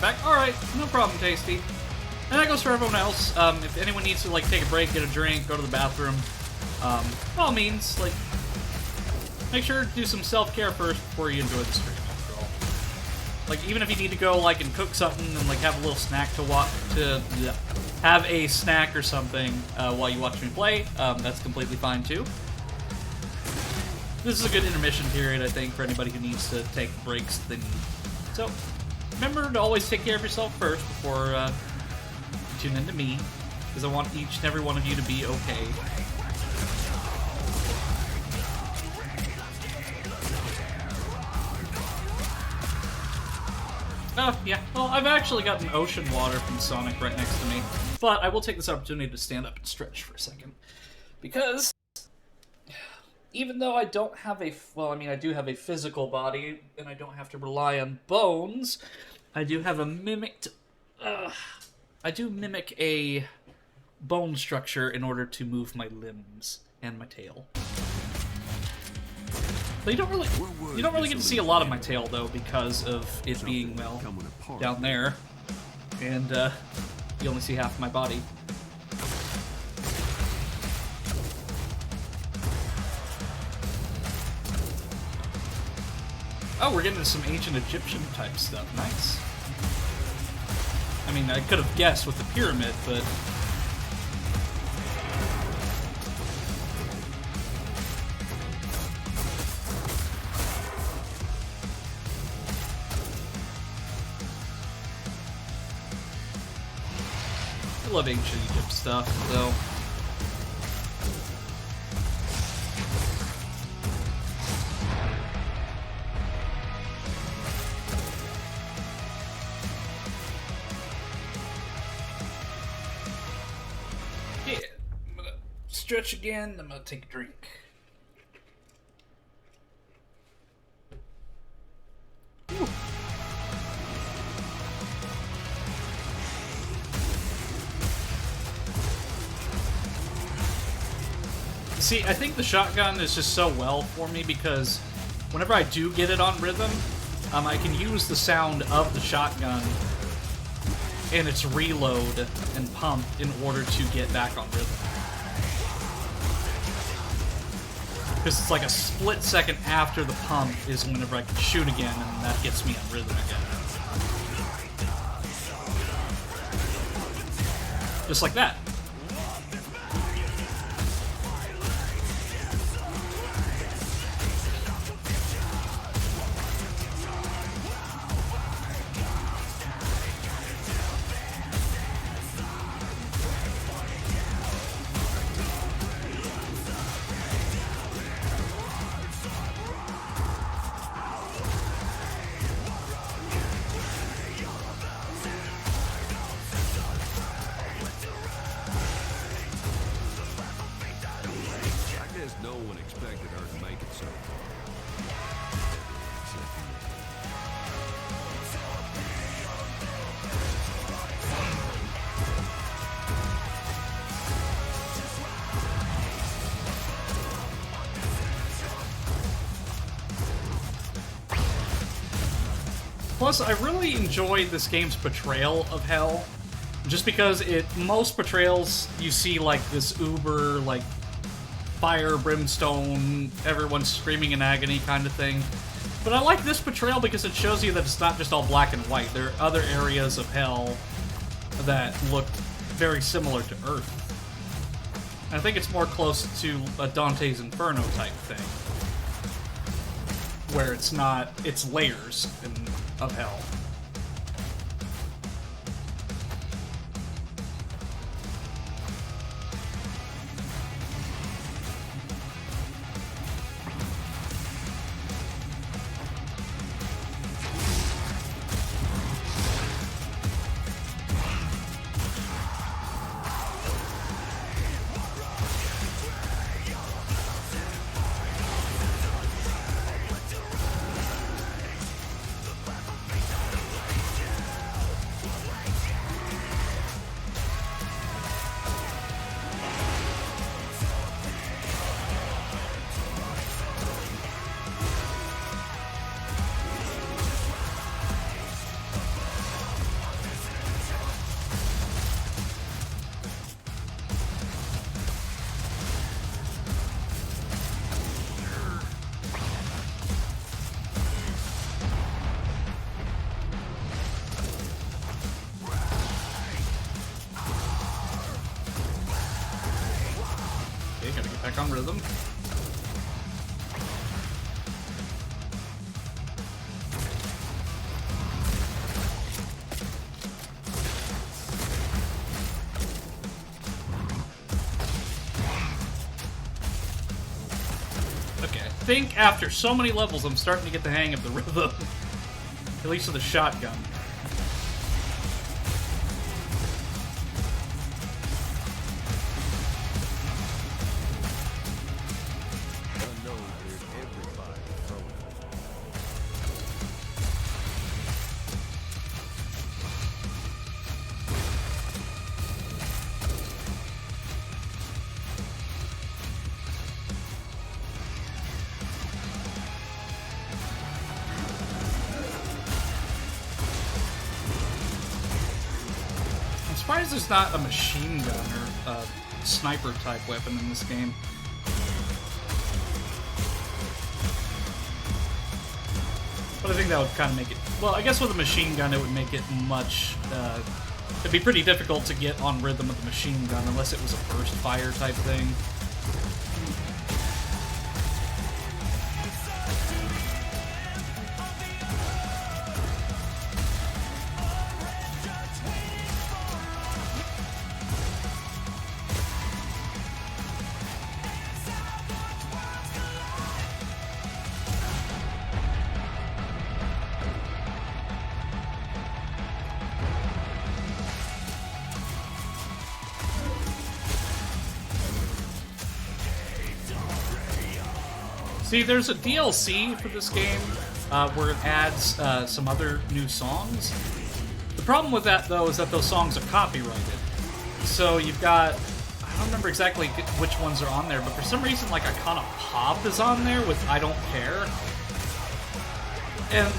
Back. Alright, no problem, Tasty. And that goes for everyone else. If anyone needs to, like, take a break, get a drink, go to the bathroom, by all means, like, make sure to do some self-care first before you enjoy the stream, after all. Like, even if you need to go, like, and cook something and, like, have a little snack to watch, have a snack or something while you watch me play, that's completely fine, too. This is a good intermission period, I think, for anybody who needs to take breaks they need. So, remember to always take care of yourself first before you tune into me, because I want each and every one of you to be okay. Oh, yeah. Well, I've actually got an ocean water from Sonic right next to me. But I will take this opportunity to stand up and stretch for a second. Because even though I don't have a... Well, I mean, I do have a physical body, and I don't have to rely on bones, I do have a mimicked... I do mimic a bone structure in order to move my limbs and my tail. But you don't really get to see a lot of my tail, though, because of it being, well, down there. And, you only see half of my body. Oh, we're getting into some ancient Egyptian type stuff. Nice. I mean, I could have guessed with the pyramid, but... I love ancient Egypt stuff, though. Yeah, I'm gonna stretch again, I'm gonna take a drink. Whew. See, I think the shotgun is just so well for me because whenever I do get it on rhythm, I can use the sound of the shotgun and its reload and pump in order to get back on rhythm. Because it's like a split second after the pump is whenever I can shoot again, and that gets me on rhythm again. Just like that. No one expected her to make it so far. Except for Plus, I really enjoyed this game's portrayal of hell. Just because most portrayals you see like this uber like fire, brimstone, everyone's screaming in agony kind of thing. But I like this portrayal because it shows you that it's not just all black and white. There are other areas of hell that look very similar to Earth. And I think it's more close to a Dante's Inferno type thing, where it's layers of hell. Back on rhythm. Okay, I think after so many levels, I'm starting to get the hang of the rhythm. At least with the shotgun. I'm surprised there's not a machine gun or a sniper type weapon in this game. But I think that would kind of make it... Well, I guess with a machine gun it would make it much... it'd be pretty difficult to get on rhythm with a machine gun unless it was a burst fire type thing. See, there's a DLC for this game where it adds some other new songs. The problem with that, though, is that those songs are copyrighted. So you've got... I don't remember exactly which ones are on there, but for some reason, like, Icona Pop is on there with I Don't Care. And,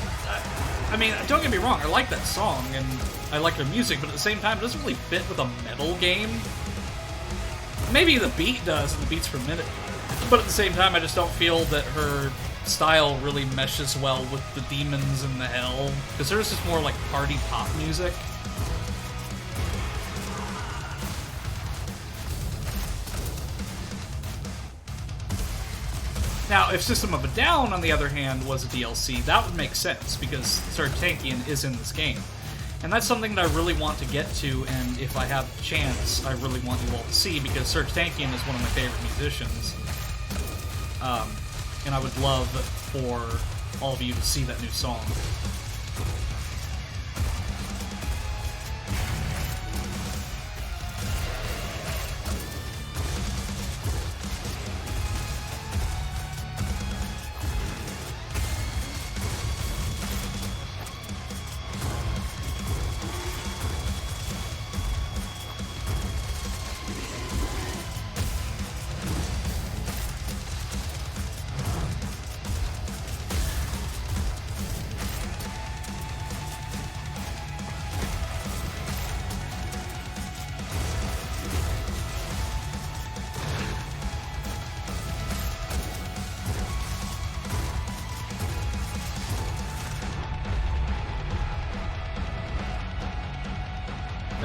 I mean, don't get me wrong, I like that song, and I like their music, but at the same time, it doesn't really fit with a metal game. Maybe the beat does, and the beat's per minute. But at the same time, I just don't feel that her style really meshes well with the demons and the hell. Because hers is more like party pop music. Now, if System of a Down, on the other hand, was a DLC, that would make sense, because Sartankian is in this game. And that's something that I really want to get to, and if I have the chance, I really want you all to see, because Sartankian is one of my favorite musicians. And I would love for all of you to see that new song.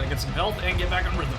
Gotta get some health and get back on rhythm.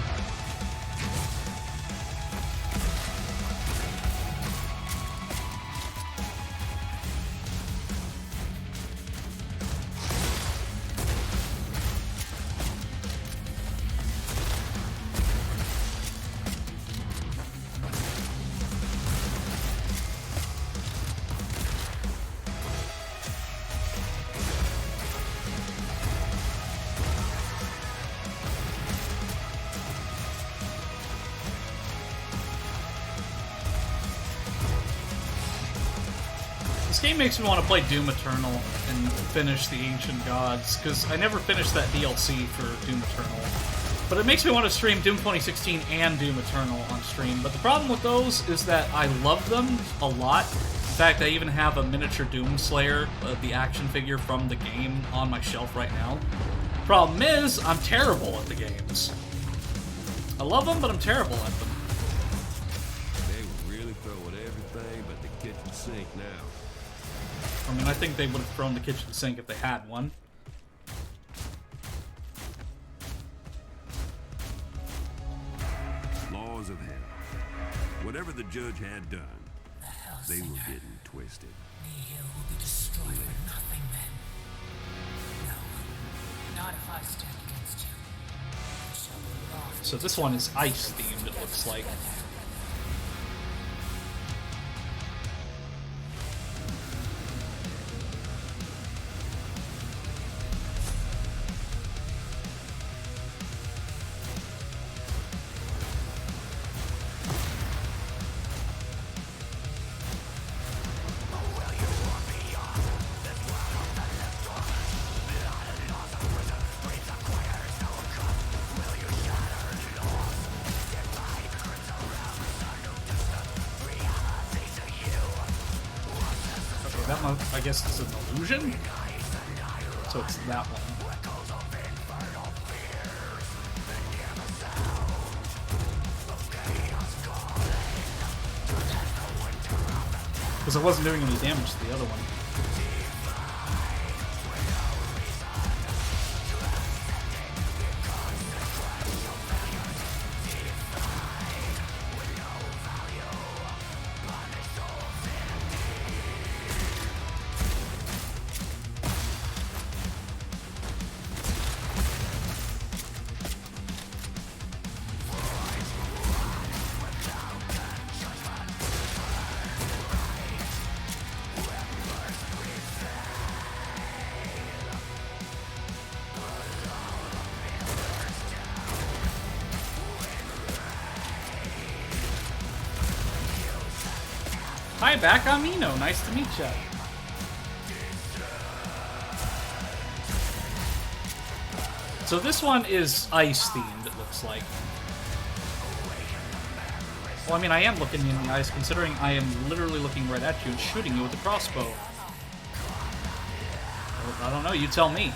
This game makes me want to play Doom Eternal and finish the Ancient Gods, because I never finished that DLC for Doom Eternal. But it makes me want to stream Doom 2016 and Doom Eternal on stream. But the problem with those is that I love them a lot. In fact, I even have a miniature Doom Slayer, the action figure from the game, on my shelf right now. Problem is, I'm terrible at the games. I love them, but I'm terrible at them. They were really throwing everything but the kitchen sink now. I mean, I think they would have thrown the kitchen sink if they had one. Laws of hell. Whatever the judge had done, The they were Hellsinger. getting twisted. The hill will be destroyed with nothing then. No. Not if I stand against you. You shall be lost. So this one is ice themed, it looks like. That one, I guess, is an illusion? So it's that one. Because I wasn't doing any damage to the other one. Hi, back Amino. Nice to meet ya. So this one is ice themed, it looks like. Well, I mean, I am looking you in the eyes, considering I am literally looking right at you and shooting you with a crossbow. Well, I don't know, you tell me.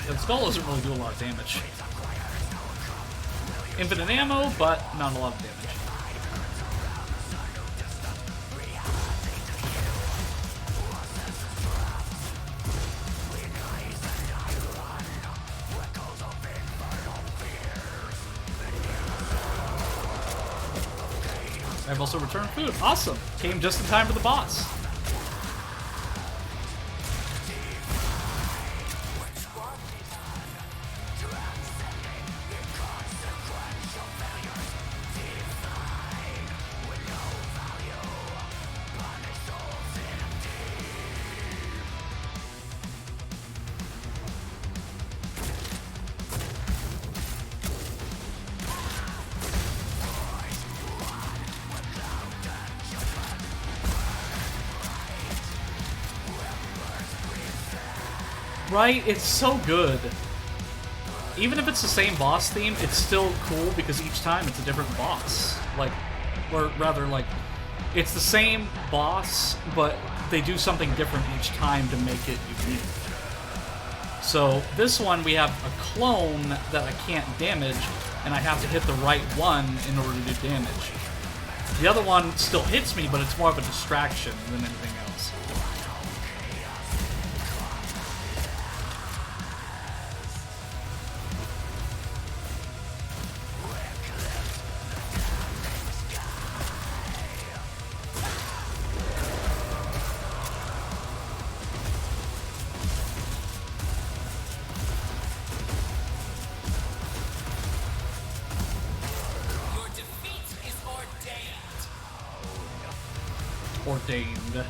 The skull doesn't really do a lot of damage. Infinite ammo, but not a lot of damage. I've also returned food. Awesome! Came just in time for the boss. Right? It's so good. Even if it's the same boss theme, it's still cool because each time it's a different boss. Like, or rather, like, it's the same boss, but they do something different each time to make it unique. So this one, we have a clone that I can't damage, and I have to hit the right one in order to do damage. The other one still hits me, but it's more of a distraction than anything else. Your defeat is ordained. Ordained.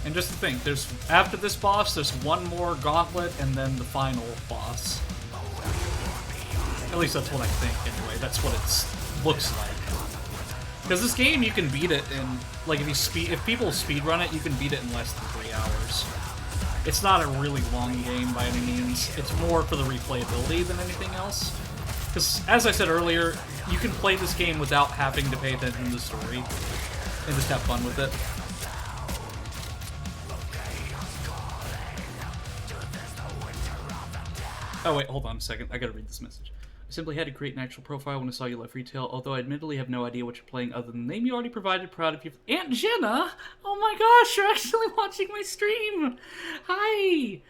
And just to think, there's after this boss, there's one more gauntlet, and then the final boss. At least that's what I think. Anyway, that's what it looks like. Because this game, you can beat it in like if people speedrun it, you can beat it in less than 3 hours. It's not a really long game by any means. It's more for the replayability than anything else. Because as I said earlier, you can play this game without having to pay attention to the story and just have fun with it. Oh wait, hold on a second. I gotta read this message. I simply had to create an actual profile when I saw you left retail, although I admittedly have no idea what you're playing other than the name you already provided. Proud of you. Aunt Jenna? Oh my gosh, you're actually watching my stream! Hi!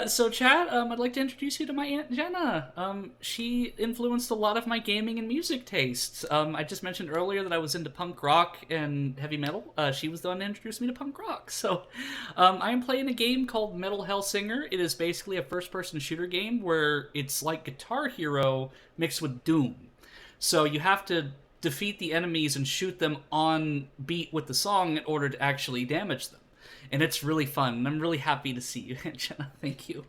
So chat, I'd like to introduce you to my Aunt Jenna. She influenced a lot of my gaming and music tastes. I just mentioned earlier that I was into punk rock and heavy metal. She was the one that introduced me to punk rock. So, I am playing a game called Metal Hellsinger. It is basically a first-person shooter game where it's like Guitar Hero mixed with Doom. So you have to defeat the enemies and shoot them on beat with the song in order to actually damage them. And it's really fun, and I'm really happy to see you, Aunt Jenna. Thank you.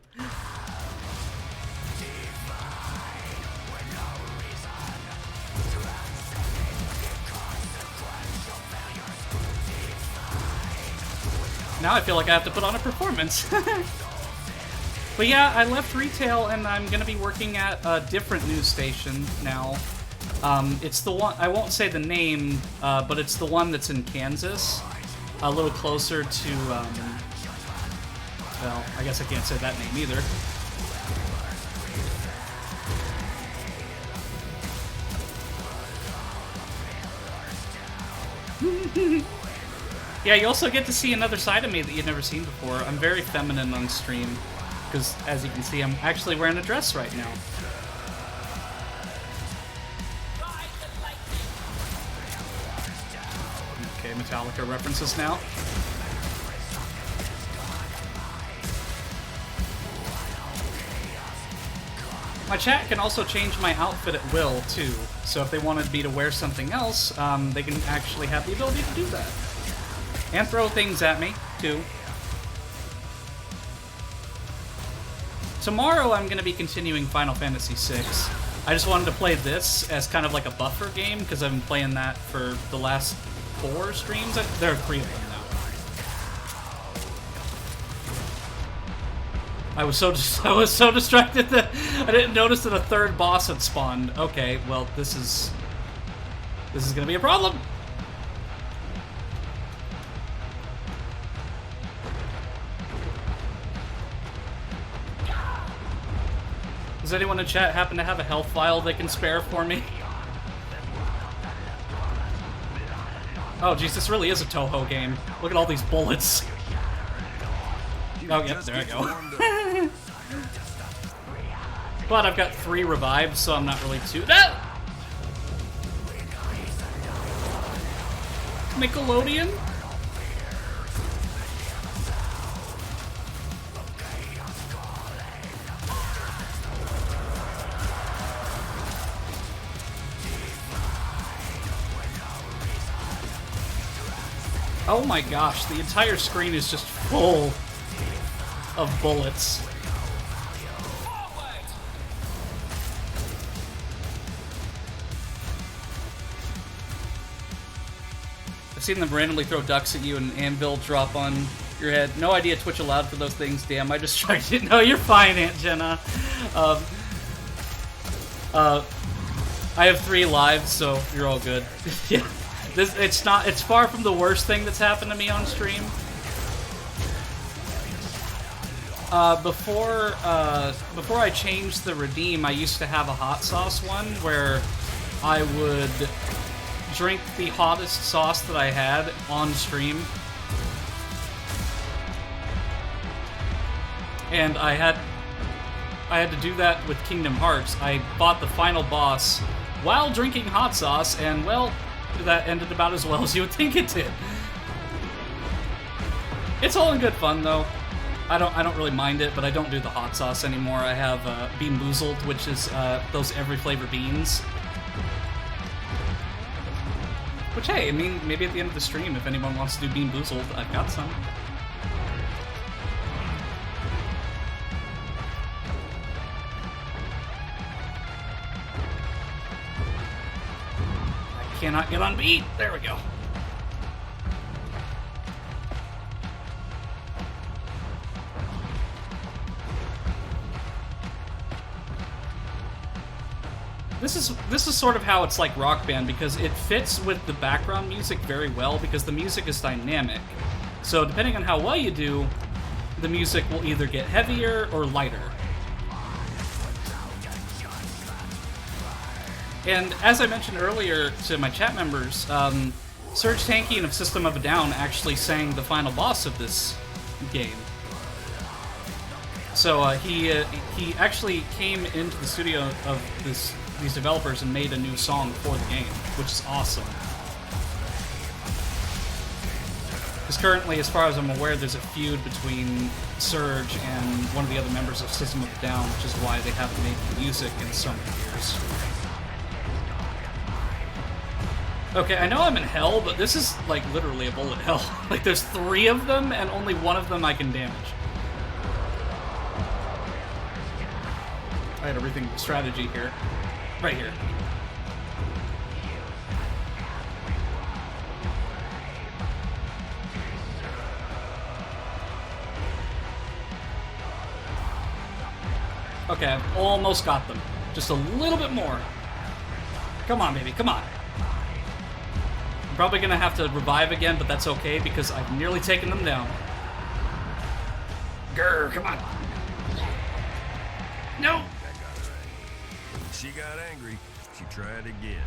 Now I feel like I have to put on a performance. But yeah, I left retail, and I'm going to be working at a different news station now. It's the one, I won't say the name, but it's the one that's in Kansas. A little closer to, well, I guess I can't say that name either. Yeah, you also get to see another side of me that you've never seen before. I'm very feminine on stream, because as you can see, I'm actually wearing a dress right now. Okay, Metallica references now. My chat can also change my outfit at will, too. So if they wanted me to wear something else, they can actually have the ability to do that. And throw things at me, too. Tomorrow I'm going to be continuing Final Fantasy VI. I just wanted to play this as kind of like a buffer game, because I've been playing that for the last 4 streams. There are 3 of them now. I was so distracted that I didn't notice that a third boss had spawned. Okay, well, this is gonna be a problem. Does anyone in chat happen to have a health vial they can spare for me? Oh, geez, this really is a Toho game. Look at all these bullets. Oh, yep, there I go. But I've got 3 revives, so I'm not really too... Ah! Nickelodeon? Oh my gosh, the entire screen is just full of bullets. I've seen them randomly throw ducks at you and an anvil drop on your head. No idea Twitch allowed for those things. Damn, I just tried to... No, you're fine, Aunt Jenna. I have 3 lives, so you're all good. Yeah, it's far from the worst thing that's happened to me on stream. Before I changed the redeem, I used to have a hot sauce one where I would drink the hottest sauce that I had on stream. And I had to do that with Kingdom Hearts. I fought the final boss while drinking hot sauce, and well, that ended about as well as you would think it did. It's all in good fun though. I don't really mind it, but I don't do the hot sauce anymore. I have Bean Boozled, which is those every flavor beans. Which, hey, I mean, maybe at the end of the stream, if anyone wants to do Bean Boozled, I've got some. I cannot get on beat. There we go. This is sort of how it's like Rock Band, because it fits with the background music very well, because the music is dynamic. So depending on how well you do, the music will either get heavier or lighter. And as I mentioned earlier to my chat members, Serge Tankian of System of a Down actually sang the final boss of this game. So he actually came into the studio of these developers and made a new song for the game, which is awesome. Because currently, as far as I'm aware, there's a feud between Serge and one of the other members of System of a Down, which is why they haven't made music in so many years. Okay, I know I'm in hell, but this is like literally a bullet hell. Like there's 3 of them, and only one of them I can damage. I had a rethink strategy here. Right here. Okay, I've almost got them. Just a little bit more. Come on, baby, come on. I'm probably gonna have to revive again, but that's okay because I've nearly taken them down. Grr, come on. No! She got angry. She tried again.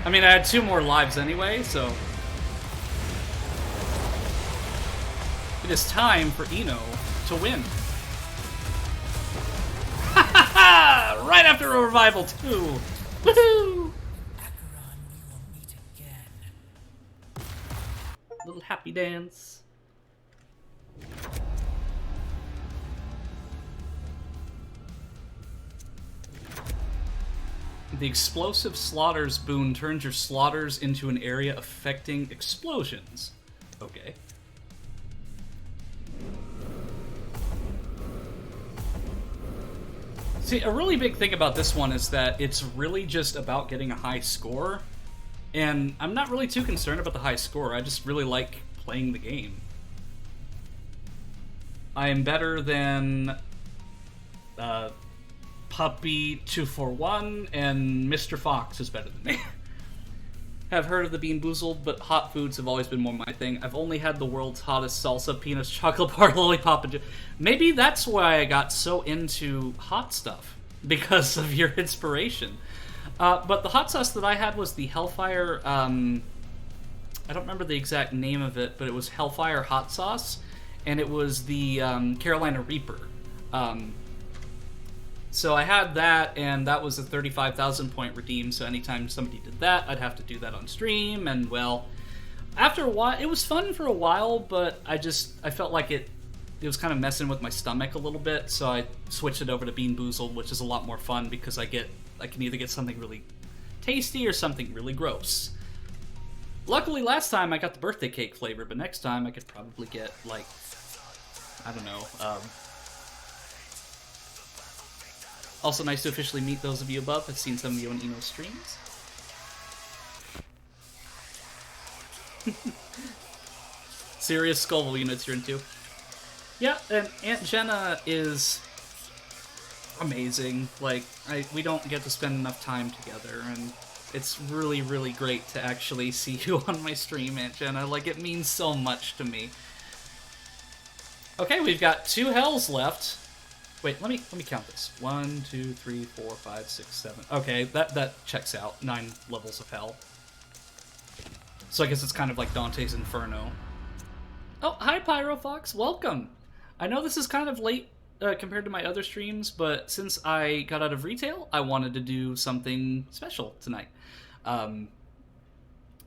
I mean, I had 2 more lives anyway, so... It is time for Eno to win. Ha ha ha! Right after a revival, too! Woohoo! Acheron, we will meet again. Little happy dance. The explosive slaughters boon turns your slaughters into an area affecting explosions. Okay. See, a really big thing about this one is that it's really just about getting a high score. And I'm not really too concerned about the high score. I just really like playing the game. I am better than... Puppy 241 and Mr. Fox is better than me. Have heard of the Bean Boozled, but hot foods have always been more my thing. I've only had the world's hottest salsa, peanuts, chocolate bar, lollipop, and maybe that's why I got so into hot stuff, because of your inspiration. But the hot sauce that I had was the Hellfire, I don't remember the exact name of it, but it was Hellfire hot sauce, and it was the Carolina Reaper. So I had that, and that was a 35,000 point redeem, so anytime somebody did that, I'd have to do that on stream, and well, after a while, it was fun for a while, but I felt like it was kind of messing with my stomach a little bit, so I switched it over to Bean Boozled, which is a lot more fun, because I can either get something really tasty or something really gross. Luckily, last time I got the birthday cake flavor, but next time I could probably get, like, I don't know, Also nice to officially meet those of you above. I've seen some of you on Eno's streams. Serious Skull units you're into. Yeah, and Aunt Jenna is amazing. Like, we don't get to spend enough time together, and it's really, really great to actually see you on my stream, Aunt Jenna. Like, it means so much to me. Okay, we've got 2 hells left. Wait, let me count this. 1, 2, 3, 4, 5, 6, 7. Okay, that checks out. 9 levels of hell. So I guess it's kind of like Dante's Inferno. Oh, hi Pyrofox, welcome! I know this is kind of late compared to my other streams, but since I got out of retail, I wanted to do something special tonight.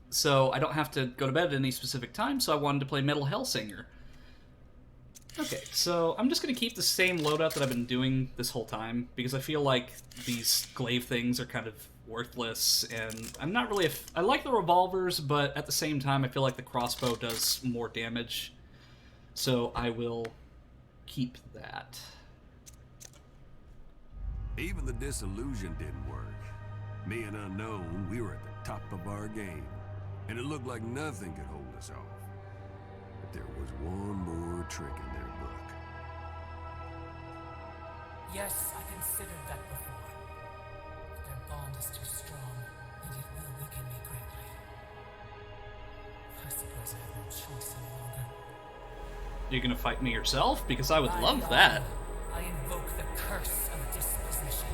So I don't have to go to bed at any specific time, so I wanted to play Metal Hellsinger. Okay, so I'm just going to keep the same loadout that I've been doing this whole time, because I feel like these glaive things are kind of worthless, and I'm not really I like the revolvers, but at the same time I feel like the crossbow does more damage, so I will keep that. Even the disillusion didn't work. Me and Unknown, we were at the top of our game, and it looked like nothing could hold us off. But there was one more trick in their book. Yes, I considered that before. But their bond is too strong, and it will weaken me greatly. I suppose I have no choice any longer. You're gonna fight me yourself? Because I would By love law, that. I invoke the curse of disposition.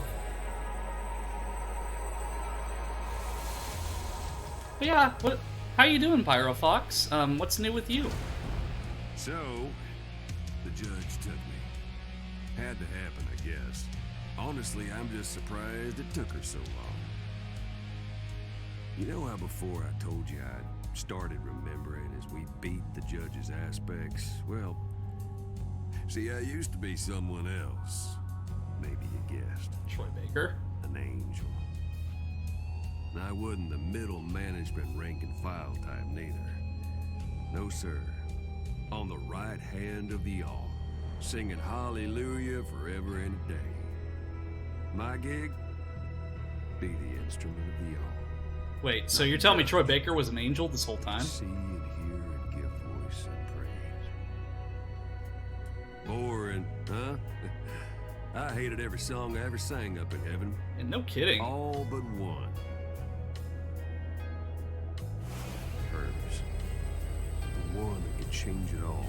But yeah, how you doing, Pyrofox? What's new with you? So, the judge took me. Had to happen, I guess. Honestly, I'm just surprised it took her so long. You know how before I told you I'd started remembering as we beat the judge's aspects? Well, see, I used to be someone else. Maybe you guessed. Troy Baker. An angel. And I wasn't the middle management rank and file type neither. No, sir. On the right hand of the all, singing hallelujah forever and a day. My gig? Be the instrument of the all. Wait, so you're telling me Troy Baker was an angel this whole time? See and hear and give voice and praise. Boring, huh? I hated every song I ever sang up in heaven. And no kidding. All but one. Hers. The one that could change it all.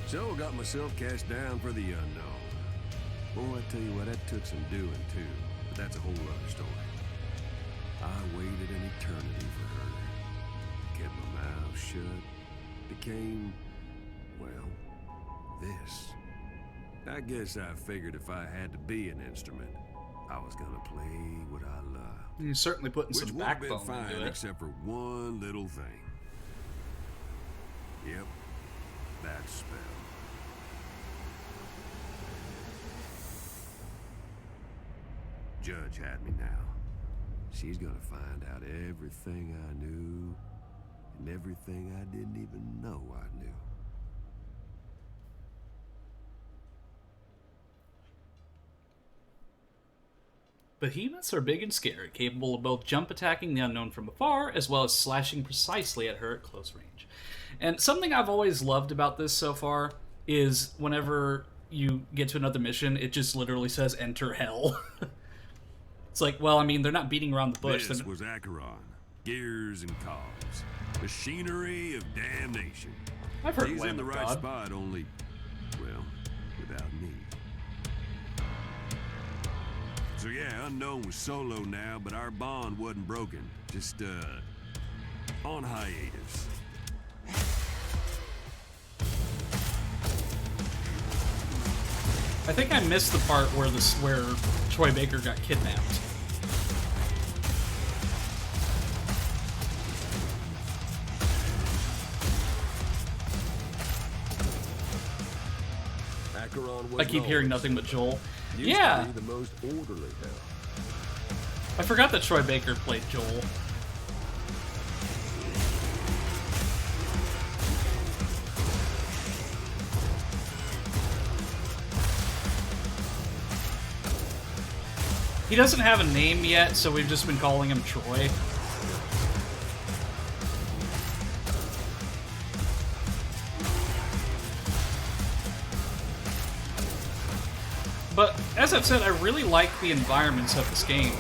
So I got myself cast down for the unknown. Boy, I tell you what, that took some doing too. But that's a whole other story. I waited an eternity for her. Kept my mouth shut. Became, well, this. I guess I figured if I had to be an instrument, I was gonna play what I love. You're certainly putting Which some would have been backbone fine into it. except for one little thing. Yep, that spell. Judge had me now. She's gonna find out everything I knew and everything I didn't even know I knew. Behemoths are big and scary, capable of both jump attacking the unknown from afar, as well as slashing precisely at her at close range. And something I've always loved about this so far is whenever you get to another mission, it just literally says enter hell. It's like, well, I mean, they're not beating around the bush. This was Acheron. Gears and cogs. Machinery of damnation. I've heard He's Lamb in the of right God. spot, only, well, without me. So yeah, Unknown was solo now, but our bond wasn't broken. Just, on hiatus. I think I missed the part where Troy Baker got kidnapped. Acheron was I keep hearing nothing but Joel. Used Yeah, to be the most orderly hell. I forgot that Troy Baker played Joel. He doesn't have a name yet, so we've just been calling him Troy. as I've said, I really like the environments of this game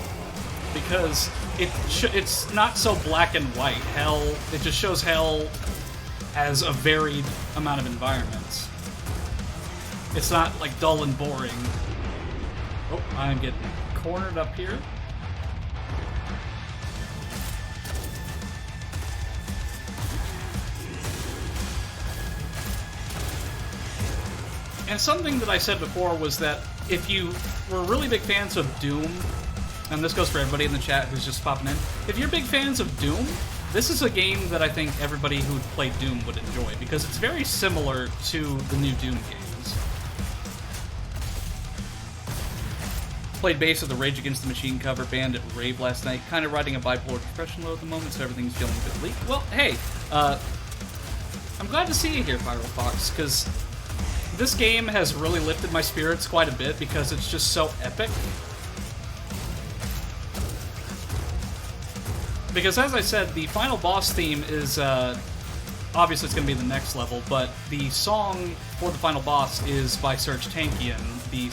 because it's not so black and white. Hell, it just shows hell as a varied amount of environments. It's not like dull and boring. Oh, I'm getting cornered up here. And something that I said before was that if you were really big fans of Doom, and this goes for everybody in the chat who's just popping in, if you're big fans of Doom, this is a game that I think everybody who'd played Doom would enjoy, because it's very similar to the new Doom games. Played bass at the Rage Against the Machine cover band at Rave last night, kind of riding a bipolar depression low at the moment, so everything's feeling a bit bleak. Well, hey, I'm glad to see you here, Pyro Fox, because this game has really lifted my spirits quite a bit because it's just so epic. Because as I said, the final boss theme is, obviously it's going to be the next level, but the song for the final boss is by Serge Tankian, the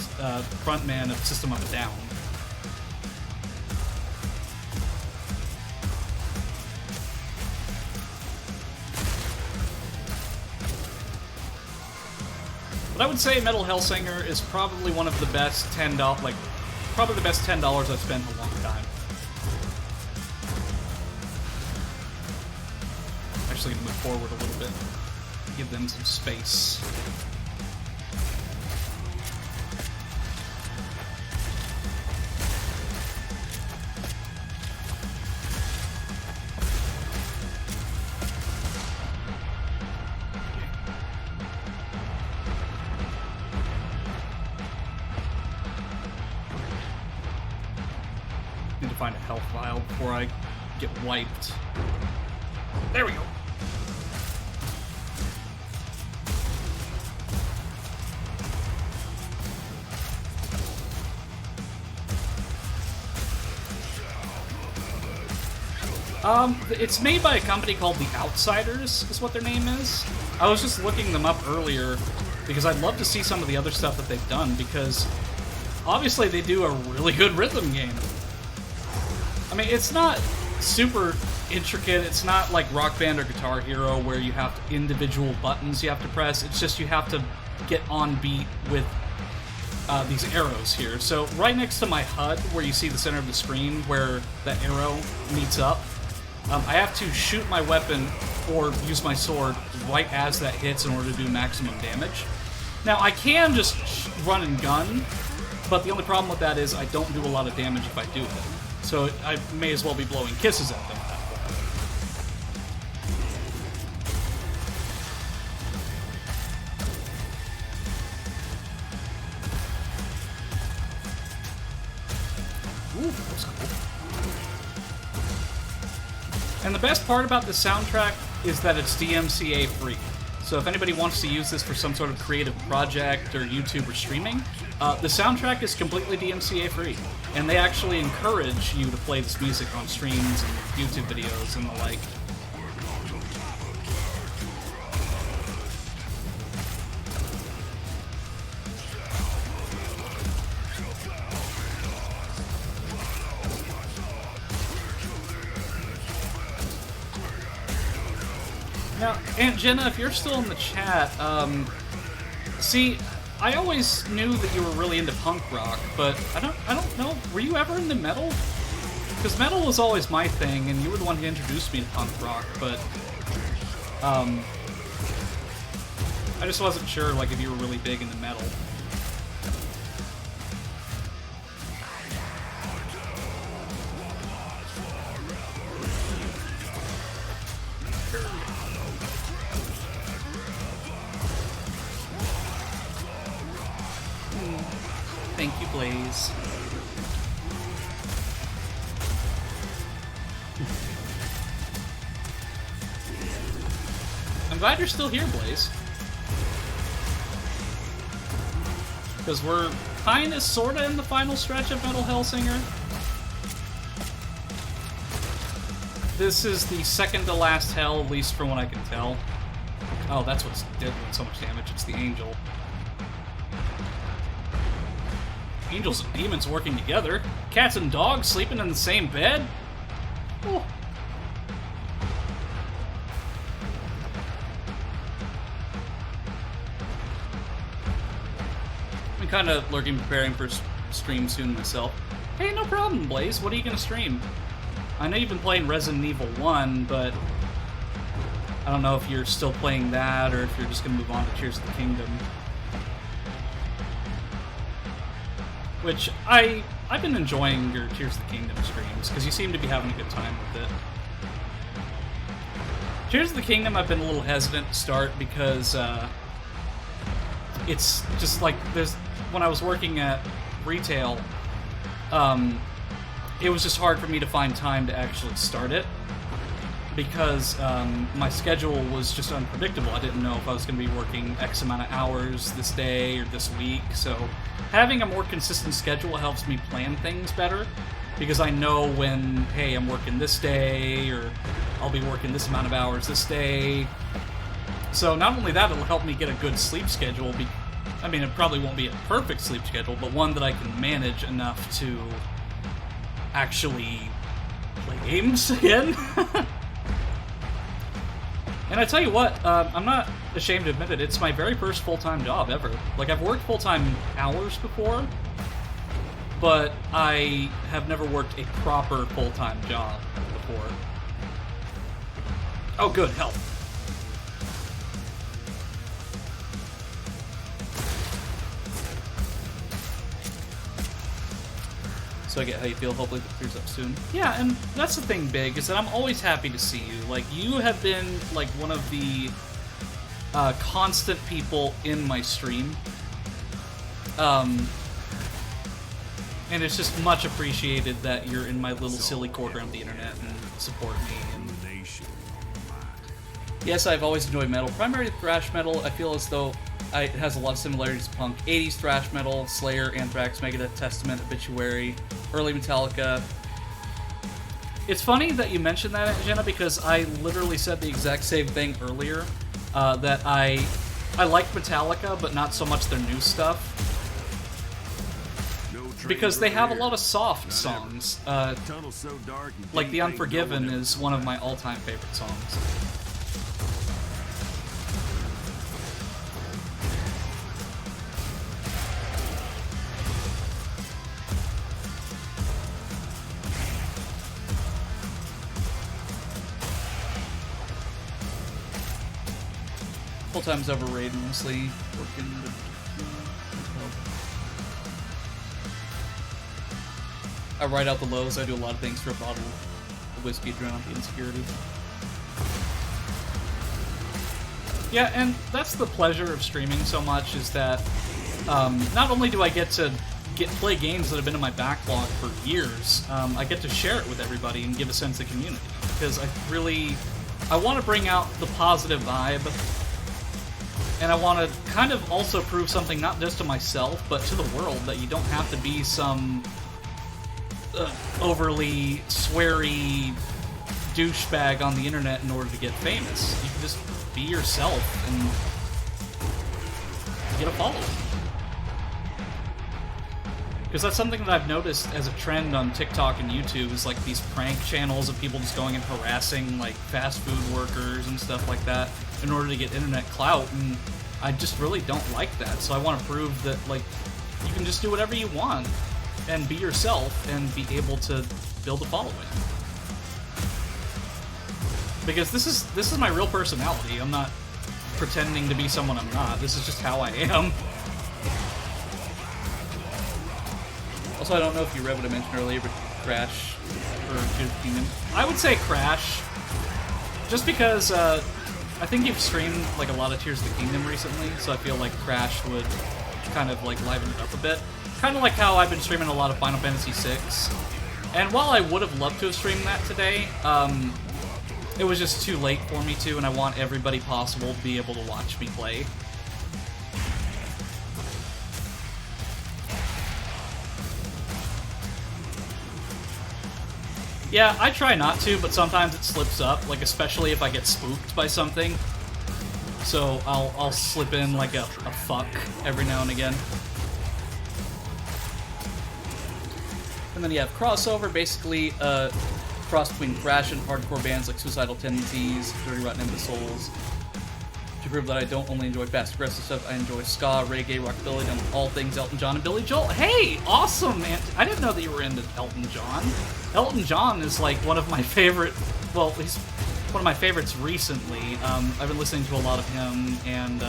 frontman of System of a Down. But I would say Metal Hellsinger is probably one of the best $10, probably the best $10 I've spent in a long time. Actually gonna move forward a little bit, give them some space. Need to find a health vial before I get wiped. There we go. It's made by a company called The Outsiders, is what their name is. I was just looking them up earlier because I'd love to see some of the other stuff that they've done, because obviously they do a really good rhythm game. I mean, it's not super intricate, it's not like Rock Band or Guitar Hero where you have individual buttons you have to press, it's just you have to get on beat with these arrows here. So right next to my HUD, where you see the center of the screen where the arrow meets up, I have to shoot my weapon or use my sword right as that hits in order to do maximum damage. Now, I can just run and gun, but the only problem with that is I don't do a lot of damage if I do it. So I may as well be blowing kisses at them at that point. Ooh, that was cool. And the best part about the soundtrack is that it's DMCA free. So if anybody wants to use this for some sort of creative project or YouTube or streaming, the soundtrack is completely DMCA free. And they actually encourage you to play this music on streams and YouTube videos and the like. Now, Aunt Jenna, if you're still in the chat, see, I always knew that you were really into punk rock, but I don't know, were you ever into metal? Because metal was always my thing, and you were the one who introduced me to punk rock, but, I just wasn't sure, like, if you were really big into metal. Thank you, Blaze. I'm glad you're still here, Blaze. Because we're kinda, sorta in the final stretch of Metal Hellsinger. This is the second to last hell, at least from what I can tell. Oh, that's what's doing so much damage. It's the angel. angels and demons working together. Cats and dogs sleeping in the same bed? Oh. I'm kind of lurking, preparing for stream soon myself. Hey, no problem, Blaze. What are you going to stream? I know you've been playing Resident Evil 1, but I don't know if you're still playing that or if you're just going to move on to Tears of the Kingdom. Which, I've been enjoying your Tears of the Kingdom streams, because you seem to be having a good time with it. Tears of the Kingdom, I've been a little hesitant to start because, it's just like, when I was working at retail, it was just hard for me to find time to actually start it, because my schedule was just unpredictable. I didn't know if I was going to be working X amount of hours this day or this week, so having a more consistent schedule helps me plan things better, because I know when, hey, I'm working this day, or I'll be working this amount of hours this day. So not only that, it'll help me get a good sleep schedule. I mean, it probably won't be a perfect sleep schedule, but one that I can manage enough to actually play games again. And I tell you what, I'm not ashamed to admit it, it's my very first full-time job ever. Like, I've worked full-time hours before, but I have never worked a proper full-time job before. Oh, good, help. So I get how you feel. Hopefully it clears up soon. Yeah, and that's the thing, Big, is that I'm always happy to see you. Like, you have been, like, one of the constant people in my stream. And it's just much appreciated that you're in my little silly corner of the internet and support me. And yes, I've always enjoyed metal. Primarily thrash metal, I feel as though it has a lot of similarities to punk. 80s thrash metal, Slayer, Anthrax, Megadeth, Testament, Obituary, early Metallica. It's funny that you mentioned that, Jenna, because I literally said the exact same thing earlier. That I like Metallica, but not so much their new stuff. Because they have a lot of soft songs. Like The Unforgiven is one of my all-time favorite songs. Full-time's overrated, mostly working with... I write out the lows, I do a lot of things for a bottle of whiskey to drown out the insecurity. Yeah, and that's the pleasure of streaming so much, is that not only do I get to play games that have been in my backlog for years, I get to share it with everybody and give a sense of community, because I want to bring out the positive vibe. And I want to kind of also prove something, not just to myself, but to the world, that you don't have to be some overly sweary douchebag on the internet in order to get famous. You can just be yourself and get a following. Because that's something that I've noticed as a trend on TikTok and YouTube, is like these prank channels of people just going and harassing like fast food workers and stuff like that in order to get internet clout, and I just really don't like that. So I want to prove that, like, you can just do whatever you want and be yourself and be able to build a following. Because this is my real personality. I'm not pretending to be someone I'm not. This is just how I am. Also, I don't know if you read what I mentioned earlier, but Crash or Tears of the Kingdom. I would say Crash, just because I think you've streamed like a lot of Tears of the Kingdom recently, so I feel like Crash would kind of like liven it up a bit. Kind of like how I've been streaming a lot of Final Fantasy VI. And while I would have loved to have streamed that today, it was just too late for me to, and I want everybody possible to be able to watch me play. Yeah, I try not to, but sometimes it slips up, like especially if I get spooked by something. So I'll slip in like a fuck every now and again. And then you have Crossover, basically a cross between thrash and hardcore bands like Suicidal Tendencies, Dirty Rotten Imbeciles. To prove that I don't only enjoy fast aggressive stuff, I enjoy ska, reggae, rockabilly, and all things Elton John and Billy Joel. Hey, awesome, man! I didn't know that you were into Elton John. Elton John is like one of my favorite. Well, he's one of my favorites recently. I've been listening to a lot of him and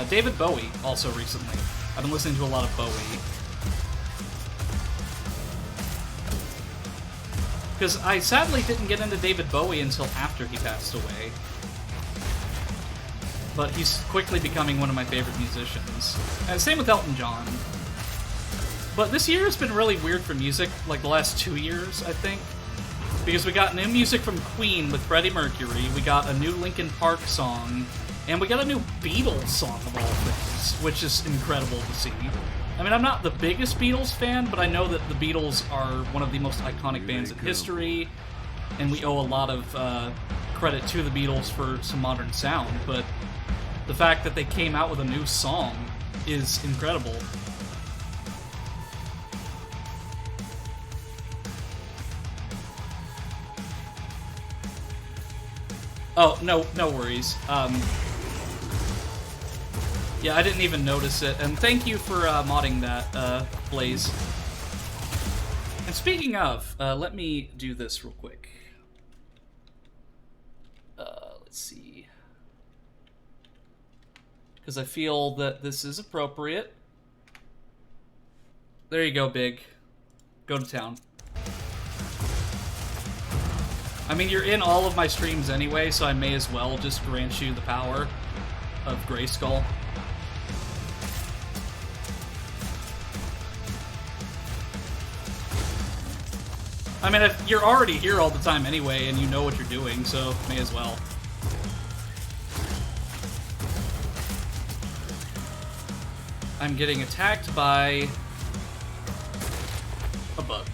David Bowie also recently. I've been listening to a lot of Bowie. Because I sadly didn't get into David Bowie until after he passed away. But he's quickly becoming one of my favorite musicians. And same with Elton John. But this year has been really weird for music, like the last 2 years, I think. Because we got new music from Queen with Freddie Mercury, we got a new Linkin Park song, and we got a new Beatles song of all things, which is incredible to see. I mean, I'm not the biggest Beatles fan, but I know that the Beatles are one of the most iconic bands in history, and we owe a lot of credit to the Beatles for some modern sound, but the fact that they came out with a new song is incredible. Oh, no worries. Yeah, I didn't even notice it, and thank you for modding that, Blaze. And speaking of, let me do this real quick. Let's see. Because I feel that this is appropriate. There you go, Big. Go to town. I mean, you're in all of my streams anyway, so I may as well just grant you the power of Grayskull. I mean, you're already here all the time anyway, and you know what you're doing, so may as well. I'm getting attacked by a bug.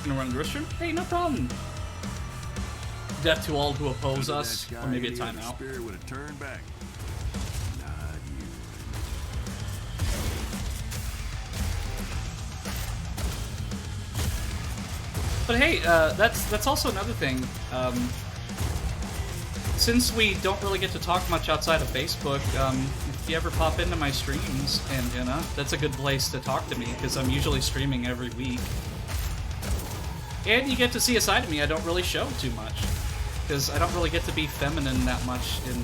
Gonna run the restroom? Hey, no problem. Death to all who oppose us, or maybe a timeout. Spirit would have turned back. Not you. But hey, that's also another thing. Since we don't really get to talk much outside of Facebook, if you ever pop into my streams, and that's a good place to talk to me, because I'm usually streaming every week. And you get to see a side of me I don't really show too much. Because I don't really get to be feminine that much in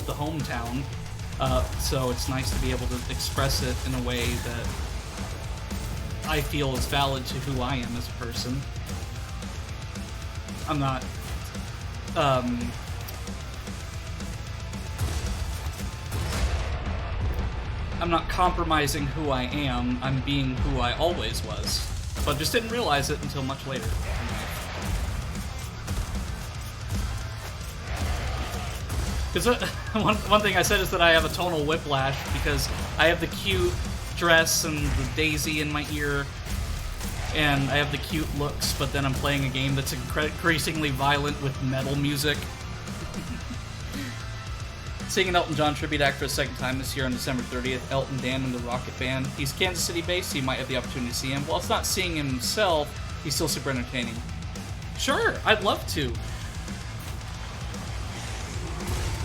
the hometown. So it's nice to be able to express it in a way that I feel is valid to who I am as a person. I'm not... I'm not compromising who I am, I'm being who I always was. But just didn't realize it until much later. Because one thing I said is that I have a tonal whiplash because I have the cute dress and the daisy in my ear, and I have the cute looks, but then I'm playing a game that's increasingly violent with metal music. Seeing an Elton John tribute act for a second time this year on December 30th, Elton Dan and the Rocket Band. He's Kansas City based, so you might have the opportunity to see him. While it's not seeing him himself, he's still super entertaining. Sure, I'd love to.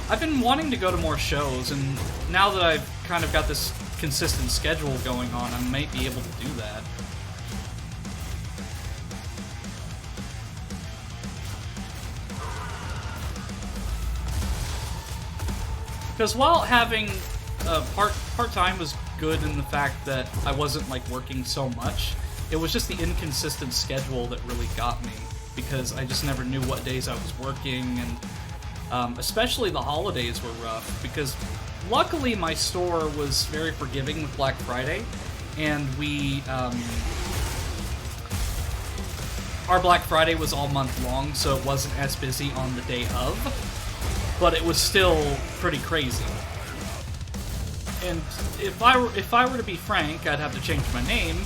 I've been wanting to go to more shows, and now that I've kind of got this consistent schedule going on, I might be able to do that. Because while having part-time was good in the fact that I wasn't like working so much, it was just the inconsistent schedule that really got me, because I just never knew what days I was working, and especially the holidays were rough, because luckily my store was very forgiving with Black Friday, and our Black Friday was all month long, so it wasn't as busy on the day of, but it was still pretty crazy. And if I were to be frank, I'd have to change my name.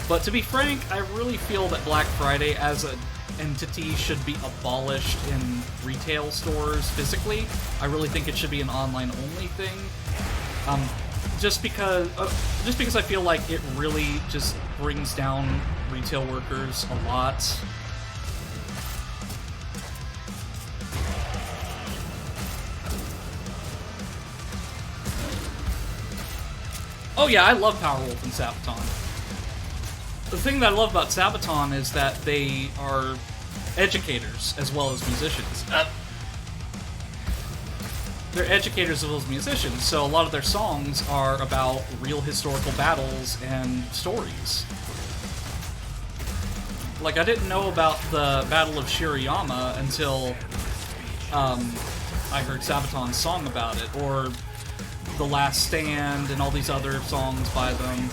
But to be frank, I really feel that Black Friday as an entity should be abolished in retail stores physically. I really think it should be an online-only thing. Just because I feel like it really just brings down retail workers a lot. Oh yeah, I love Powerwolf and Sabaton. The thing that I love about Sabaton is that they are educators as well as musicians. They're educators as well as musicians, so a lot of their songs are about real historical battles and stories. Like, I didn't know about the Battle of Shirayama until I heard Sabaton's song about it, or The Last Stand and all these other songs by them.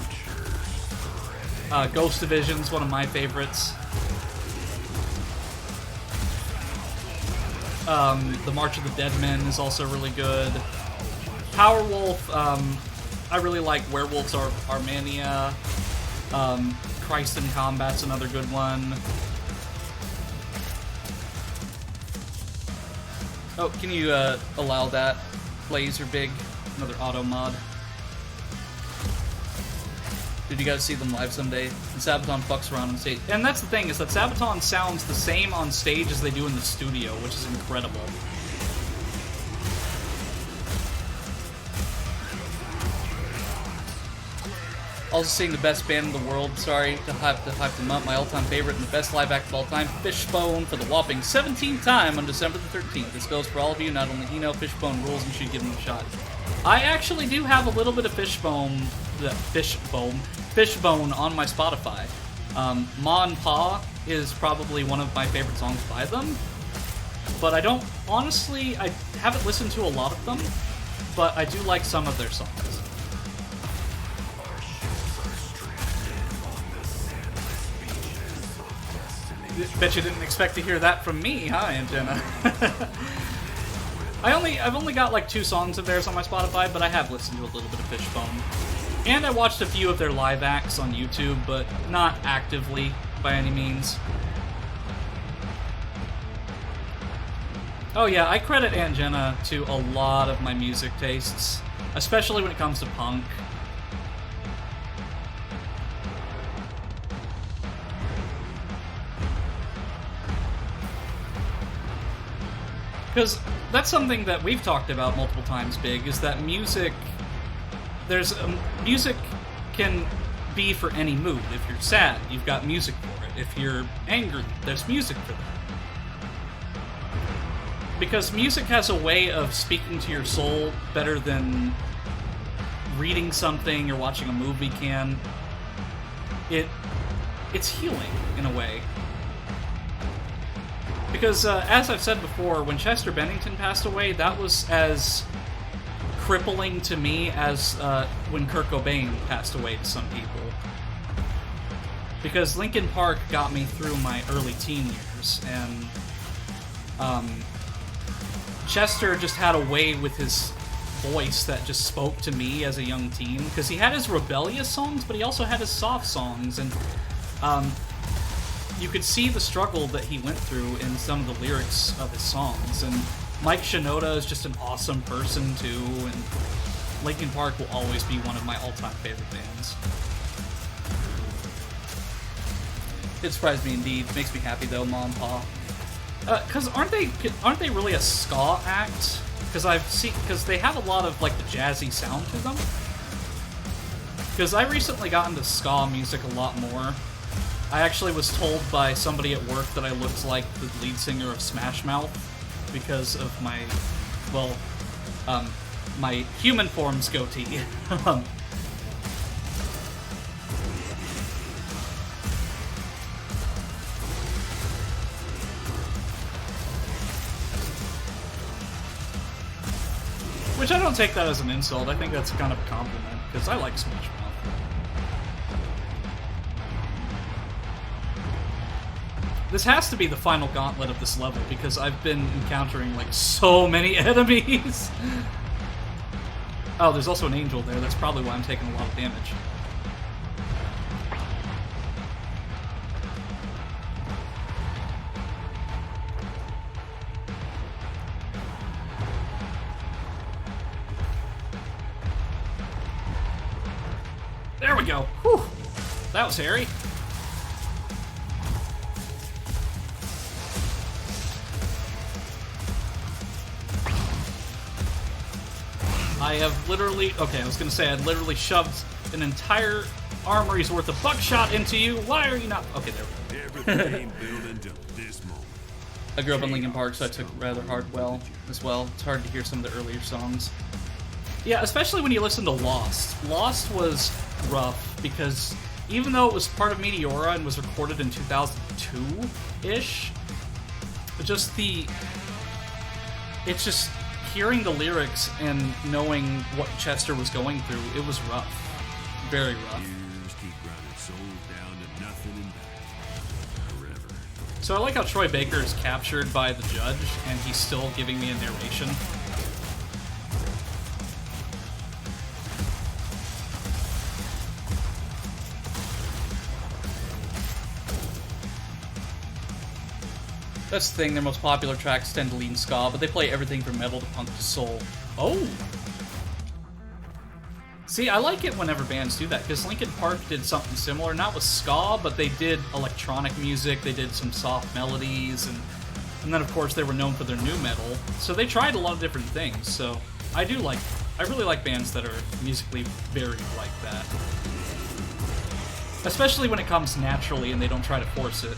Ghost Division's one of my favorites. The March of the Dead Men is also really good. Powerwolf, I really like Werewolves Armenia. Christ in Combat's another good one. Oh, can you allow that? Laser Big, another auto mod. Dude, you gotta see them live someday. And Sabaton fucks around on stage. And that's the thing, is that Sabaton sounds the same on stage as they do in the studio, which is incredible. Also seeing the best band in the world, sorry to hype them up, my all-time favorite and the best live act of all time, Fishbone, for the whopping 17th time on December the 13th. This goes for all of you, not only Fishbone rules, and you should give him a shot. I actually do have a little bit of Fishbone on my Spotify. Ma and Pa is probably one of my favorite songs by them, but I haven't listened to a lot of them, but I do like some of their songs. Bet you didn't expect to hear that from me, huh, Antenna? I've only got like 2 songs of theirs on my Spotify, but I have listened to a little bit of Fishbone. And I watched a few of their live acts on YouTube, but not actively by any means. Oh yeah, I credit Antenna to a lot of my music tastes, especially when it comes to punk. Because that's something that we've talked about multiple times, Big, is that music can be for any mood. If you're sad, you've got music for it. If you're angry, there's music for that. Because music has a way of speaking to your soul better than reading something or watching a movie can. It's healing, in a way. Because, as I've said before, when Chester Bennington passed away, that was as crippling to me as when Kurt Cobain passed away to some people. Because Linkin Park got me through my early teen years, and Chester just had a way with his voice that just spoke to me as a young teen. Because he had his rebellious songs, but he also had his soft songs, and you could see the struggle that he went through in some of the lyrics of his songs. And Mike Shinoda is just an awesome person, too, and Linkin Park will always be one of my all-time favorite bands. It surprised me indeed. Makes me happy, though, Ma and Pa. Because aren't they really a ska act? Because they have a lot of, like, the jazzy sound to them. Because I recently got into ska music a lot more. I actually was told by somebody at work that I looked like the lead singer of Smash Mouth because of my, well, my human form's goatee. Which I don't take that as an insult. I think that's kind of a compliment, because I like Smash Mouth. This has to be the final gauntlet of this level, because I've been encountering, like, so many enemies. Oh, there's also an angel there. That's probably why I'm taking a lot of damage. There we go. Whew. That was hairy. I have literally... Okay, I was going to say I literally shoved an entire armory's worth of buckshot into you. Why are you not... Okay, there we go. Everything building to this moment. I grew up in Lincoln Park, so I took rather hard well as well. It's hard to hear some of the earlier songs. Yeah, especially when you listen to Lost. Lost was rough because even though it was part of Meteora and was recorded in 2002-ish, it's just hearing the lyrics and knowing what Chester was going through, it was rough. Very rough. Years keep running souls down to nothing and back. Forever. So I like how Troy Baker is captured by the judge and he's still giving me a narration. That's the thing, their most popular tracks tend to lean ska, but they play everything from metal to punk to soul. Oh! See, I like it whenever bands do that, because Linkin Park did something similar, not with ska, but they did electronic music, they did some soft melodies, and then of course they were known for their nu metal, so they tried a lot of different things, so I really like bands that are musically varied like that. Especially when it comes naturally and they don't try to force it,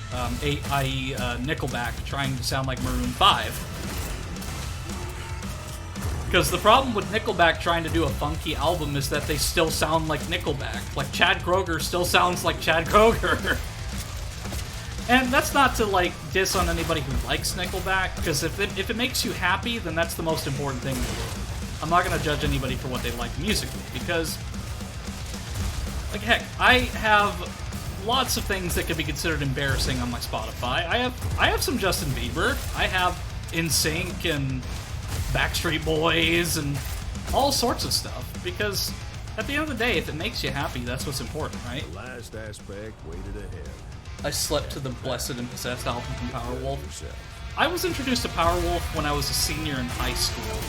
i.e. Nickelback trying to sound like Maroon 5. Because the problem with Nickelback trying to do a funky album is that they still sound like Nickelback. Like, Chad Kroeger still sounds like Chad Kroeger. And that's not to, like, diss on anybody who likes Nickelback, because if it makes you happy, then that's the most important thing in the world. I'm not going to judge anybody for what they like musically, because... Like, heck, I have lots of things that could be considered embarrassing on my Spotify. I have some Justin Bieber. I have NSYNC and Backstreet Boys and all sorts of stuff. Because at the end of the day, if it makes you happy, that's what's important, right? The last aspect waited ahead. I slept to the Blessed and Possessed album from Powerwolf. I was introduced to Powerwolf when I was a senior in high school.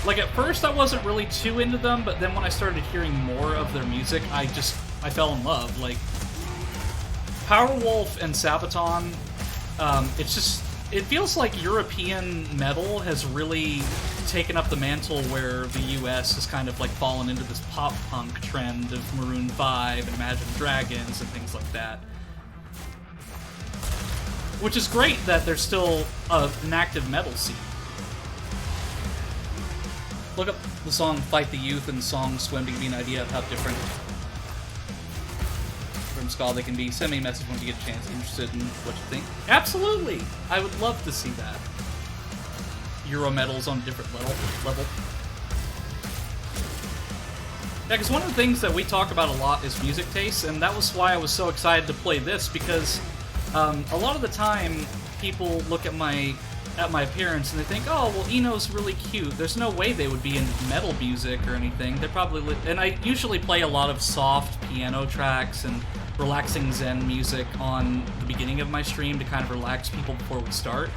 Like, at first I wasn't really too into them, but then when I started hearing more of their music, I fell in love. Like, Powerwolf and Sabaton, it feels like European metal has really taken up the mantle where the US has kind of, like, fallen into this pop-punk trend of Maroon 5 and Imagine Dragons and things like that. Which is great that there's still an active metal scene. Look up the song Fight the Youth and the song Swim to give you an idea of how different from ska they can be. Send me a message when you get a chance, interested in what you think. Absolutely! I would love to see that. Euro metal's on a different level. Yeah, because one of the things that we talk about a lot is music taste, and that was why I was so excited to play this, because a lot of the time people look at my appearance and they think, oh, well, Eno's really cute. There's no way they would be into metal music or anything. They're probably... And I usually play a lot of soft piano tracks and relaxing Zen music on the beginning of my stream to kind of relax people before we start.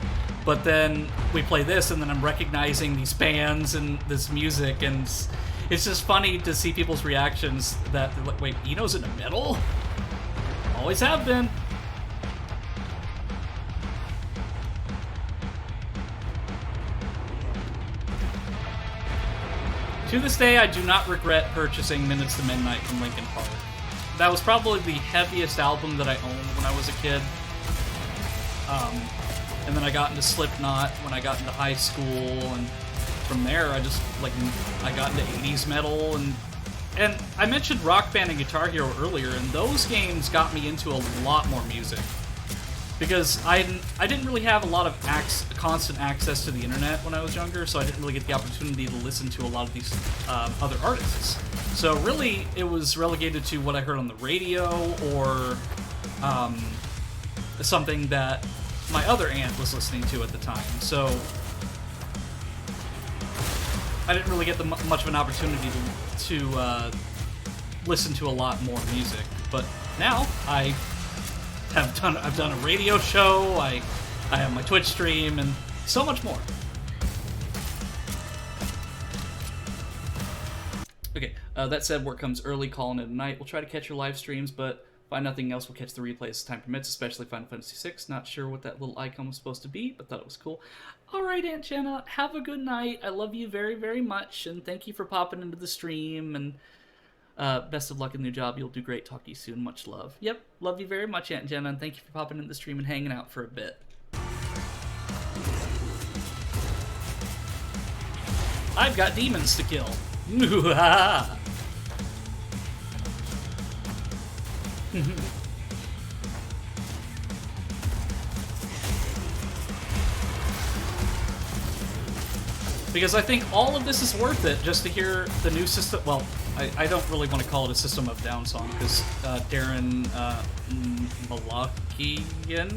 But then we play this and then I'm recognizing these bands and this music, and it's just funny to see people's reactions that they're like, wait, Eno's into metal? Always have been. To this day, I do not regret purchasing Minutes to Midnight from Linkin Park. That was probably the heaviest album that I owned when I was a kid. And then I got into Slipknot when I got into high school, and from there I got into 80s metal, and I mentioned Rock Band and Guitar Hero earlier, and those games got me into a lot more music. Because I didn't really have a lot of constant access to the internet when I was younger, so I didn't really get the opportunity to listen to a lot of these other artists. So really, it was relegated to what I heard on the radio, or something that my other aunt was listening to at the time, so I didn't really get much of an opportunity to listen to a lot more music. But now I've done a radio show, I have my Twitch stream, and so much more. Okay, that said, work comes early, calling it a night. We'll try to catch your live streams, but find nothing else, we'll catch the replays as time permits, especially Final Fantasy VI. Not sure what that little icon was supposed to be, but thought it was cool. Alright, Aunt Jenna, have a good night. I love you very, very much, and thank you for popping into the stream, and best of luck in your job. You'll do great. Talk to you soon. Much love. Yep, love you very much, Aunt Jenna, and thank you for popping into the stream and hanging out for a bit. I've got demons to kill. Because I think all of this is worth it just to hear the new system. Well, I don't really want to call it a System of Down song because Darren Malakian,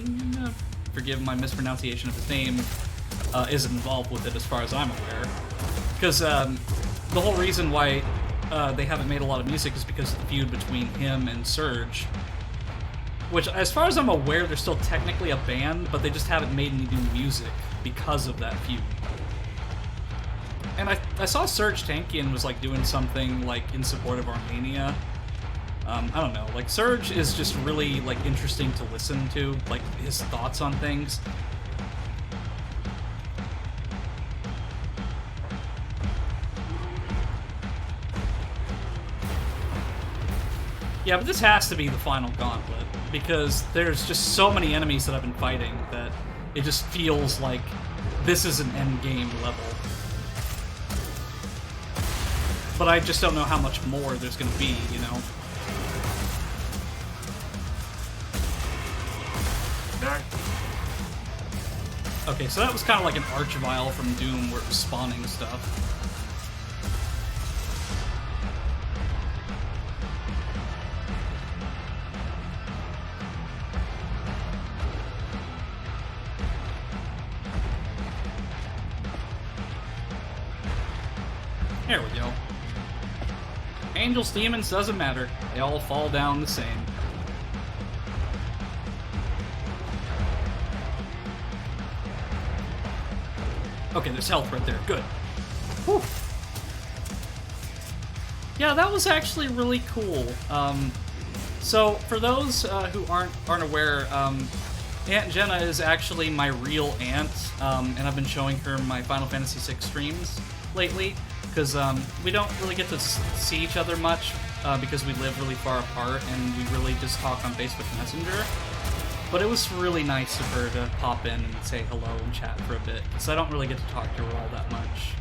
forgive my mispronunciation of his name, isn't involved with it as far as I'm aware. Because the whole reason why they haven't made a lot of music is because of the feud between him and Surge. Which, as far as I'm aware, they're still technically a band, but they just haven't made any new music because of that feud. And I saw Serge Tankian was like doing something like in support of Armenia. I don't know, like Serge is just really like interesting to listen to, like his thoughts on things. Yeah, but this has to be the final gauntlet, because there's just so many enemies that I've been fighting that it just feels like this is an endgame level. But I just don't know how much more there's gonna be, you know? Okay, so that was kind of like an Archvile from Doom where it was spawning stuff. There we go. Angels, demons, doesn't matter. They all fall down the same. Okay, there's health right there. Good. Whew. Yeah, that was actually really cool. So, for those who aren't aware, Aunt Jenna is actually my real aunt, and I've been showing her my Final Fantasy VI streams lately. Because we don't really get to see each other much because we live really far apart and we really just talk on Facebook Messenger. But it was really nice of her to pop in and say hello and chat for a bit, because I don't really get to talk to her all that much.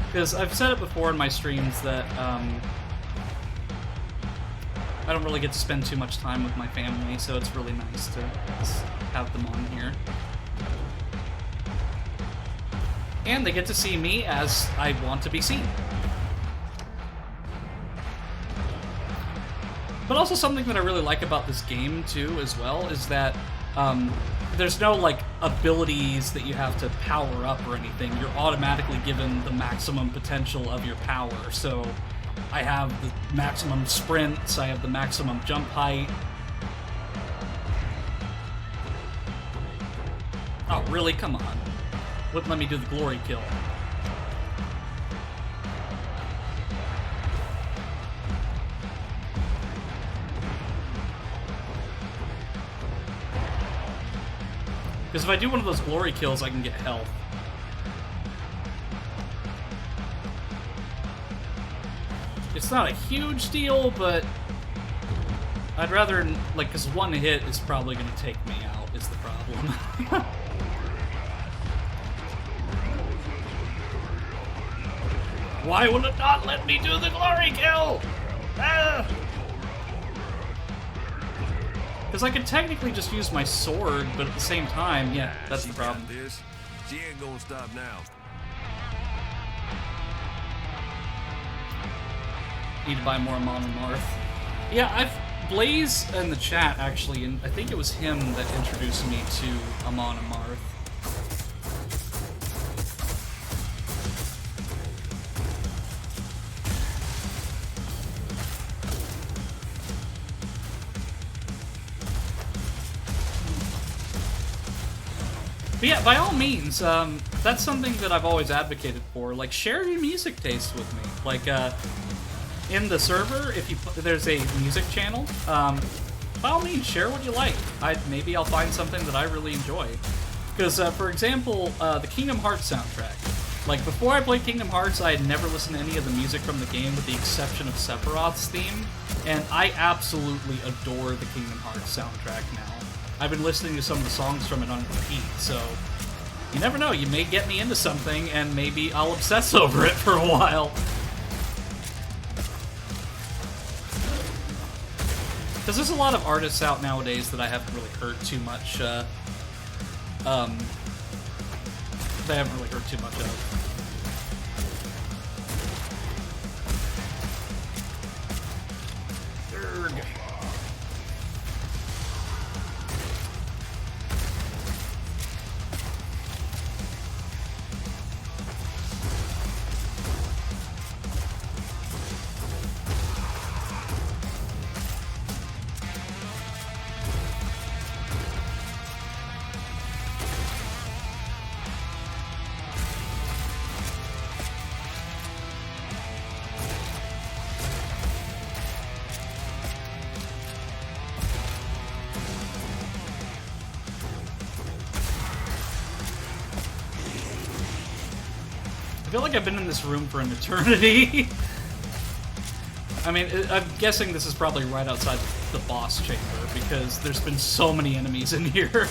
Because I've said it before in my streams that I don't really get to spend too much time with my family, so it's really nice to have them on here. And they get to see me as I want to be seen. But also something that I really like about this game, too, as well, is that there's no, like, abilities that you have to power up or anything. You're automatically given the maximum potential of your power. So I have the maximum sprints, I have the maximum jump height. Oh, really? Come on. Wouldn't let me do the glory kill. Because if I do one of those glory kills, I can get health. It's not a huge deal, but I'd rather, like, because one hit is probably going to take me out, is the problem. Why will it not let me do the glory kill? Because I could technically just use my sword, but at the same time, yeah, that's the problem. She ain't gonna stop now. Need to buy more Amon and Marth. Yeah, Blaze in the chat, actually, and I think it was him that introduced me to Amon Amarth. But yeah, by all means, that's something that I've always advocated for. Like, share your music taste with me. Like, in the server, if there's a music channel, by all means, share what you like. Maybe I'll find something that I really enjoy. Because, for example, the Kingdom Hearts soundtrack. Like, before I played Kingdom Hearts, I had never listened to any of the music from the game with the exception of Sephiroth's theme, and I absolutely adore the Kingdom Hearts soundtrack now. I've been listening to some of the songs from it on repeat, so you never know, you may get me into something, and maybe I'll obsess over it for a while. Because there's a lot of artists out nowadays that I haven't really heard too much, that I haven't really heard too much of. I feel like I've been in this room for an eternity. I mean, I'm guessing this is probably right outside the boss chamber, because there's been so many enemies in here.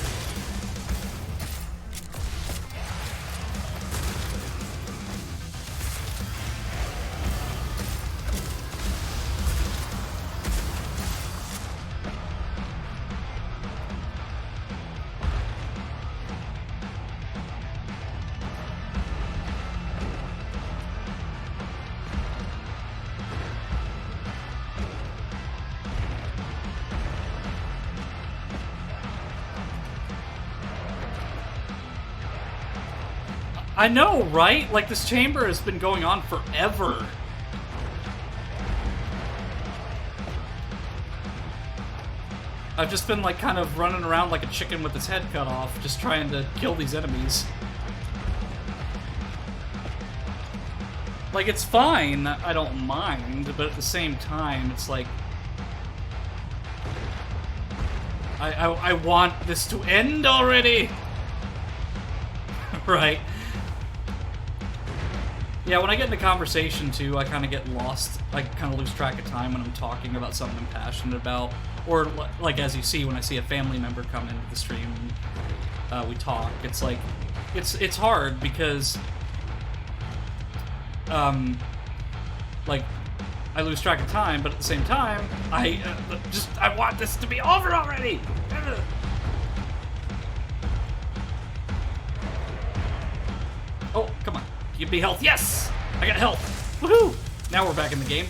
I know, right? Like, this chamber has been going on forever. I've just been, like, kind of running around like a chicken with its head cut off, just trying to kill these enemies. Like, it's fine, I don't mind, but at the same time, it's like... I want this to end already! Right. Yeah, when I get into conversation, too, I kind of get lost. I kind of lose track of time when I'm talking about something I'm passionate about. Or, like, as you see, when I see a family member come into the stream and we talk, it's like, it's hard because, like, I lose track of time, but at the same time, I want this to be over already! Oh, come on. Give me health. Yes! I got health. Woohoo! Now we're back in the game.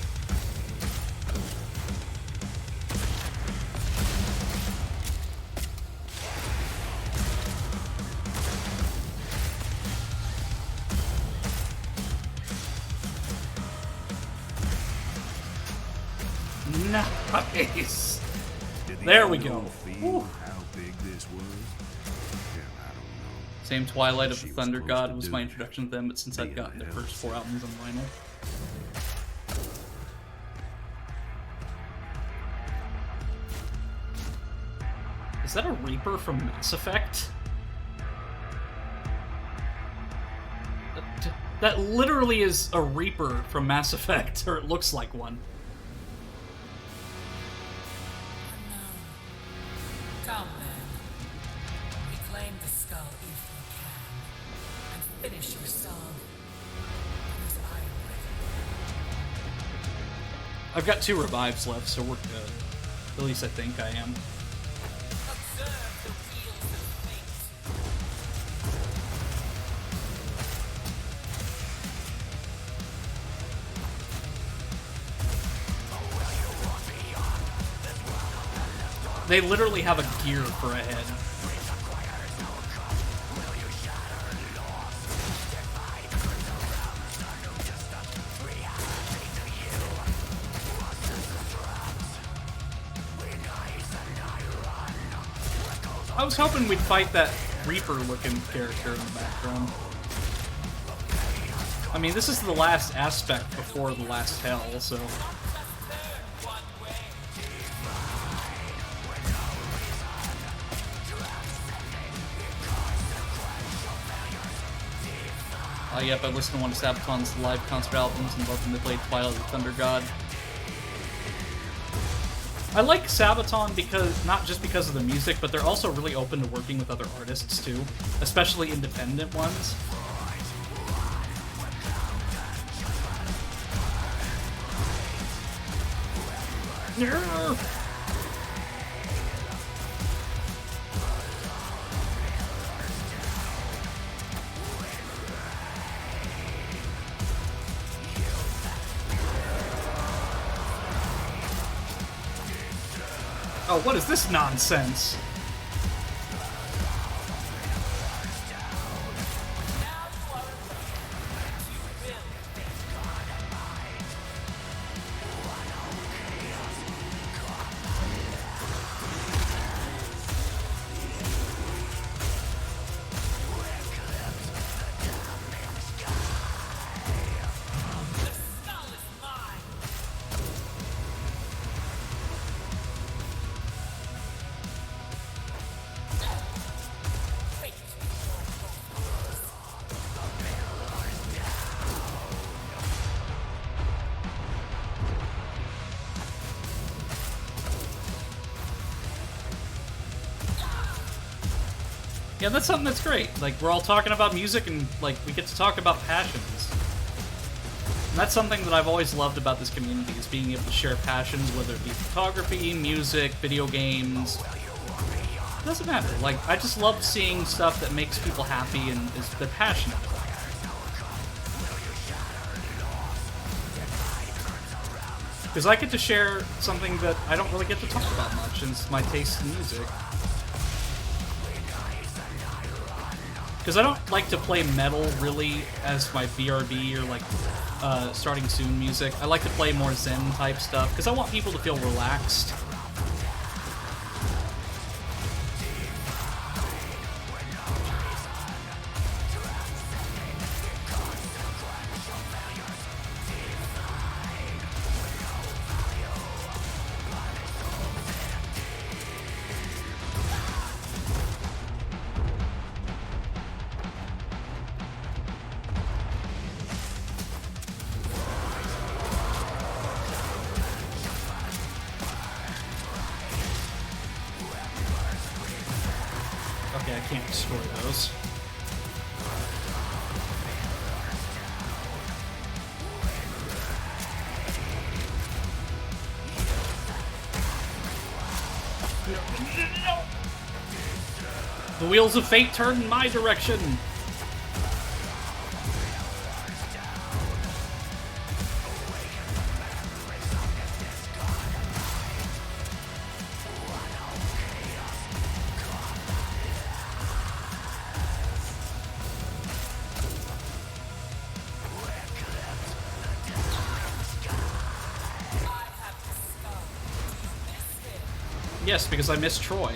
Nice! There we go. Woo. How big this was? Same Twilight of the Thunder God was my introduction to them, but since I've gotten their first 4 albums on vinyl. Is that a Reaper from Mass Effect? That literally is a Reaper from Mass Effect, or it looks like one. Come then. Reclaim the skull if you can, and finish your song. Because I am ready. I've got 2 revives left, so we're good. At least I think I am. Observe the wheels of fate. They literally have a gear for a head. I was hoping we'd fight that Reaper-looking character in the background. I mean, this is the last aspect before the last hell, so... Yep, I listened to one of Sabaton's live concert albums and loved when they played Twilight of the Thunder God. I like Sabaton because, not just because of the music, but they're also really open to working with other artists too, especially independent ones. Yeah. Oh, what is this nonsense? Yeah, that's something that's great. Like, we're all talking about music and, like, we get to talk about passions. And that's something that I've always loved about this community, is being able to share passions, whether it be photography, music, video games. It doesn't matter. Like, I just love seeing stuff that makes people happy and is they're passionate. Because I get to share something that I don't really get to talk about much, and it's my taste in music. Because I don't like to play metal, really, as my BRB or, like, starting soon music. I like to play more Zen-type stuff, because I want people to feel relaxed. Okay, I can't destroy those. No. The wheels of fate turn in my direction. Yes, because I miss Troy.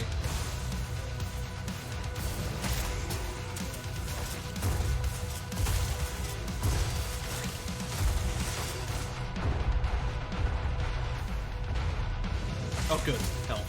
Oh, good. Hell.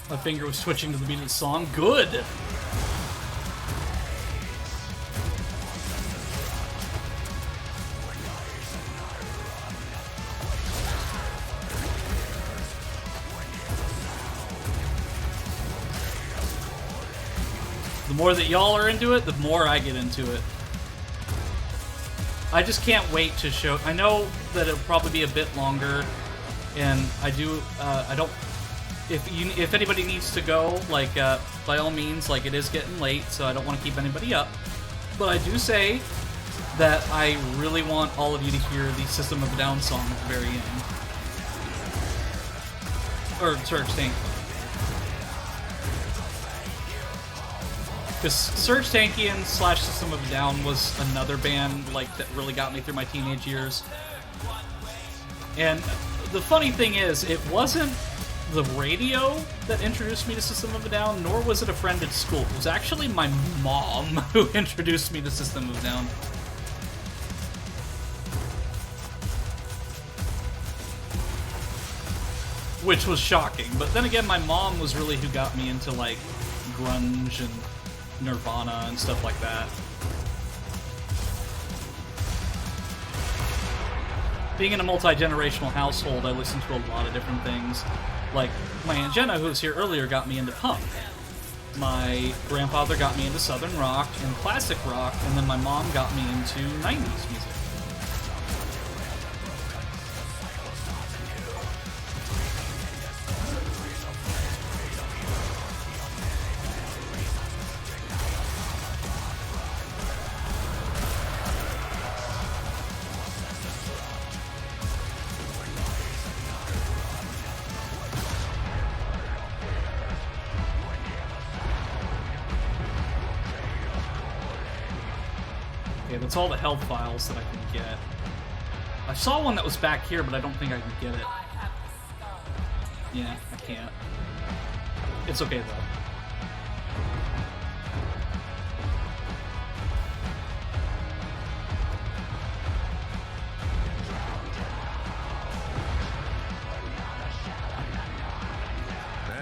My finger was switching to the beat of the song. Good! The more that y'all are into it, the more I get into it. I just can't wait to show... I know that it'll probably be a bit longer, and I don't... If anybody needs to go, like, by all means, like, it is getting late, so I don't want to keep anybody up. But I do say that I really want all of you to hear the System of a Down song at the very end. Or Surge Tank. Because Surge Tankian / System of a Down was another band like that really got me through my teenage years. And the funny thing is, it wasn't the radio that introduced me to System of a Down, nor was it a friend at school. It was actually my mom who introduced me to System of a Down. Which was shocking. But then again, my mom was really who got me into, like, grunge and Nirvana and stuff like that. Being in a multi-generational household, I listened to a lot of different things. Like, my Aunt Jenna, who was here earlier, got me into punk. My grandfather got me into southern rock and classic rock, and then my mom got me into 90s music. That's all the health files that I can get. I saw one that was back here, but I don't think I can get it. Yeah, I can't. It's okay, though.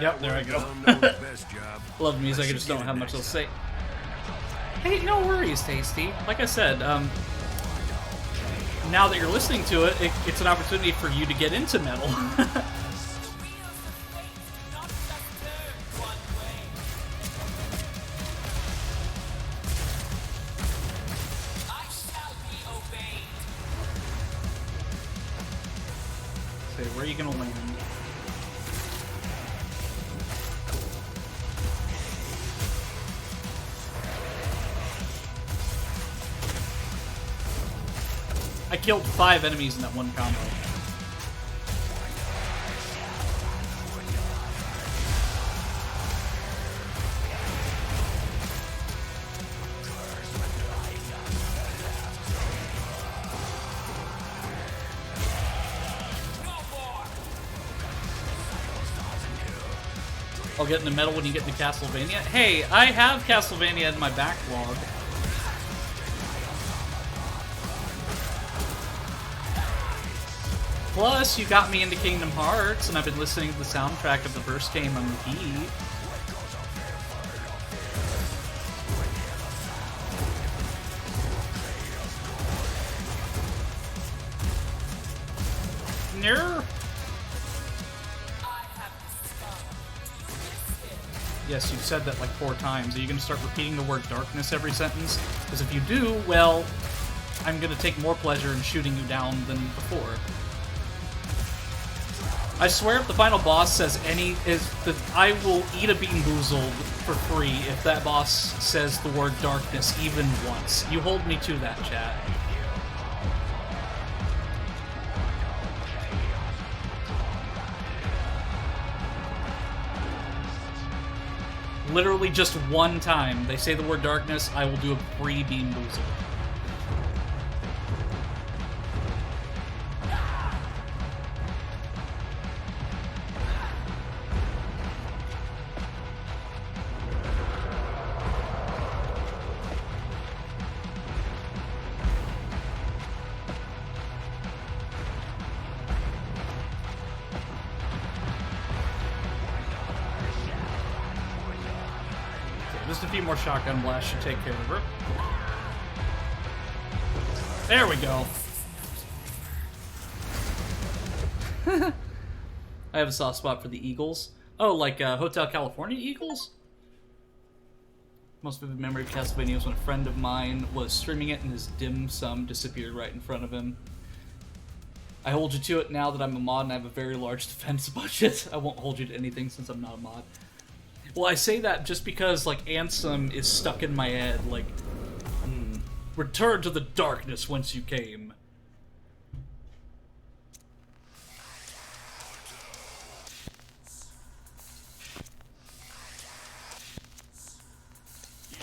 Yep, there I go. Love music, I just don't have much else to say. Hey, no worries, Tasty. Like I said, now that you're listening to it, it's an opportunity for you to get into metal. Say, where are you gonna land? I killed 5 enemies in that one combo. I'll get into metal when you get into Castlevania. Hey, I have Castlevania in my backlog. Plus, you got me into Kingdom Hearts, and I've been listening to the soundtrack of the first game on repeat. Nerf. Yes, you've said that like 4 times. Are you going to start repeating the word darkness every sentence? Because if you do, well, I'm going to take more pleasure in shooting you down than before. I swear if the final boss says I will eat a Bean Boozled for free if that boss says the word darkness even once. You hold me to that, chat. Literally just one time they say the word darkness, I will do a free Bean Boozled. Just a few more shotgun blasts should take care of her. There we go. I have a soft spot for the Eagles. Oh, like Hotel California Eagles? Most vivid memory of Castlevania was when a friend of mine was streaming it and his dim sum disappeared right in front of him. I hold you to it now that I'm a mod and I have a very large defense budget. I won't hold you to anything since I'm not a mod. Well, I say that just because, like, Ansem is stuck in my head, like, return to the darkness whence you came.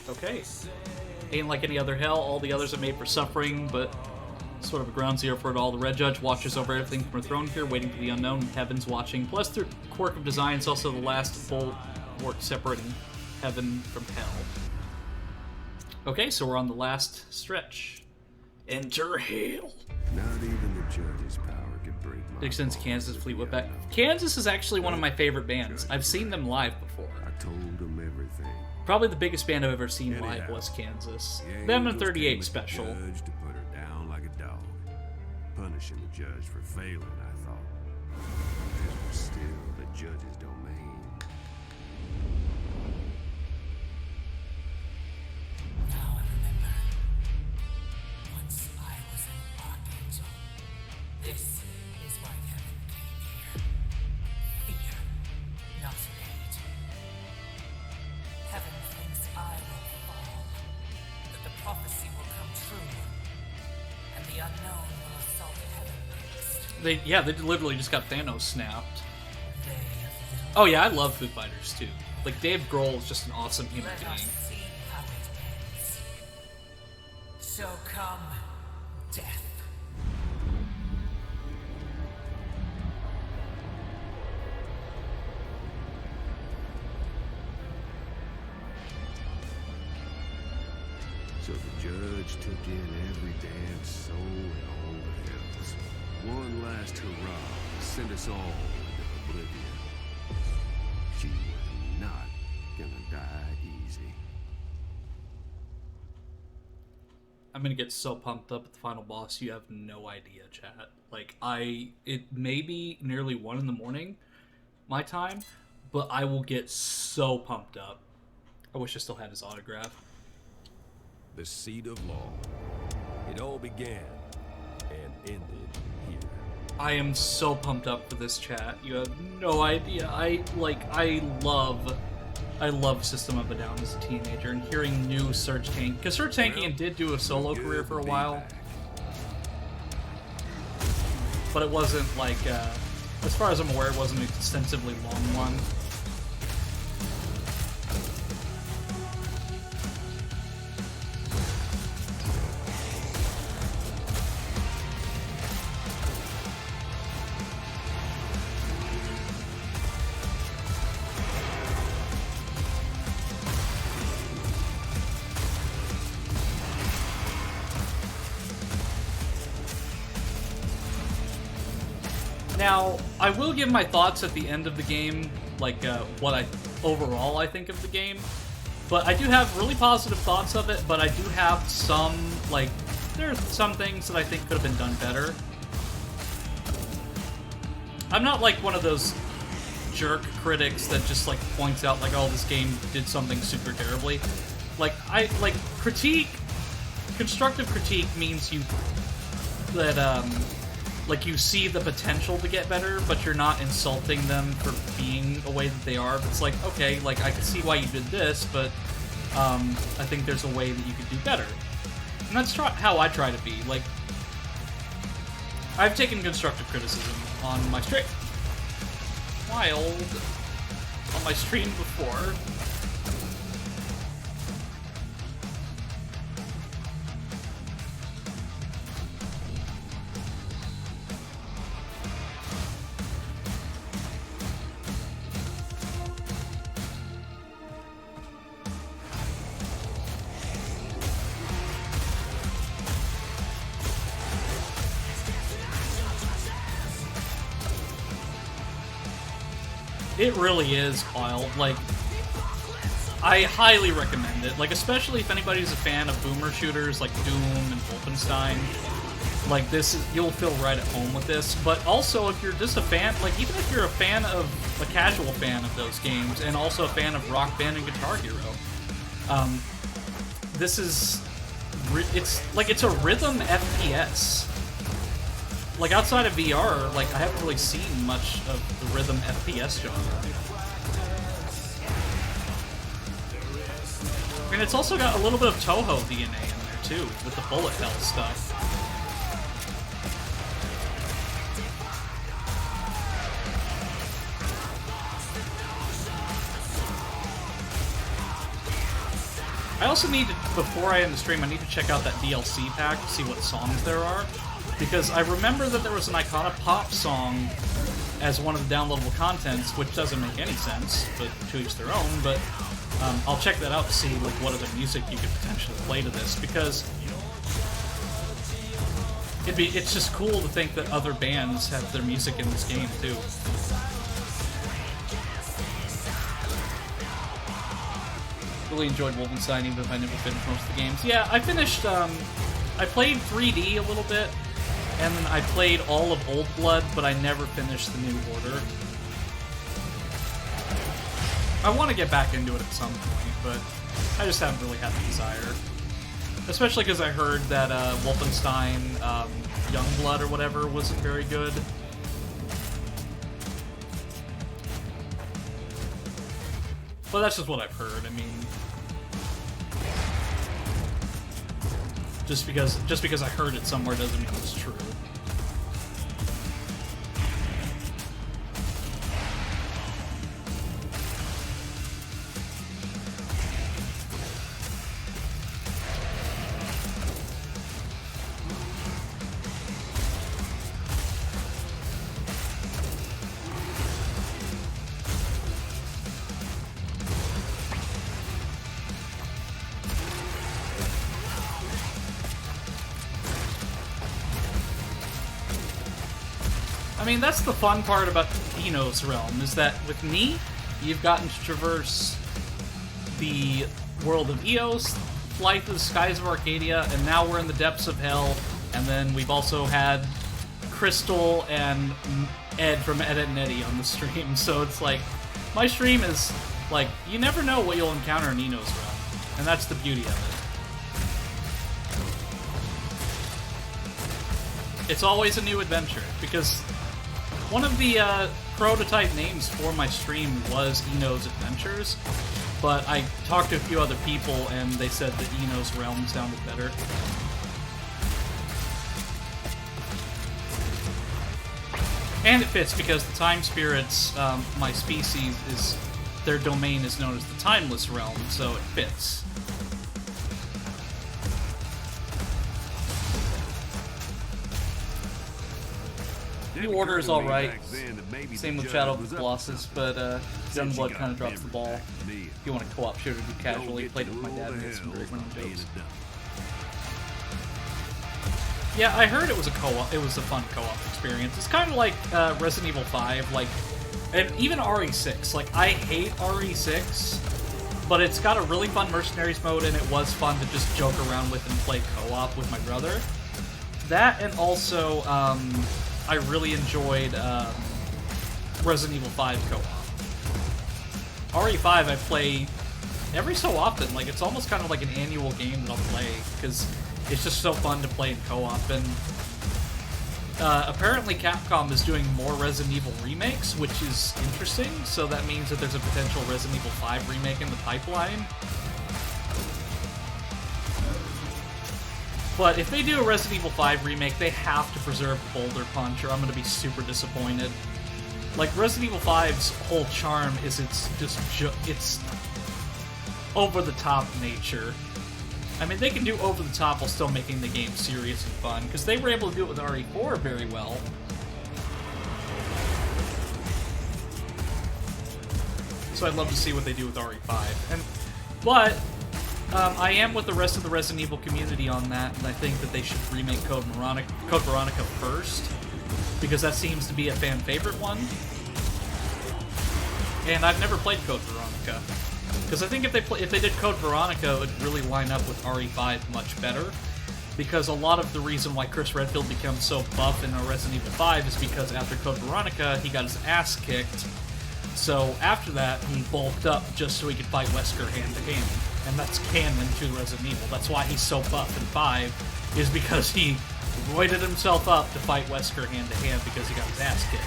Okay. Ain't like any other hell. All the others are made for suffering, but sort of a ground zero for it all. The Red Judge watches over everything from her throne here, waiting for the unknown. Heaven's watching. Plus, the quirk of design is also the last full work separating heaven from hell. Okay, so we're on the last stretch. Enter hell. Not even the judge's power could break my Dixon's bones Kansas with Fleetwood the Mac. outlaw. Kansas is actually one of my favorite bands. I've seen them live before. I told him everything. Probably the biggest band I've ever seen Anyhow, live was Kansas. The Them and angels 38 came at the special. judge to put her down like a dog, punishing the judge for failing. I thought this was still the judge's domain. Now I remember. Once I was an archangel. This is why heaven came here. Fear, not hate. Heaven thinks I will fall, that the prophecy will come true, and the unknown will assault heaven next. They literally just got Thanos snapped. They have Oh yeah, I love Foo Fighters too. Like, Dave Grohl is just an awesome human let us being. see how it ends. So come, death. So the judge took in every damn soul in all the hells. One last hurrah to send us all into oblivion. She was not gonna die easy. I'm gonna get so pumped up at the final boss, you have no idea, chat. Like, it may be nearly 1 in the morning, my time, but I will get so pumped up. I wish I still had his autograph. The seat of law. It all began and ended here. I am so pumped up for this, chat. You have no idea. I love System of a Down as a teenager, and hearing new Surge Tank, because Surge Tankian did do a solo Good career for a to be while, back. but it wasn't like, as far as I'm aware, it wasn't an extensively long one. Now, I will give my thoughts at the end of the game, like, what overall I think of the game, but I do have really positive thoughts of it, but I do have some, like, there's some things that I think could have been done better. I'm not like one of those jerk critics that just, like, points out, like, oh, this game did something super terribly. Like, constructive critique means like, you see the potential to get better, but you're not insulting them for being a way that they are. But it's like, okay, like, I can see why you did this, but I think there's a way that you could do better. And that's how I try to be. Like, I've taken constructive criticism on my stream. On my stream before. It really is, Kyle. Like, I highly recommend it. Like, especially if anybody's a fan of boomer shooters like Doom and Wolfenstein. Like, you'll feel right at home with this. But also, if you're just a fan, like, even if you're a casual fan of those games, and also a fan of Rock Band and Guitar Hero, This is... it's a rhythm FPS. Like, outside of VR, like, I haven't really seen much of the rhythm FPS genre. I mean, it's also got a little bit of Toho DNA in there, too, with the bullet hell stuff. I also need to, before I end the stream, I need to check out that DLC pack to see what songs there are. Because I remember that there was an Icona Pop song as one of the downloadable contents, which doesn't make any sense, but to each their own, but I'll check that out to see like what other music you could potentially play to this, because it's just cool to think that other bands have their music in this game, too. Really enjoyed Wolfenstein, even if I never finished most of the games. Yeah, I finished, I played 3D a little bit, and then I played all of Old Blood, but I never finished the New Order. I want to get back into it at some point, but I just haven't really had the desire. Especially because I heard that Wolfenstein Youngblood or whatever wasn't very good. But that's just what I've heard. I mean, just because I heard it somewhere doesn't mean it's true. I mean, that's the fun part about Eno's realm, is that with me, you've gotten to traverse the world of Eos, fly through the skies of Arcadia, and now we're in the depths of Hell, and then we've also had Crystal and Ed from Ed, Ed and Eddie on the stream, so it's like, my stream is, like, you never know what you'll encounter in Eno's realm, and that's the beauty of it. It's always a new adventure, because one of the prototype names for my stream was Eno's Adventures, but I talked to a few other people and they said that Eno's Realm sounded better. And it fits because the Time Spirits, my species, their domain is known as the Timeless Realm, so it fits. New Order is alright. Same with Shadow of the Colossus, but Youngblood kind of drops the ball. If you want a co-op shooter, do casually. Played it with my dad and made some great running jokes. Yeah, I heard it was a co-op. It was a fun co-op experience. It's kind of like Resident Evil 5, like, and even RE6. Like, I hate RE6, but it's got a really fun mercenaries mode, and it was fun to just joke around with and play co-op with my brother. That, and also, I really enjoyed Resident Evil 5 co-op. RE5 I play every so often. Like, it's almost kind of like an annual game that I'll play, because it's just so fun to play in co-op. And apparently Capcom is doing more Resident Evil remakes, which is interesting, so that means that there's a potential Resident Evil 5 remake in the pipeline. But if they do a Resident Evil 5 remake, they have to preserve the Boulder Punch, or I'm going to be super disappointed. Like, Resident Evil 5's whole charm is its over-the-top nature. I mean, they can do over-the-top while still making the game serious and fun, because they were able to do it with RE4 very well. So I'd love to see what they do with RE5. But I am with the rest of the Resident Evil community on that, and I think that they should remake Code Veronica first, because that seems to be a fan favorite one. And I've never played Code Veronica, because I think if they did Code Veronica, it would really line up with RE5 much better. Because a lot of the reason why Chris Redfield becomes so buff in Resident Evil 5 is because after Code Veronica, he got his ass kicked. So after that, he bulked up just so he could fight Wesker hand to hand. and that's canon to Resident Evil. That's why he's so buff in 5, is because he roided himself up to fight Wesker hand-to-hand because he got his ass kicked.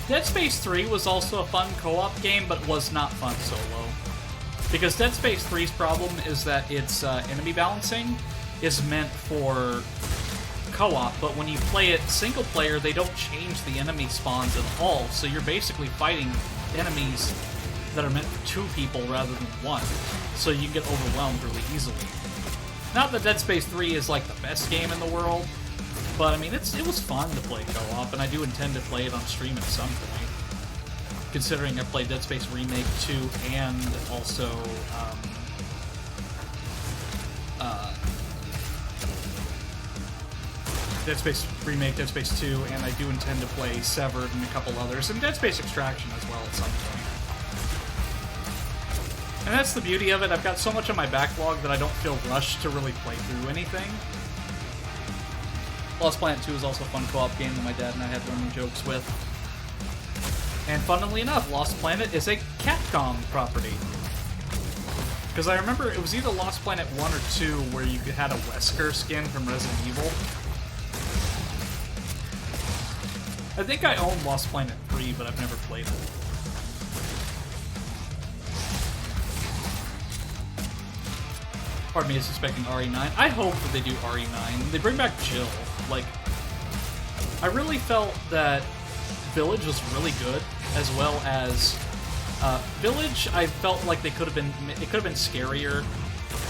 Dead Space 3 was also a fun co-op game, but was not fun solo. Because Dead Space 3's problem is that its enemy balancing is meant for co-op, but when you play it single player, they don't change the enemy spawns at all, so you're basically fighting enemies that are meant for 2 people rather than 1, so you get overwhelmed really easily. Not that Dead Space 3 is like the best game in the world, but I mean, it was fun to play co-op, and I do intend to play it on stream at some point. Considering I played Dead Space Remake 2 and also Dead Space Remake, Dead Space 2, and I do intend to play Severed and a couple others, and Dead Space Extraction as well at some point. And that's the beauty of it. I've got so much on my backlog that I don't feel rushed to really play through anything. Lost Planet 2 is also a fun co-op game that my dad and I had running jokes with. And funnily enough, Lost Planet is a Capcom property. Because I remember it was either Lost Planet 1 or 2 where you had a Wesker skin from Resident Evil. I think I own Lost Planet 3, but I've never played it. Part of me is suspecting RE9. I hope that they do RE9. They bring back Jill. Like, I really felt that Village was really good, as well as Village. I felt like it could have been scarier.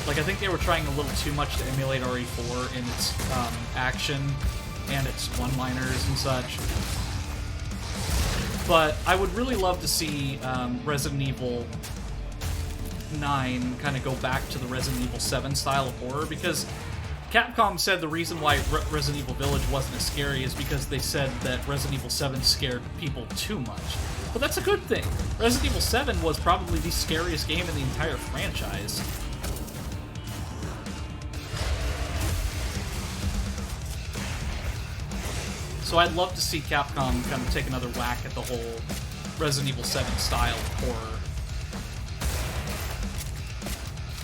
Like, I think they were trying a little too much to emulate RE4 in its action and its one-liners and such. But I would really love to see Resident Evil 9 kind of go back to the Resident Evil 7 style of horror, because Capcom said the reason why Resident Evil Village wasn't as scary is because they said that Resident Evil 7 scared people too much. But that's a good thing. Resident Evil 7 was probably the scariest game in the entire franchise. So I'd love to see Capcom kind of take another whack at the whole Resident Evil 7 style of horror.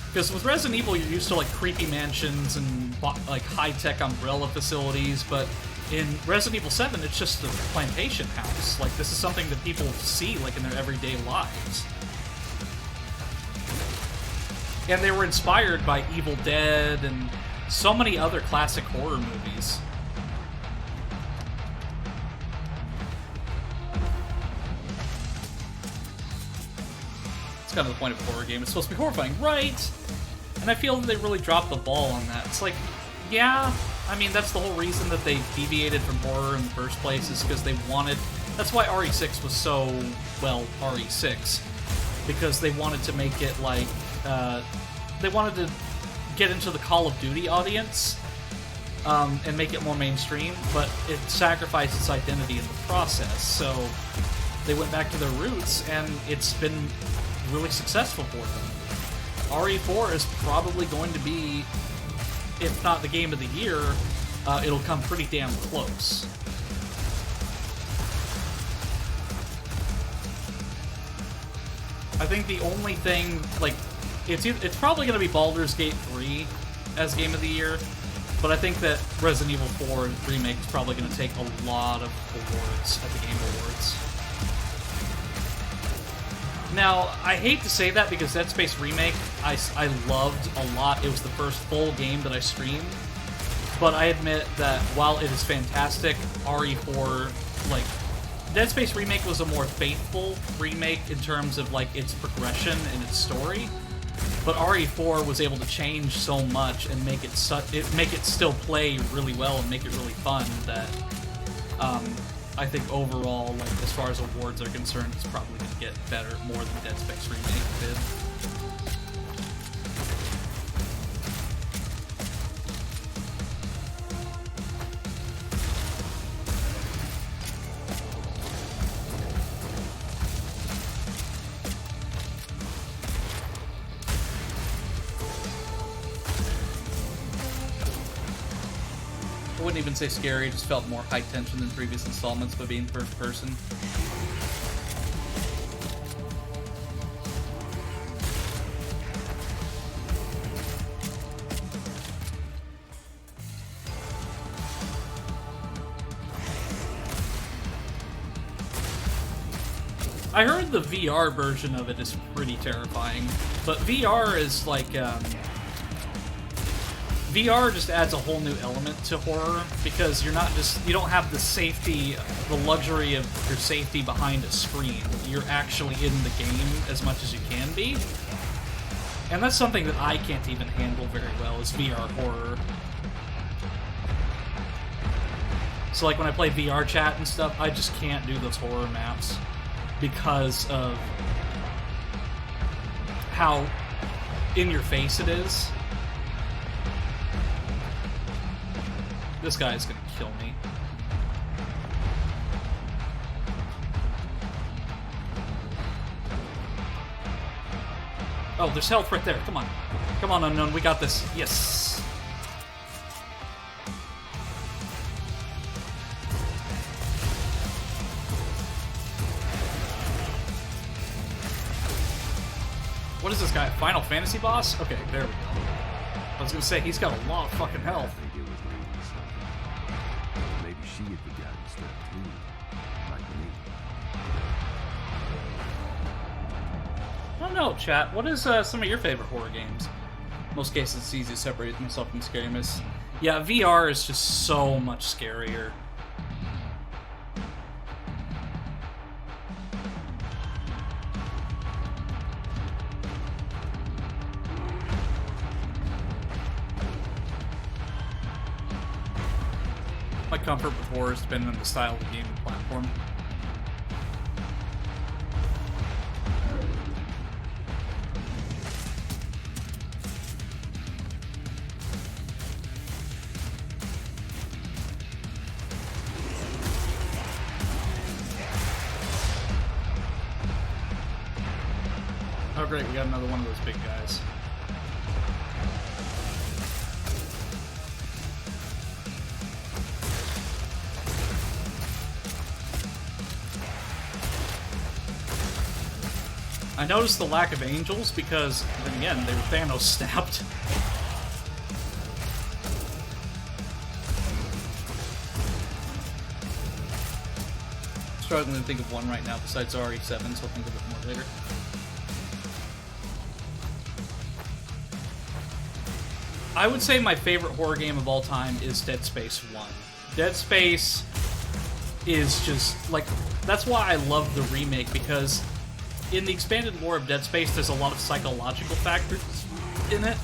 Because with Resident Evil, you're used to like creepy mansions and like high-tech umbrella facilities, but in Resident Evil 7, it's just the plantation house. Like, this is something that people see like in their everyday lives. And they were inspired by Evil Dead and so many other classic horror movies. It's kind of the point of a horror game. It's supposed to be horrifying, right? And I feel that they really dropped the ball on that. It's like, yeah, I mean, that's the whole reason that they deviated from horror in the first place, is because they wanted... That's why RE6 was so, well, RE6. Because they wanted to make it like... they wanted to get into the Call of Duty audience and make it more mainstream, but it sacrificed its identity in the process. So they went back to their roots, and it's been really successful for them. RE4 is probably going to be, if not the game of the year, it'll come pretty damn close. I think the only thing, like, it's probably going to be Baldur's Gate 3 as game of the year, but I think that Resident Evil 4 Remake is probably going to take a lot of awards at the Game Awards. Now, I hate to say that because Dead Space Remake I loved a lot. It was the first full game that I streamed. But I admit that while it is fantastic, RE4, like, Dead Space Remake was a more faithful remake in terms of, like, its progression and its story. But RE4 was able to change so much and make it still play really well and make it really fun that I think overall, like, as far as awards are concerned, it's probably going to get better, more than Dead Space Remake did. wouldn't even say scary, it just felt more high tension than previous installments, but being first person. I heard the VR version of it is pretty terrifying, but VR is like, VR just adds a whole new element to horror, because you don't have the safety, the luxury of your safety behind a screen. You're actually in the game as much as you can be. And that's something that I can't even handle very well, is VR horror. So like when I play VR chat and stuff, I just can't do those horror maps because of how in your face it is. This guy is gonna kill me. Oh, there's health right there. Come on. Come on, Unknown. We got this. Yes. What is this guy? Final Fantasy boss? Okay, there we go. I was gonna say, he's got a lot of fucking health. I think it was Lady something. Maybe she had forgotten stuff too, like me. I don't know, chat. What is some of your favorite horror games? Most cases, it's easy to separate myself from scariness. Yeah, VR is just so much scarier. My comfort with horror is dependent on the style of the game and platform. Oh great, we got another one of those big guys. I noticed the lack of angels because, then again, they were Thanos snapped. Struggling to think of one right now besides RE7, so I'll think of it more later. I would say my favorite horror game of all time is Dead Space 1. Dead Space is just, like, that's why I love the remake, because in the expanded lore of Dead Space, there's a lot of psychological factors in it.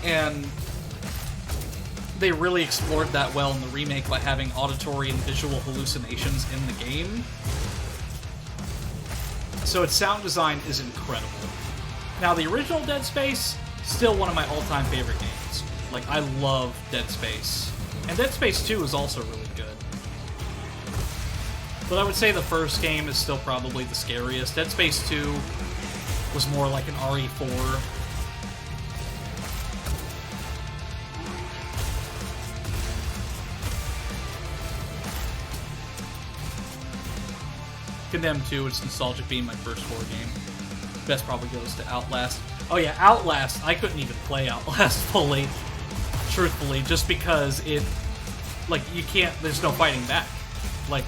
And they really explored that well in the remake by having auditory and visual hallucinations in the game. So its sound design is incredible. Now, the original Dead Space, still one of my all-time favorite games. Like, I love Dead Space. And Dead Space 2 is also really good. But I would say the first game is still probably the scariest. Dead Space 2 was more like an RE4. Condemned 2, it's nostalgic being my first horror game. Best probably goes to Outlast. Oh yeah, Outlast, I couldn't even play Outlast fully, truthfully, just because it, like, you can't, there's no fighting back. Like,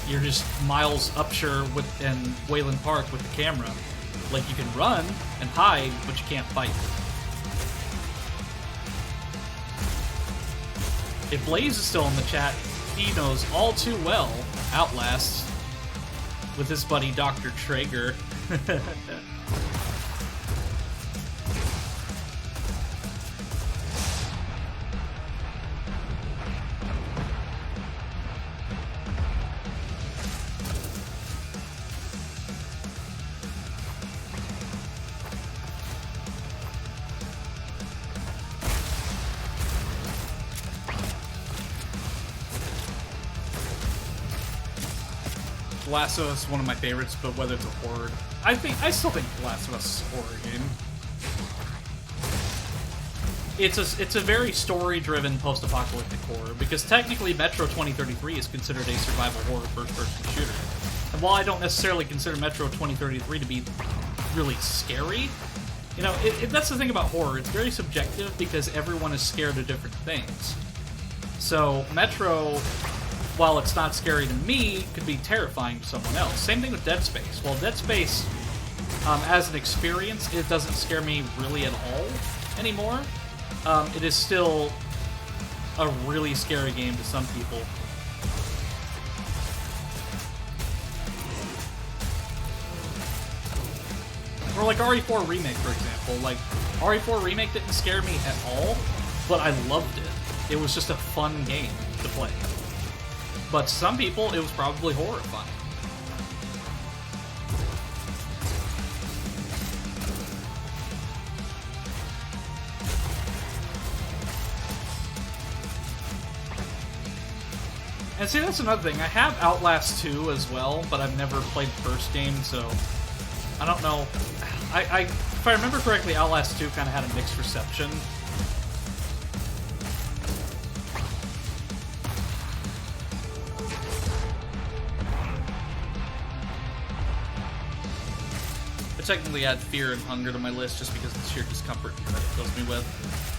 you're just Miles Upshur and Wayland Park with the camera. Like, you can run and hide, but you can't fight. If Blaze is still in the chat, he knows all too well Outlast with his buddy Dr. Traeger. Last of Us is one of my favorites, but whether it's a horror, I still think The Last of Us is a horror game. it's a very story-driven post-apocalyptic horror, because technically Metro 2033 is considered a survival horror first-person shooter. And while I don't necessarily consider Metro 2033 to be really scary, you know, that's the thing about horror. It's very subjective because everyone is scared of different things. So Metro, while it's not scary to me, could be terrifying to someone else. Same thing with Dead Space. Well, Dead Space, as an experience, it doesn't scare me really at all anymore. It is still a really scary game to some people. Or like RE4 Remake, for example. Like, RE4 Remake didn't scare me at all, but I loved it. It was just a fun game to play. But to some people, it was probably horrifying. And see, that's another thing. I have Outlast 2 as well, but I've never played the first game, so I don't know. If I remember correctly, Outlast 2 kind of had a mixed reception. I technically add Fear and Hunger to my list just because of the sheer discomfort that it fills me with.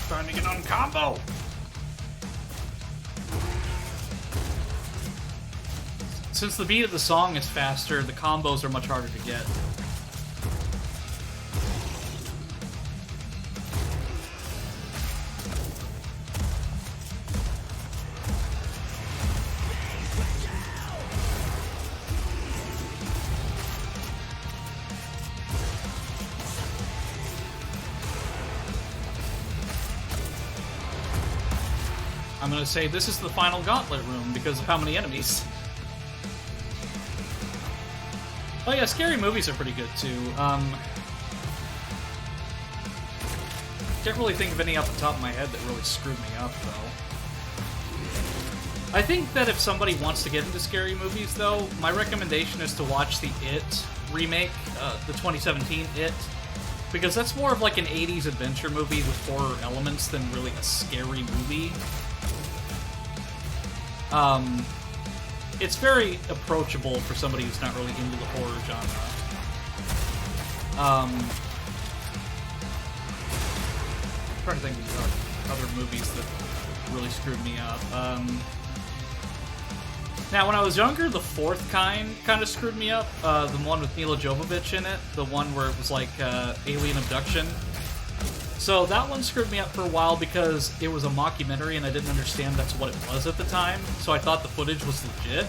Trying to get on combo. Since the beat of the song is faster, the combos are much harder to get. I'm gonna say this is the final gauntlet room because of how many enemies. Oh yeah, scary movies are pretty good too. Can't really think of any off the top of my head that really screwed me up though. I think that if somebody wants to get into scary movies though, my recommendation is to watch the It remake, the 2017 It. Because that's more of like an 80s adventure movie with horror elements than really a scary movie. It's very approachable for somebody who's not really into the horror genre. I'm trying to think of other movies that really screwed me up. Now, when I was younger, The Fourth Kind of screwed me up. The one with Mila Jovovich in it. The one where it was like alien abduction. So that one screwed me up for a while because it was a mockumentary and I didn't understand that's what it was at the time. So I thought the footage was legit.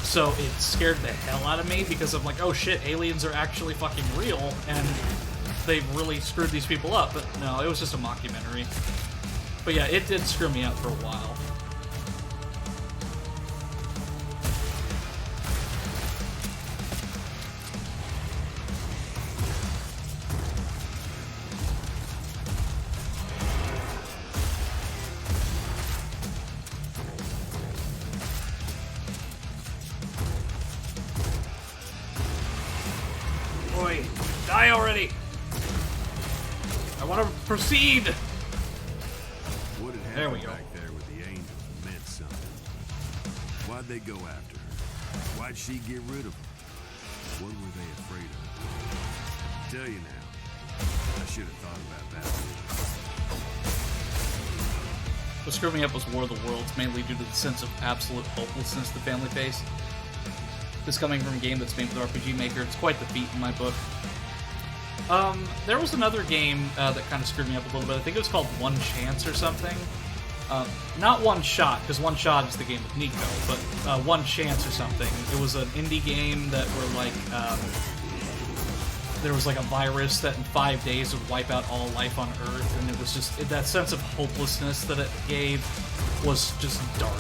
So it scared the hell out of me because I'm like, oh shit, aliens are actually fucking real and they've really screwed these people up. But no, it was just a mockumentary. But yeah, it did screw me up for a while. Boy, die already! I want to proceed! What had happened There we go. back there with the angel meant something. Why'd they go after her? Why'd she get rid of them? What were they afraid of? I tell you now, I should have thought about that. What screwed me up was War of the Worlds, mainly due to the sense of absolute hopelessness the family faced. This coming from a game that's made with RPG Maker, it's quite the feat in my book. There was another game that kind of screwed me up a little bit. I think it was called One Chance or something. Not One Shot, because One Shot is the game with Nico, but One Chance or something. It was an indie game that were like, there was like a virus that in 5 days would wipe out all life on Earth, and it was just that sense of hopelessness that it gave was just dark.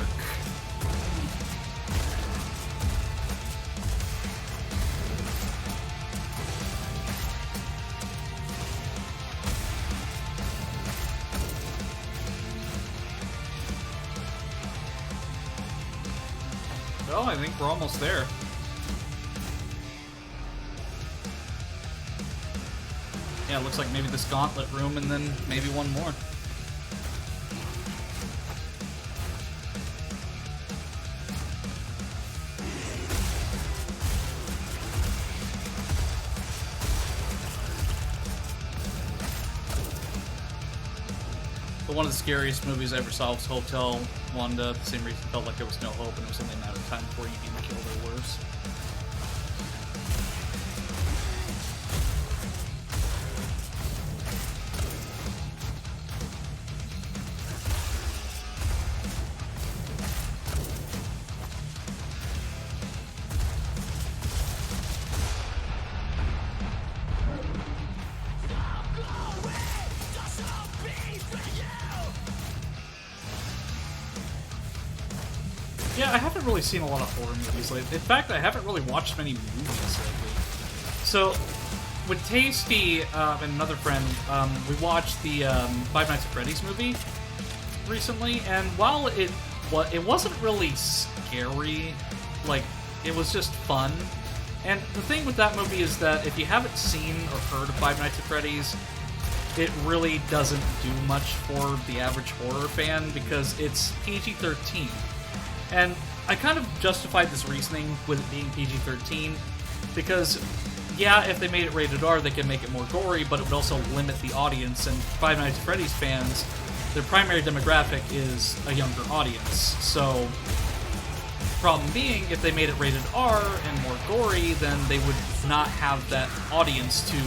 Well, I think we're almost there. Yeah, it looks like maybe this gauntlet room and then maybe one more. But one of the scariest movies I ever saw was Hotel Wanda. The same reason it felt like there was no hope and it was only a matter of time before you even killed or worse. Yeah, I haven't really seen a lot of horror movies lately. In fact, I haven't really watched many movies lately. So, with Tasty and another friend, we watched the Five Nights at Freddy's movie recently, and while it wasn't really scary, like, it was just fun. And the thing with that movie is that if you haven't seen or heard of Five Nights at Freddy's, it really doesn't do much for the average horror fan because it's PG-13. And I kind of justified this reasoning with it being PG-13 because, yeah, if they made it rated R, they could make it more gory, but it would also limit the audience. And Five Nights at Freddy's fans, their primary demographic is a younger audience. So, problem being, if they made it rated R and more gory, then they would not have that audience to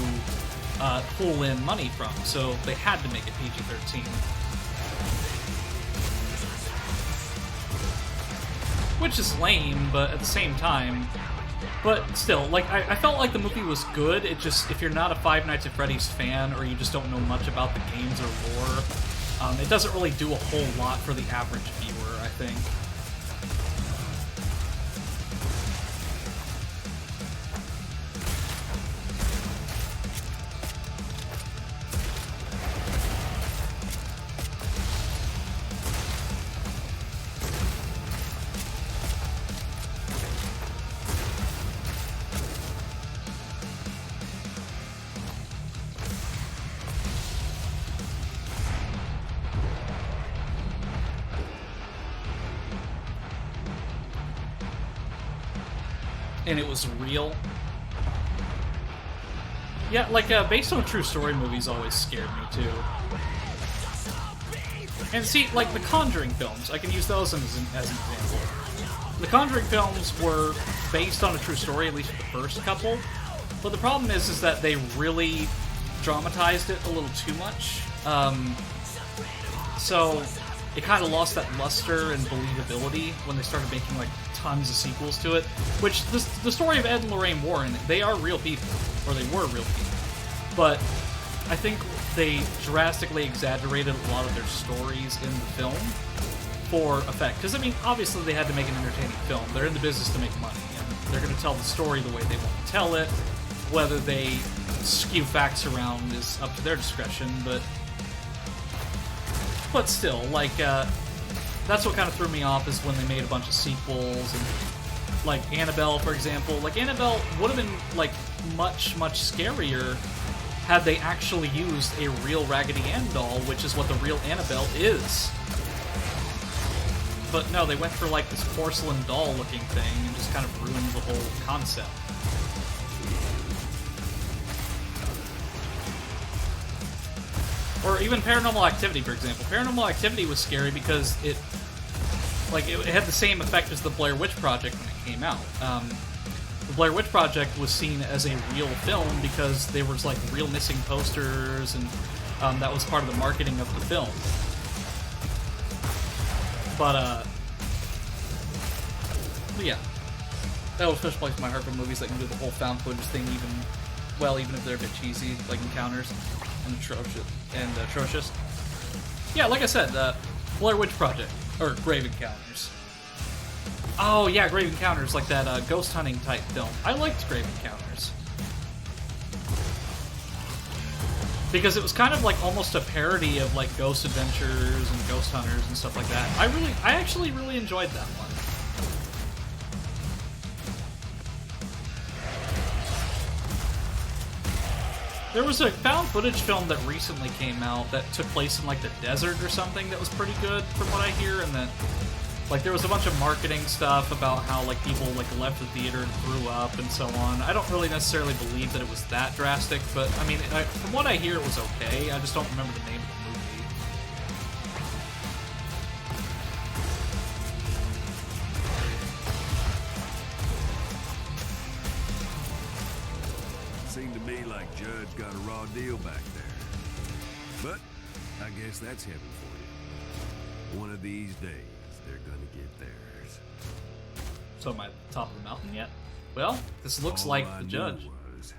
pull in money from. So they had to make it PG-13. Which is lame, but at the same time... But still, like, I felt like the movie was good. It just, if you're not a Five Nights at Freddy's fan, or you just don't know much about the games or lore, it doesn't really do a whole lot for the average viewer, I think. And it was real. Yeah, like, based on true story movies always scared me, too. And see, like, the Conjuring films, I can use those as an example. The Conjuring films were based on a true story, at least for the first couple. But the problem is that they really dramatized it a little too much. So it kind of lost that luster and believability when they started making, like, tons of sequels to it. Which, the story of Ed and Lorraine Warren, they are real people. Or they were real people. But I think they drastically exaggerated a lot of their stories in the film for effect. Because, I mean, obviously they had to make an entertaining film. They're in the business to make money. And they're going to tell the story the way they want to tell it. Whether they skew facts around is up to their discretion, but still, like, that's what kind of threw me off is when they made a bunch of sequels, and, like, Annabelle, for example. Like, Annabelle would have been, like, much, much scarier had they actually used a real Raggedy Ann doll, which is what the real Annabelle is. But no, they went for, like, this porcelain doll-looking thing and just kind of ruined the whole concept. Or even Paranormal Activity, for example. Paranormal Activity was scary because it had the same effect as the Blair Witch Project when it came out. The Blair Witch Project was seen as a real film because there was, like, real missing posters, and that was part of the marketing of the film. But yeah. That will especially place my heart for movies that can do the whole found footage thing well, even if they're a bit cheesy, like encounters and atrocious. Yeah, like I said, Blair Witch Project or Grave Encounters. Oh yeah, Grave Encounters, like that ghost hunting type film. I liked Grave Encounters because it was kind of like almost a parody of like Ghost Adventures and Ghost Hunters and stuff like that. I actually really enjoyed that one. There was a found footage film that recently came out that took place in like the desert or something that was pretty good from what I hear, and that like there was a bunch of marketing stuff about how like people like left the theater and threw up and so on. I don't really necessarily believe that it was that drastic, but I mean, from what I hear, it was okay. I just don't remember the name of the movie. Seemed to me like Judge got a raw deal back there. But I guess that's heaven for you. One of these days, they're gonna get theirs. So am I at the top of the mountain yet? Well, this looks All like I the knew judge. was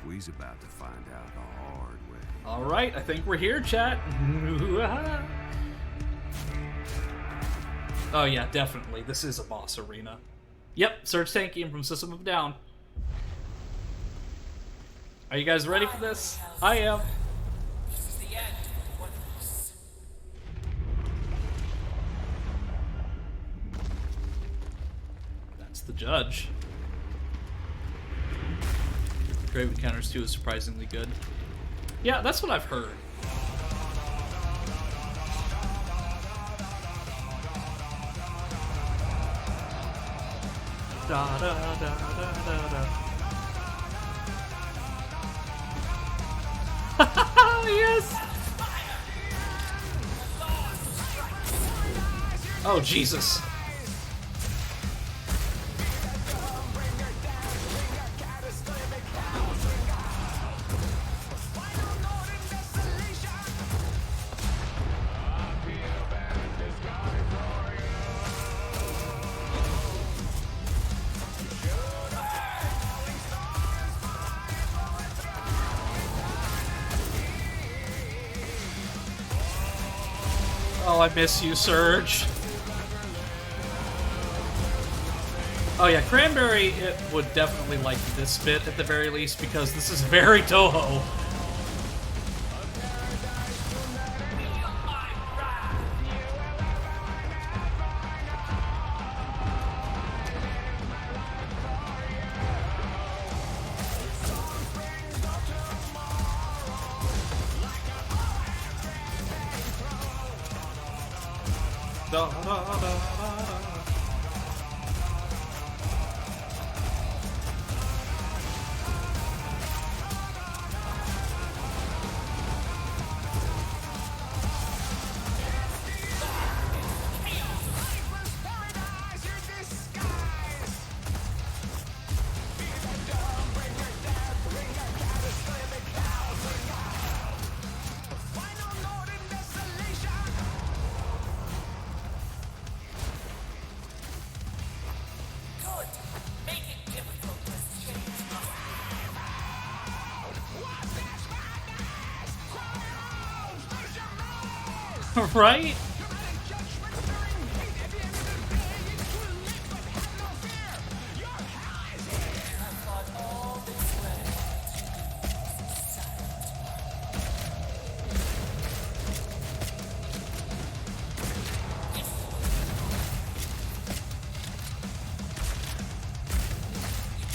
we's about to find out the hard way. All right, I think we're here, chat. Oh yeah, definitely. This is a boss arena. Yep, Surge Tankium from System of a Down. Are you guys ready for this? I am. This is the end of one of us. That's the judge. Grave Encounters 2 is surprisingly good. Yeah, that's what I've heard. Da da da da da da. Yes! Oh, Jesus. Oh, I miss you, Surge. Oh yeah, Cranberry it would definitely like this bit at the very least because this is very Toho. Da, da, da, da, da. Good. Make it difficult to change my Right?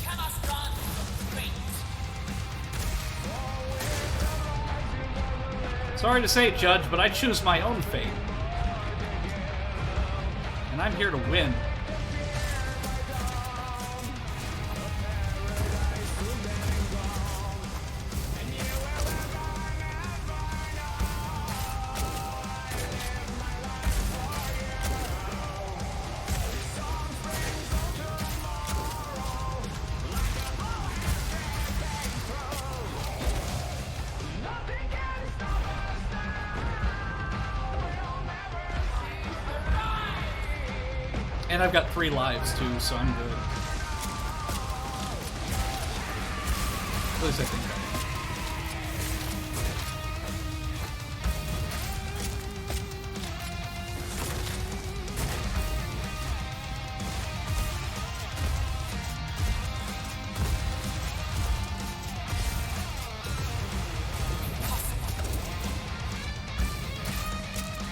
cannot run from fate. Sorry to say it, Judge, but I choose my own fate. And I'm here to win. And I've got 3 lives too, so I'm good. least I think that.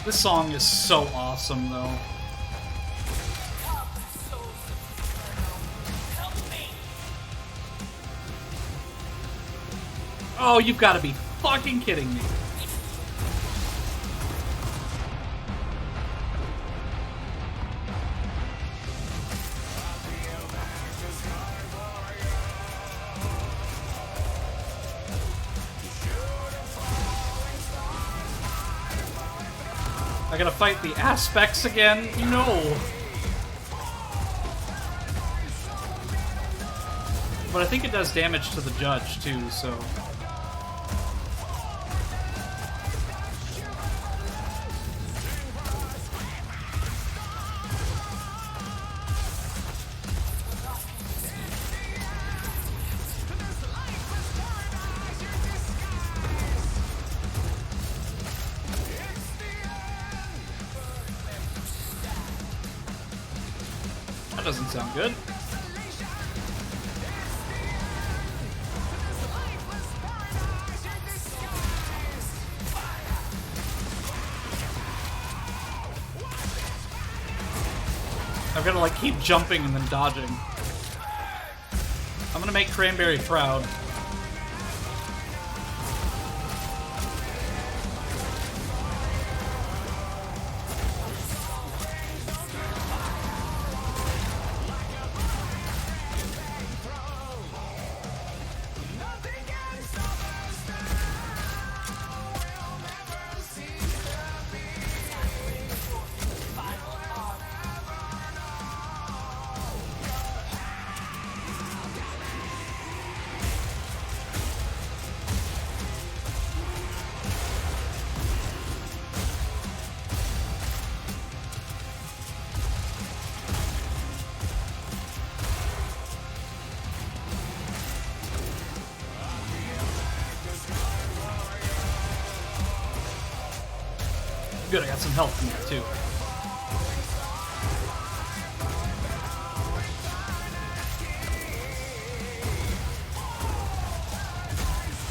This song is so awesome, though. Come, souls of Inferno, help me! Oh, you've got to be fucking kidding me. I gotta fight the aspects again? No! But I think it does damage to the judge, too, so... That doesn't sound good. I've gotta like keep jumping and then dodging. I'm gonna make Cranberry proud. Good, I got some health in there too.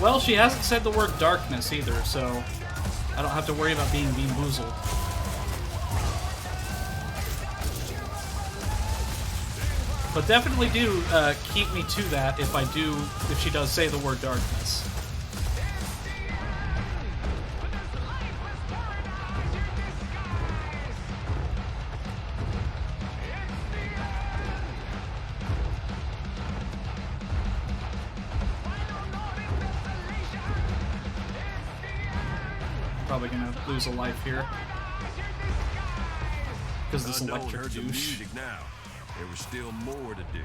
Well, she hasn't said the word darkness either, so I don't have to worry about being bamboozled. But definitely do keep me to that if she does say the word darkness. Probably gonna lose a life here because this electric heard the douche. music now. There was still more to do.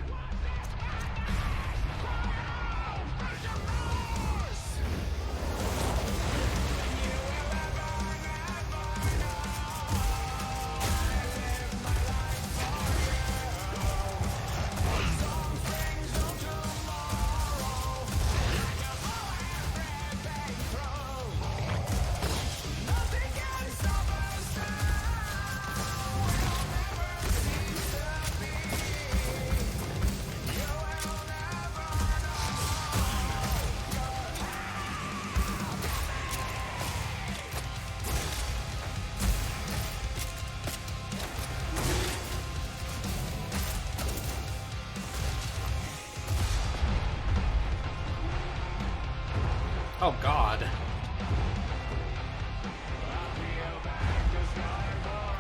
Oh god.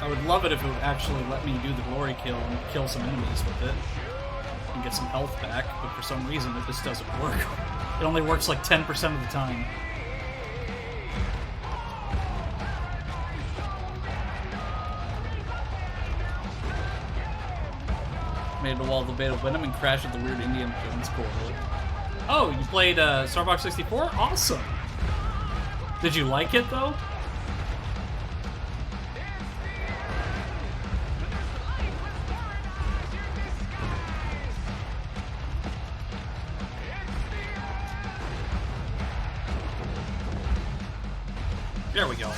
I would love it if it would actually let me do the glory kill and kill some enemies with it and get some health back, but for some reason it just doesn't work. It only works like 10% of the time. Made it to Wall of the Beta Venom and crashed at the weird Indiana Jones portal. Oh, you played Starbox 64? Awesome! Did you like it, though? There we go.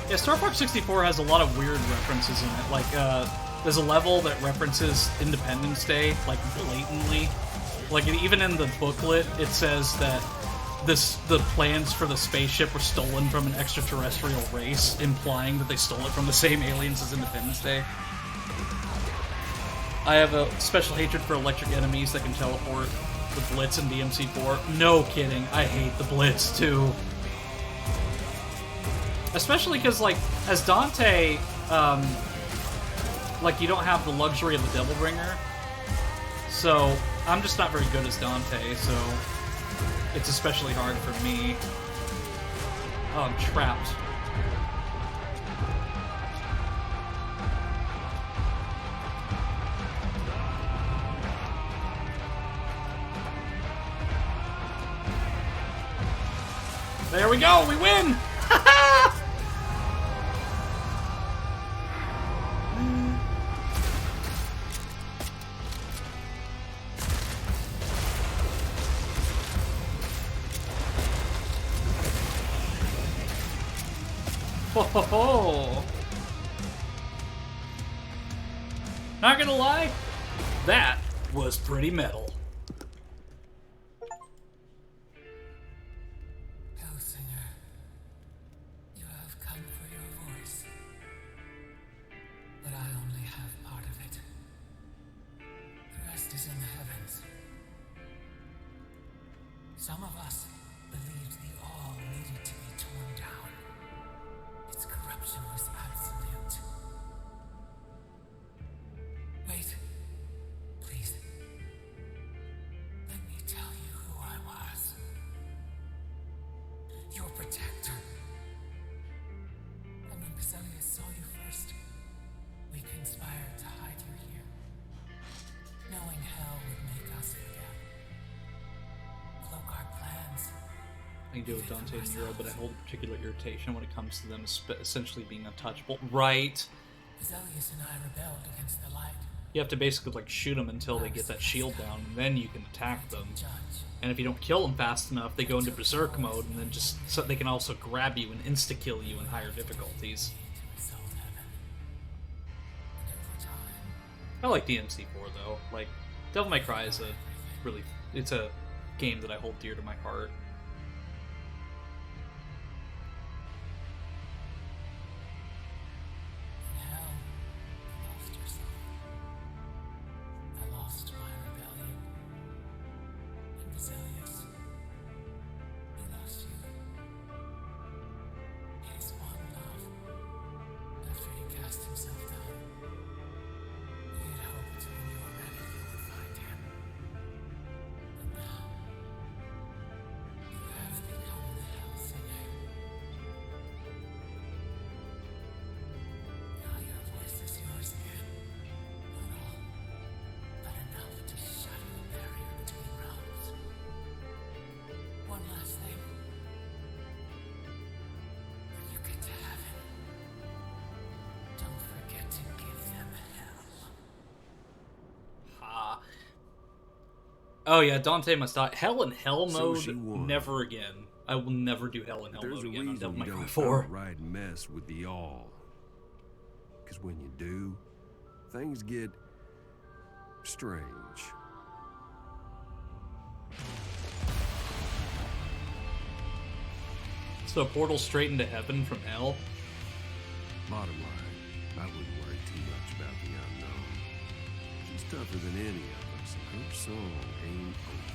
Yeah, Star Fox 64 has a lot of weird references in it. Like, there's a level that references Independence Day, like, blatantly. Like, even in the booklet, it says that the plans for the spaceship were stolen from an extraterrestrial race, implying that they stole it from the same aliens as Independence Day. I have a special hatred for electric enemies that can teleport. The Blitz in DMC4. No kidding, I hate the Blitz, too. Especially because, like, as Dante, like, you don't have the luxury of the Devil Bringer. So, I'm just not very good as Dante, so it's especially hard for me. Oh, I'm trapped. There we go, we win! Ho ho ho! Not gonna lie, that was pretty metal. Hellsinger, you have come for your voice, but I only have part of it. The rest is in the heavens. Some of us believed the all needed to be torn down. Its corruption was absolute. Wait, please. Let me tell you who I was. Your protector. And when Basilius saw you first, we conspired to hide you here, knowing hell would make us forget. Cloak our plans. I can do with Dante and Nero, but I hold a particular irritation when it comes to them essentially being untouchable. Right. Basilius and I rebelled against the light. You have to basically, like, shoot them until they get that shield down, and then you can attack them. And if you don't kill them fast enough, they go into berserk mode, and then just so they can also grab you and insta-kill you in higher difficulties. I like DMC4 though. Like, Devil May Cry is it's a game that I hold dear to my heart. In hell, you lost yourself. I lost my rebellion. And Basilius, he lost you. His one love, after he cast himself down. We had hoped when you were ready you would find him. But now, you have become the Hellsinger. Now your voice is yours again. Not all, but enough to shatter the barrier between realms. One last thing. When you get to heaven, don't forget to give them hell. Ha. Oh yeah, Dante must die. Hell in Hell So mode? she won. Never again. I will never do Hell in Hell There's mode a again on reason Devil you May Cry don't 4. outright mess with the all. Because when you do, things get strange. So a portal straight into heaven from hell? Bottom line, I wouldn't worry too much about the unknown. She's tougher than any of us, and her song ain't over.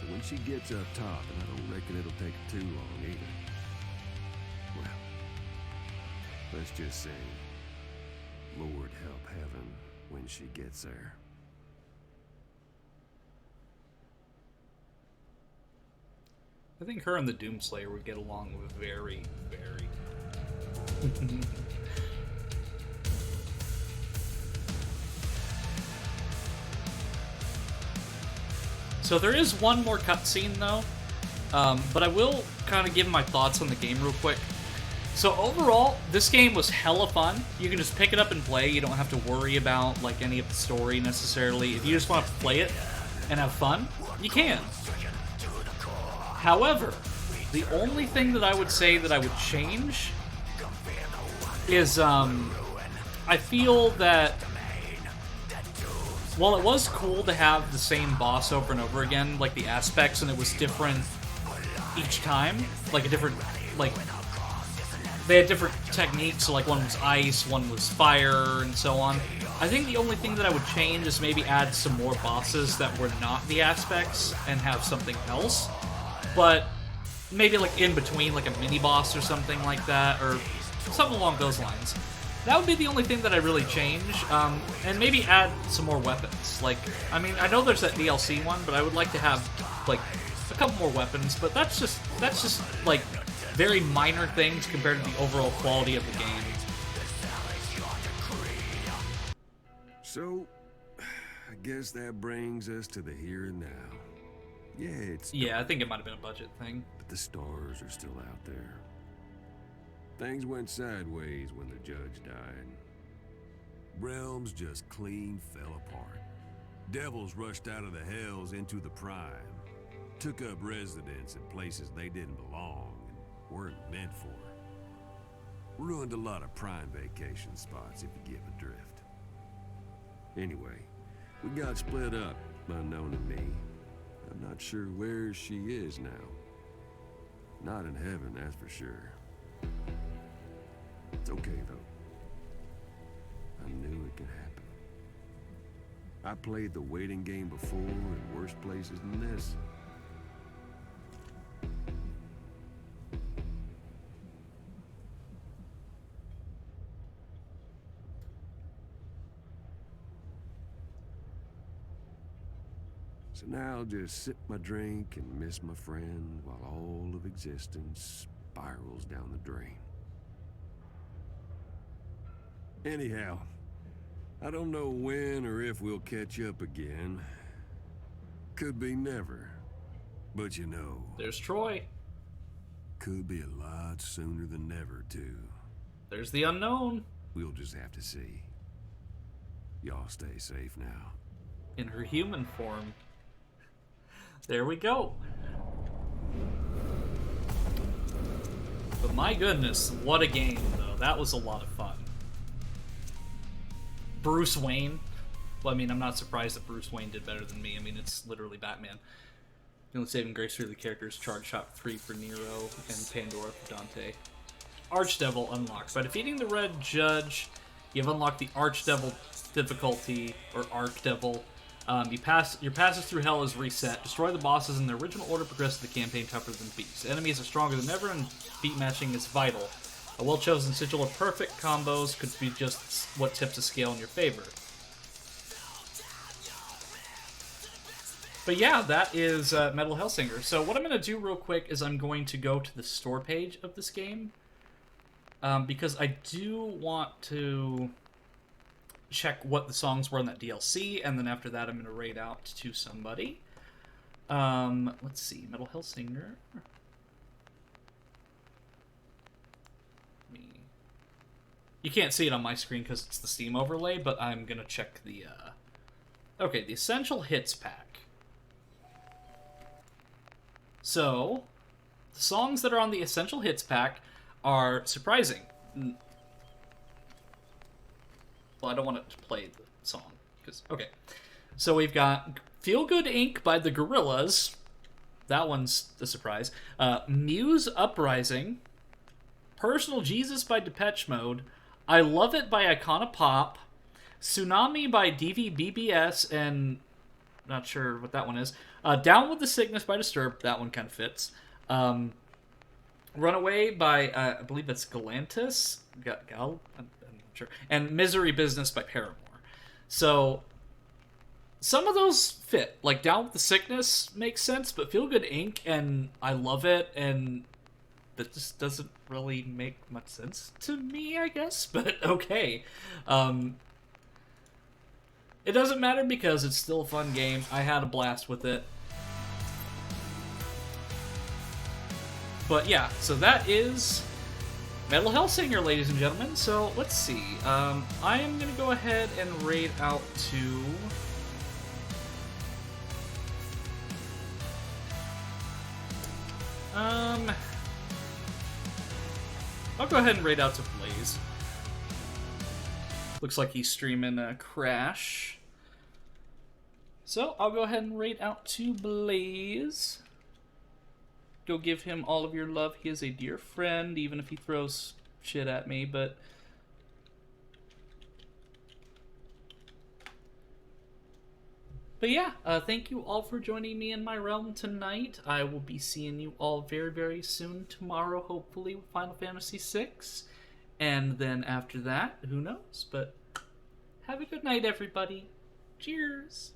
So when she gets up top, and I don't reckon it'll take her too long either, well, let's just say, Lord help heaven when she gets there. I think her and the Doomslayer would get along very, very. So there is one more cutscene though, but I will kind of give my thoughts on the game real quick. So overall, this game was hella fun. You can just pick it up and play. You don't have to worry about like any of the story necessarily. If you just want to play it and have fun, you can. However, the only thing that I would say that I would change is I feel that while it was cool to have the same boss over and over again, like the aspects, and it was different each time, like a different, like, they had different techniques, so like one was ice, one was fire, and so on. I think the only thing that I would change is maybe add some more bosses that were not the aspects and have something else. But maybe like in between, like a mini-boss or something like that, or something along those lines. That would be the only thing that I really change, and maybe add some more weapons. Like, I mean, I know there's that DLC one, but I would like to have, like, a couple more weapons, but that's just like, very minor things compared to the overall quality of the game. So, I guess that brings us to the here and now. Yeah, I think it might have been a budget thing. But the stars are still out there. Things went sideways when the judge died. Realms just clean fell apart. Devils rushed out of the hells into the prime. Took up residence in places they didn't belong and weren't meant for. Ruined a lot of prime vacation spots, if you get the drift. Anyway, we got split up, unknown to me. I'm not sure where she is now. Not in heaven, that's for sure. It's okay, though. I knew it could happen. I played the waiting game before in worse places than this. So now I'll just sip my drink and miss my friend while all of existence spirals down the drain. Anyhow, I don't know when or if we'll catch up again. Could be never. But you know, There's Troy. could be a lot sooner than never, too. There's the unknown. We'll just have to see. Y'all stay safe now. In her human form. There we go. But my goodness, what a game, though. That was a lot of fun. Bruce Wayne. Well, I mean, I'm not surprised that Bruce Wayne did better than me. I mean, it's literally Batman. The only saving grace for the characters: Charge Shot 3 for Nero and Pandora for Dante. Archdevil unlocked. By defeating the Red Judge, you've unlocked the Archdevil difficulty, or Archdevil. Your passes through hell is reset. Destroy the bosses in the original order. Progress the campaign tougher than beats. Enemies are stronger than ever, and beat matching is vital. A well-chosen sigil of perfect combos could be just what tips the scale in your favor. But yeah, that is Metal Hellsinger. So what I'm going to do real quick is I'm going to go to the store page of this game. Because I do want to check what the songs were in that DLC, and then after that I'm going to raid out to somebody. Let's see, Metal Hellsinger. You can't see it on my screen because it's the Steam overlay, but I'm going to check the... Okay, the Essential Hits pack. So, the songs that are on the Essential Hits pack are surprising. Well, I don't want it to play the song. Okay. So we've got Feel Good Inc. by the Gorillaz. That one's the surprise. Muse Uprising. Personal Jesus by Depeche Mode. I Love It by Icona Pop. Tsunami by DVBBS, and not sure what that one is. Down with the Sickness by Disturbed. That one kind of fits. Runaway by, I believe that's Galantis. I'm not sure. And Misery Business by Paramore. So, some of those fit. Like, Down with the Sickness makes sense, but Feel Good Inc. and I Love It, and that just doesn't really make much sense to me, I guess. But okay. It doesn't matter because it's still a fun game. I had a blast with it. But yeah, so that is Metal Hellsinger, ladies and gentlemen. So let's see. I am going to go ahead and rate out to... I'll go ahead and rate out to Blaze. Looks like he's streaming Crash. So I'll go ahead and rate out to Blaze. Go give him all of your love. He is a dear friend, even if he throws shit at me, but... But yeah, thank you all for joining me in my realm tonight. I will be seeing you all very, very soon tomorrow, hopefully, with Final Fantasy VI. And then after that, who knows? But have a good night, everybody. Cheers!